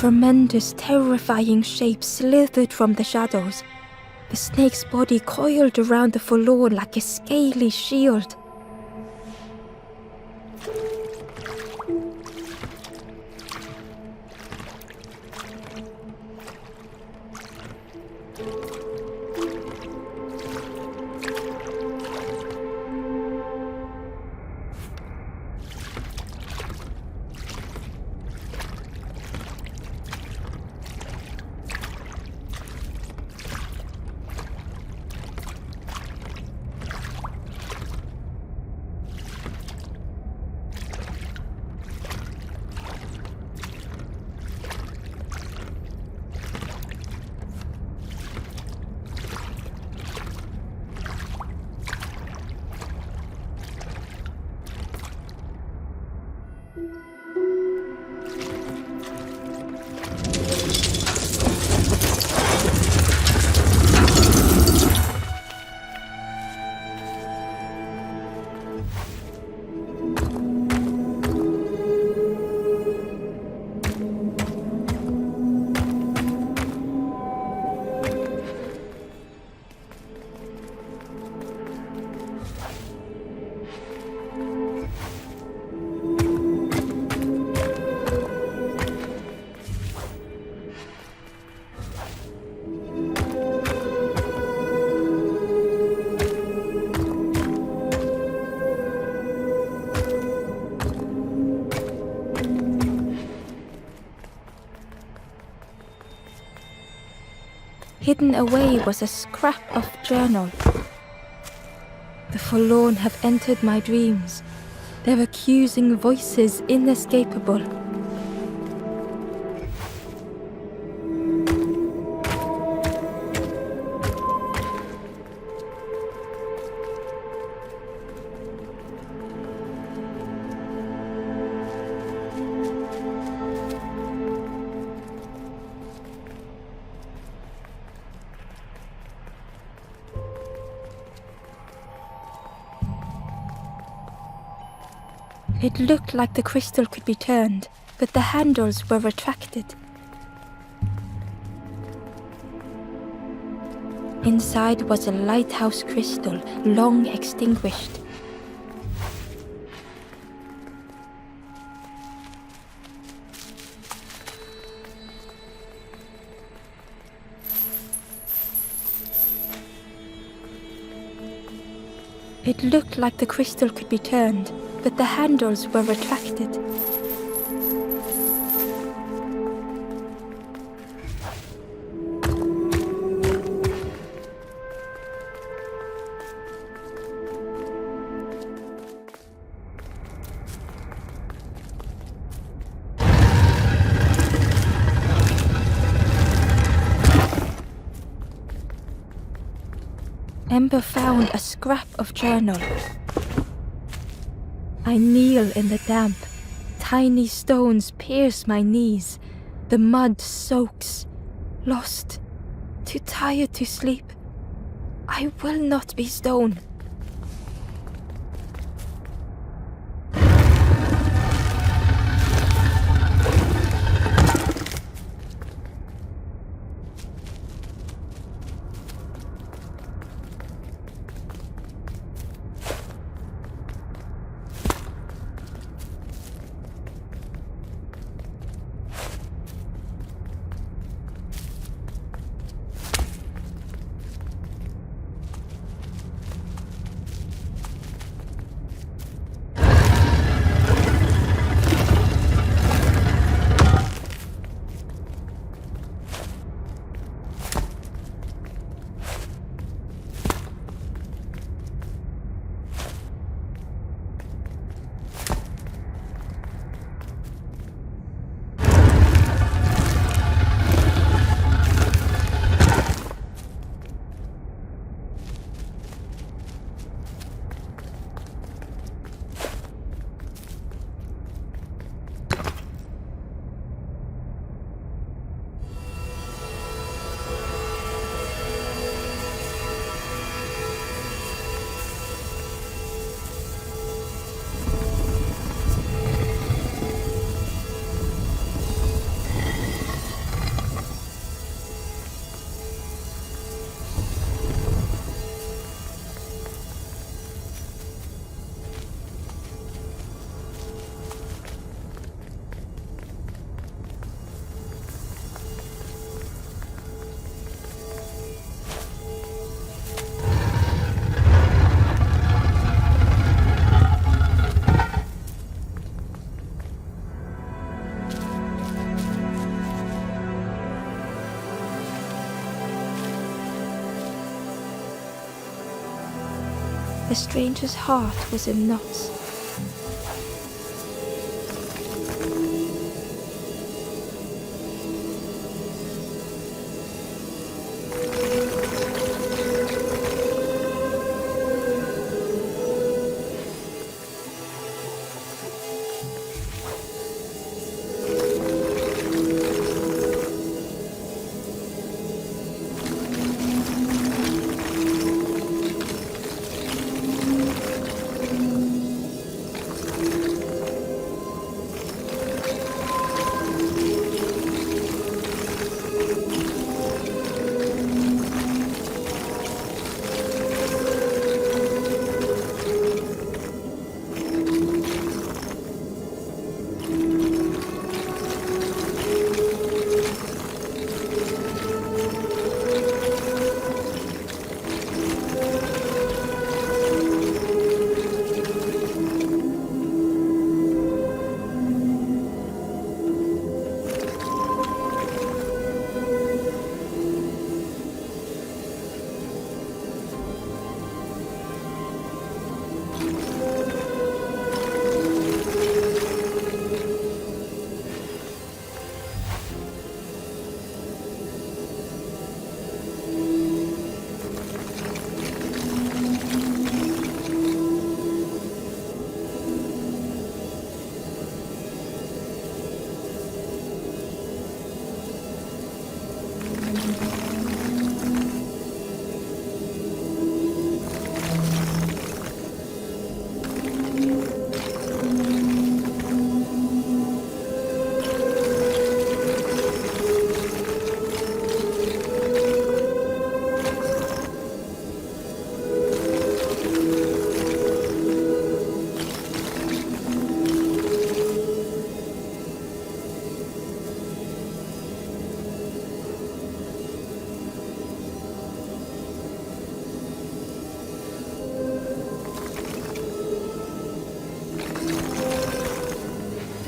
Tremendous, terrifying shape slithered from the shadows. The snake's body coiled around the forlorn like a scaly shield. Hidden away was a scrap of journal. The forlorn have entered my dreams, their accusing voices inescapable. It looked like the crystal could be turned, but the handles were retracted. Inside was a lighthouse crystal, long extinguished. It looked like the crystal could be turned, but the handles were retracted. Ember found a scrap of journal. I kneel in the damp. Tiny stones pierce my knees. The mud soaks. Lost. Too tired to sleep. I will not be stone. The stranger's heart was in knots.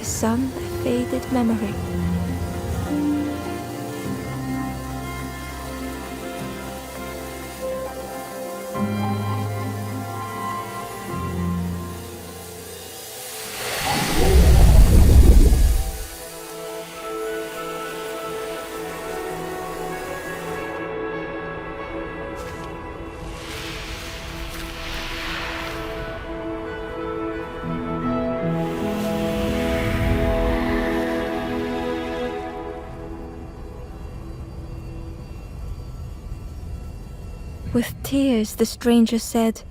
Sun, a faded memory. With tears, the stranger said,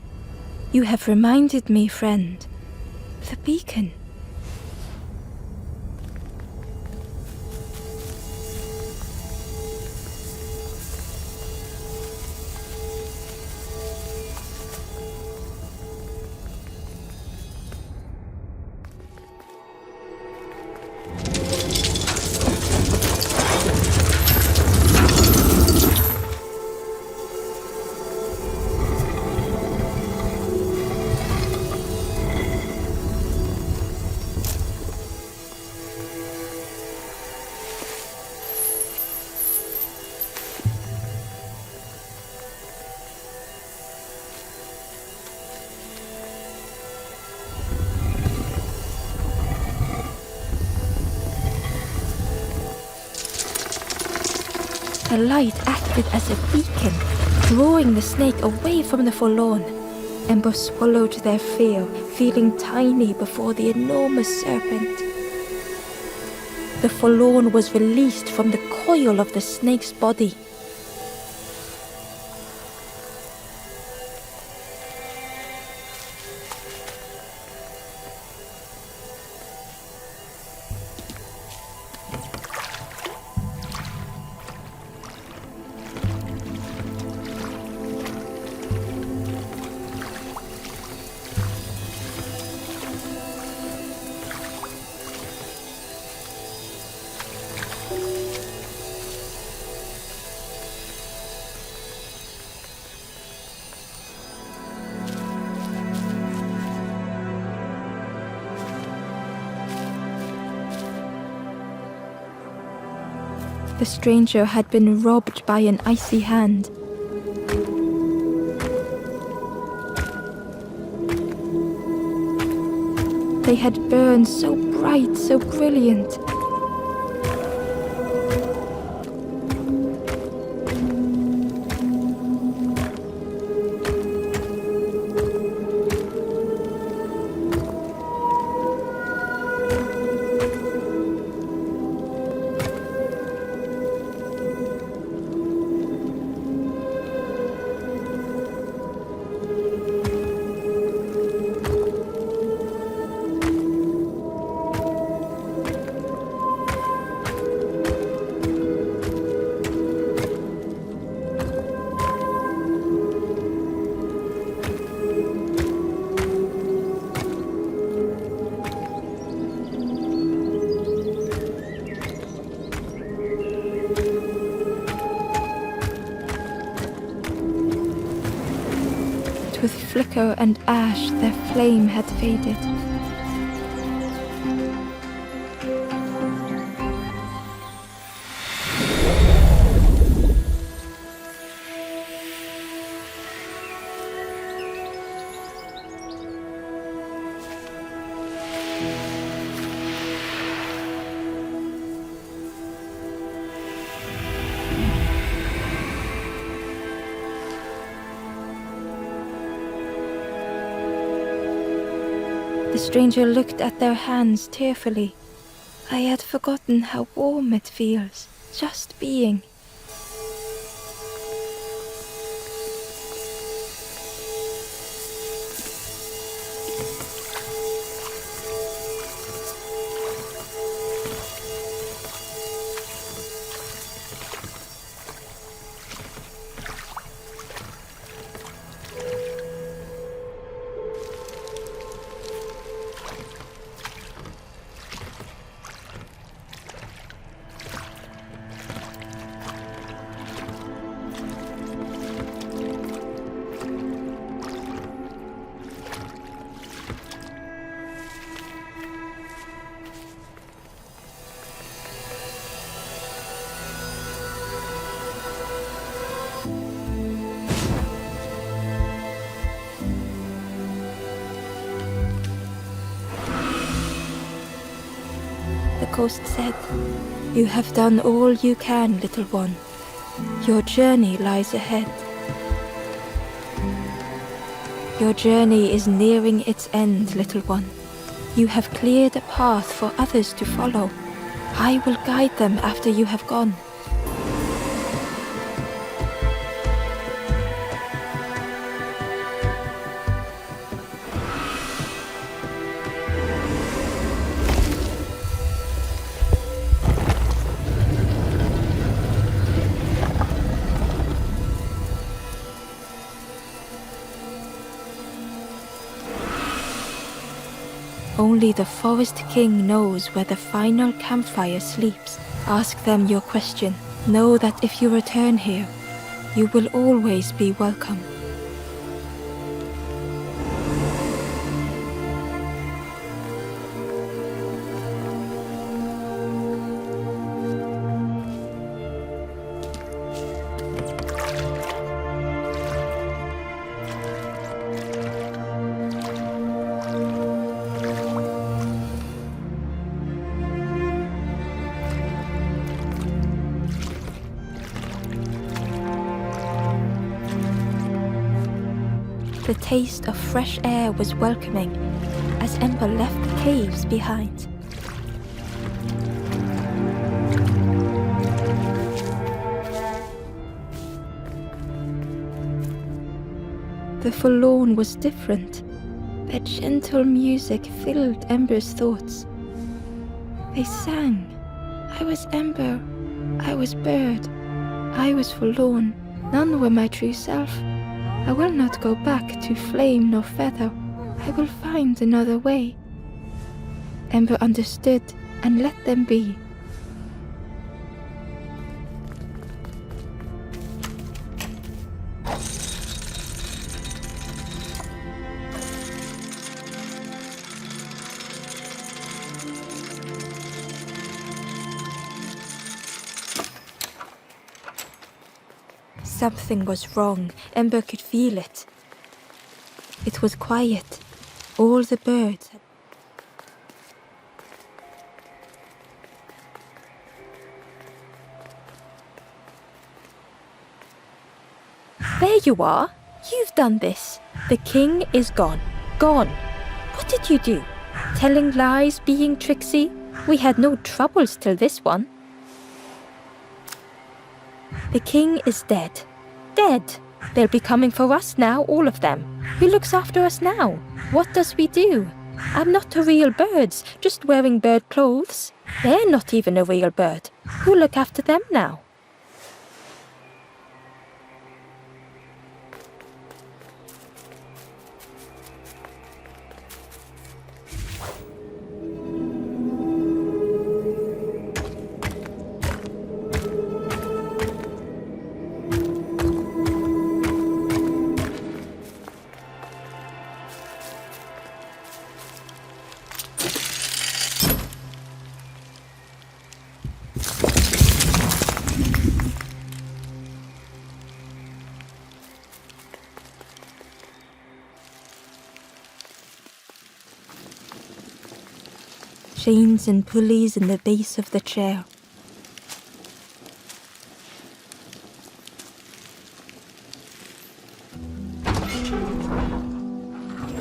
"You have reminded me, friend. The beacon." The light acted as a beacon, drawing the snake away from the forlorn. Ember swallowed their fear, feeling tiny before the enormous serpent. The forlorn was released from the coil of the snake's body. The stranger had been robbed by an icy hand. They had burned so bright, so brilliant. With flicker and ash, their flame had faded. The stranger looked at their hands tearfully. I had forgotten how warm it feels, just being. The ghost said, "You have done all you can, little one. Your journey lies ahead. Your journey is nearing its end, little one. You have cleared a path for others to follow. I will guide them after you have gone." Only the Forest King knows where the final campfire sleeps. Ask them your question. Know that if you return here, you will always be welcome. The taste of fresh air was welcoming as Ember left the caves behind. The forlorn was different. Their gentle music filled Ember's thoughts. They sang. I was Ember. I was bird. I was forlorn. None were my true self. I will not go back to flame nor feather. I will find another way. Ember understood and let them be. Something was wrong. Ember could feel it. It was quiet. All the birds had... There you are. You've done this. The king is gone. Gone. What did you do? Telling lies, being tricksy? We had no troubles till this one. The king is dead. Dead. They'll be coming for us now, all of them. Who looks after us now? What does we do? I'm not a real bird, just wearing bird clothes. They're not even a real bird. Who'll look after them now? Chains and pulleys in the base of the chair.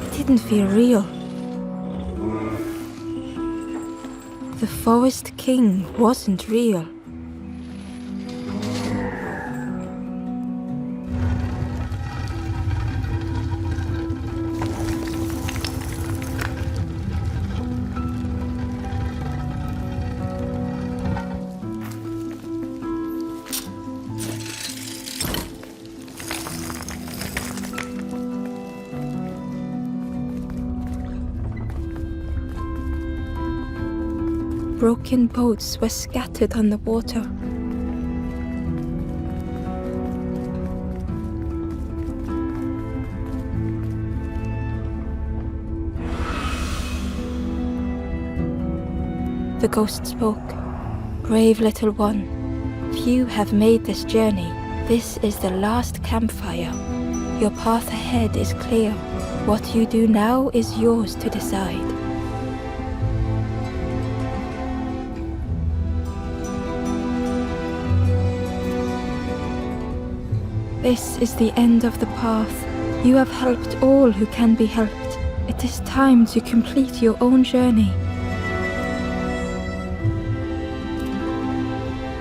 It didn't feel real. The Forest King wasn't real. Broken boats were scattered on the water. The ghost spoke. Brave little one, few have made this journey. This is the last campfire. Your path ahead is clear. What you do now is yours to decide. This is the end of the path. You have helped all who can be helped. It is time to complete your own journey.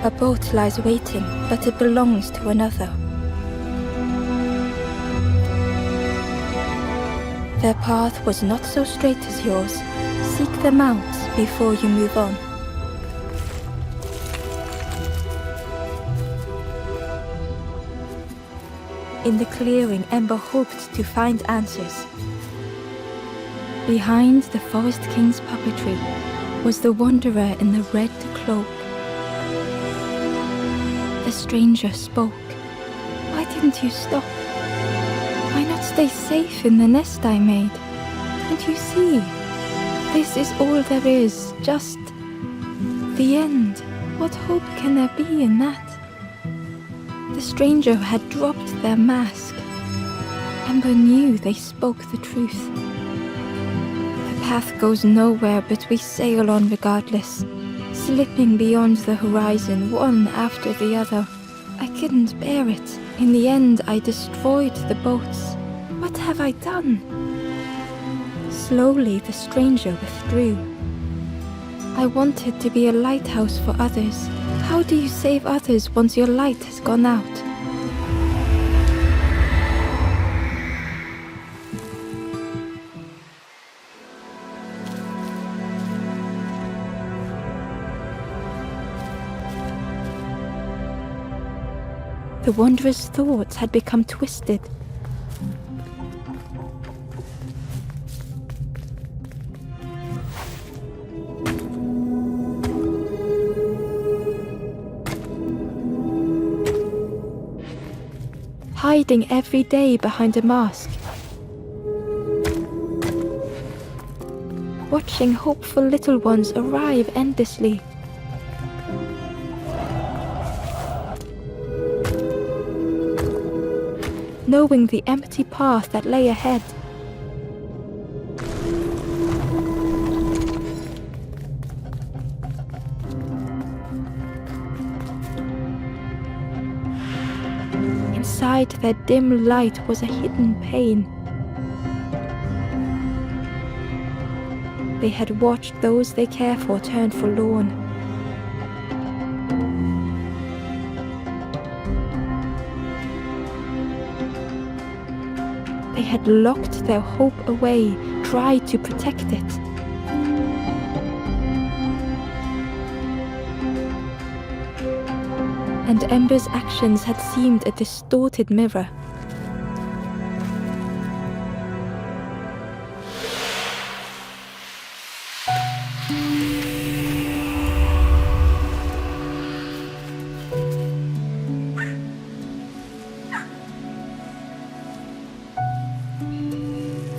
A boat lies waiting, but it belongs to another. Their path was not so straight as yours. Seek them out before you move on. In the clearing, Ember hoped to find answers. Behind the Forest King's puppetry was the wanderer in the red cloak. The stranger spoke. Why didn't you stop? Why not stay safe in the nest I made? Can't you see? This is all there is, just the end. What hope can there be in that? The stranger had dropped their mask. Ember knew they spoke the truth. The path goes nowhere, but we sail on regardless, slipping beyond the horizon, one after the other. I couldn't bear it. In the end, I destroyed the boats. What have I done? Slowly, the stranger withdrew. I wanted to be a lighthouse for others. How do you save others once your light has gone out? The wanderer's thoughts had become twisted. Hiding every day behind a mask. Watching hopeful little ones arrive endlessly. Knowing the empty path that lay ahead. Inside their dim light was a hidden pain. They had watched those they care for turn forlorn. They had locked their hope away, tried to protect it. And Ember's actions had seemed a distorted mirror.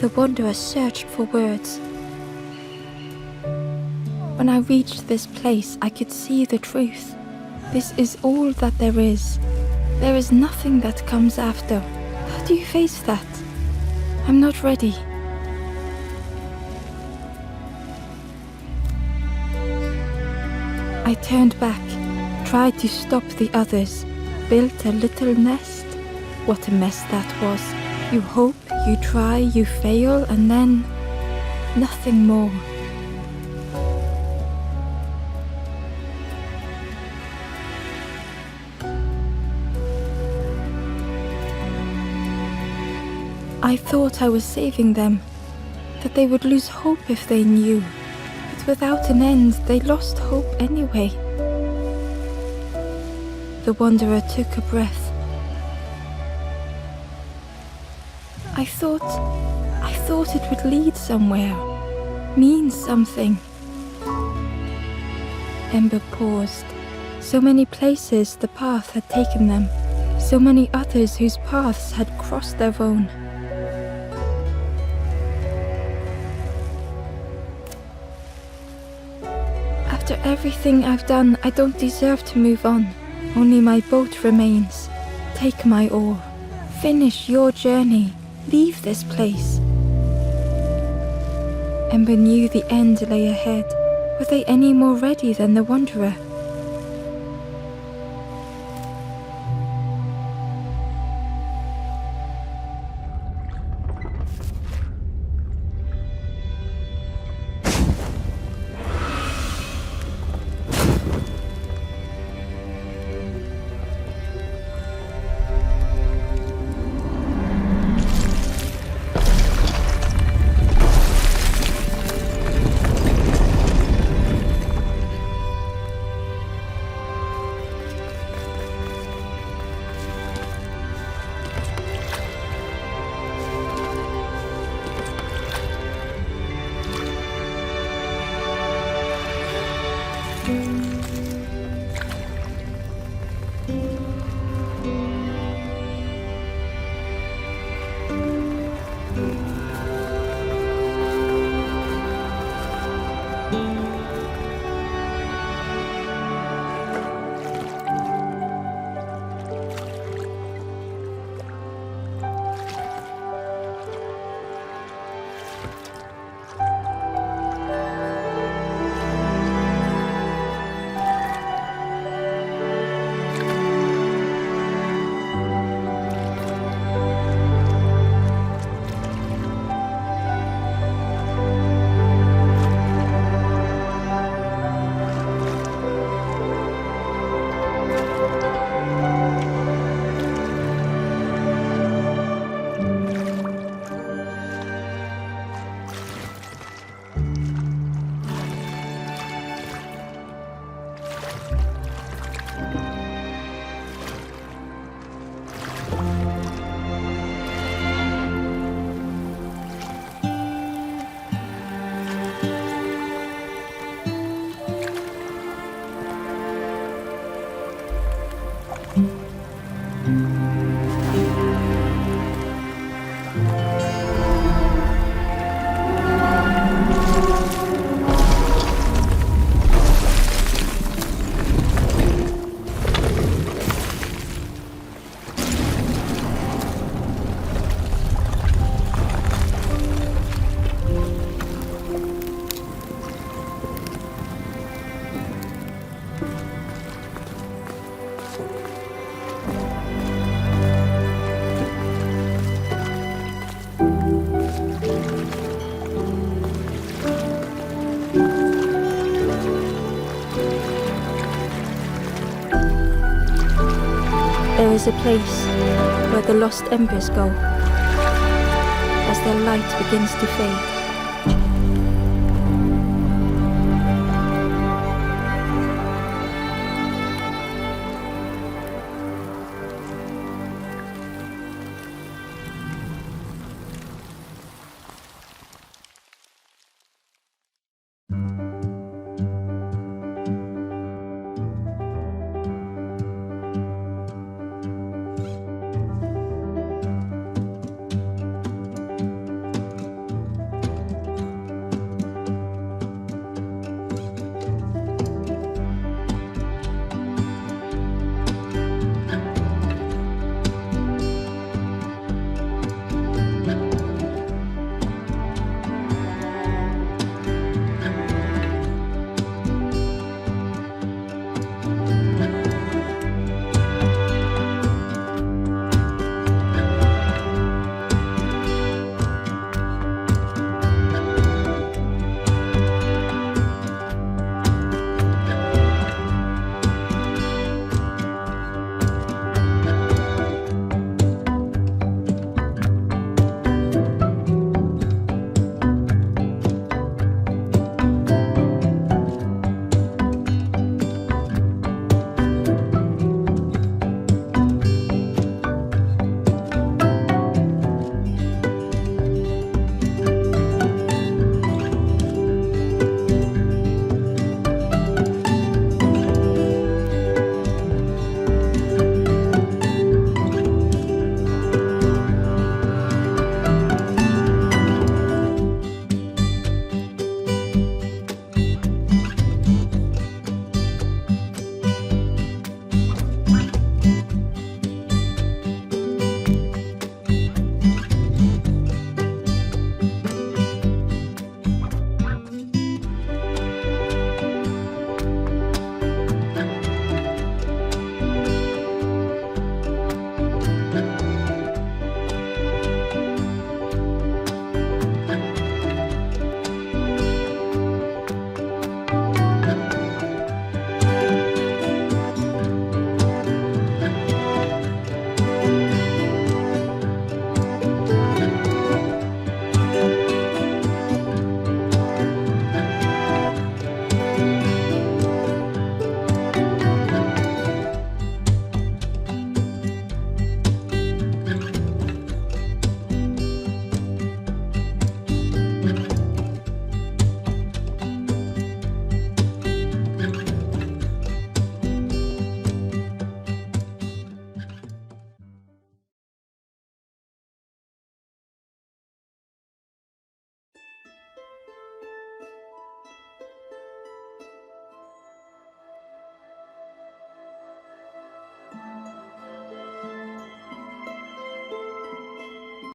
The wanderer searched for words. When I reached this place, I could see the truth. This is all that there is. There is nothing that comes after. How do you face that? I'm not ready. I turned back, tried to stop the others, built a little nest. What a mess that was. You hope, you try, you fail, and then nothing more. I thought I was saving them, that they would lose hope if they knew. But without an end, they lost hope anyway. The wanderer took a breath. I thought it would lead somewhere, mean something. Ember paused. So many places the path had taken them, so many others whose paths had crossed their own. After everything I've done, I don't deserve to move on. Only my boat remains. Take my oar. Finish your journey. Leave this place. Ember knew the end lay ahead. Were they any more ready than the wanderer? is a place where the lost embers go as their light begins to fade.